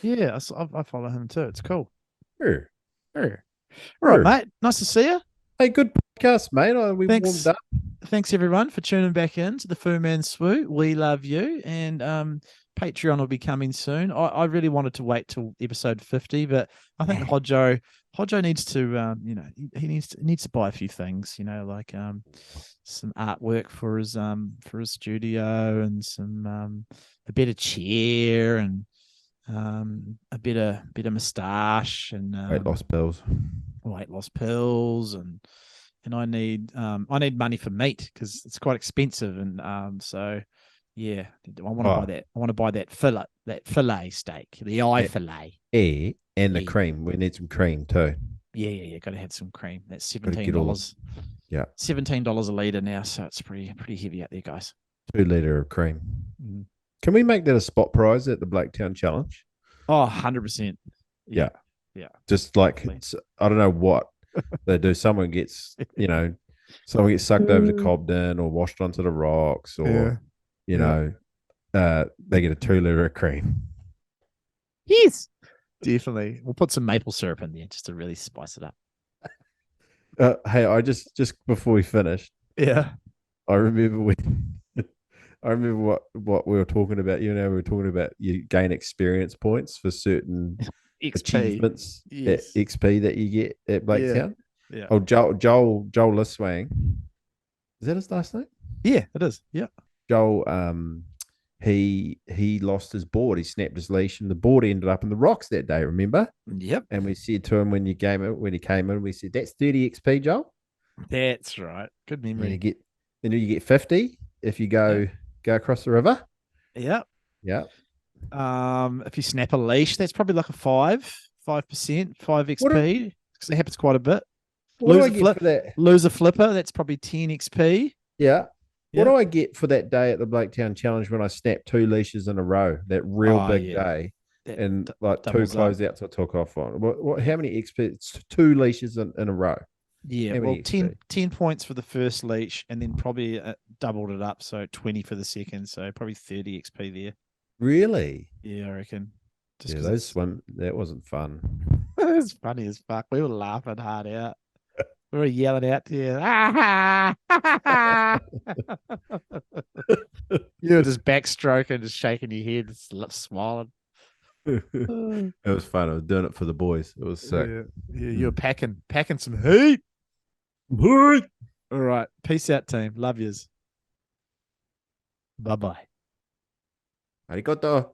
Yeah, I follow him too. It's cool. Sure. All right, mate. Nice to see you. Hey, good podcast, mate. We Thanks. warmed up. Thanks everyone for tuning back in to the Man Swoo. We love you, and Patreon will be coming soon. I really wanted to wait till episode 50, but I think Hodjo needs to he needs to buy a few things, like some artwork for his studio, and some a better chair, and a better moustache, and Weight loss pills, and I need money for meat because it's quite expensive, and so yeah, I want to buy that. I want to buy that fillet steak, the eye fillet. Yeah, and the cream. We need some cream too. Yeah. Got to have some cream. That's Gotta get $17. Yeah, $17 a liter now, so it's pretty heavy out there, guys. 2 liter of cream. Mm. Can we make that a spot prize at the Blaketown Challenge? Oh, 100%. Yeah. Yeah. Just like I don't know what they do. Someone gets sucked over to Cobden or washed onto the rocks, or they get a 2 liter of cream. Yes. Definitely. We'll put some maple syrup in there just to really spice it up. Hey, I just before we finished, Yeah. I remember what we were talking about. We were talking about you gain experience points for certain XP. achievements, Yes. XP that you get at Blaketown. Yeah. Oh, Joel Liswang. Is that his last name? Yeah, it is. Yeah. Joel, he lost his board. He snapped his leash, and the board ended up in the rocks that day. Remember? Yep. And we said to him when he came in, we said, "That's 30 XP, Joel." That's right. Good And memory. you get 50 if you go across the river. Yep. Yeah. If you snap a leash, that's probably like a 5%, 5 XP, because it happens quite a bit. What do I get for that? Lose a flipper, that's probably 10 XP. Yeah. Yeah. What do I get for that day at the Blaketown Challenge when I snapped 2 leashes in a row? That real big day, That and like 2 doubles up. closeouts I took off on. What? How many XP? It's 2 leashes in a row. Yeah, How well, many 10 XP? points for the first leash, and then probably doubled it up, so 20 for the second, so probably 30 XP there. Really? Yeah, I reckon. Just Yeah, 'cause that wasn't fun. it's funny as fuck. We were laughing hard out. We were yelling out to you. Ah, you were just backstroking, just shaking your head, smiling. It was fun. I was doing it for the boys. It was sick. Yeah, you were packing some heat. All right. Peace out, team. Love yous. Bye-bye. Arigato.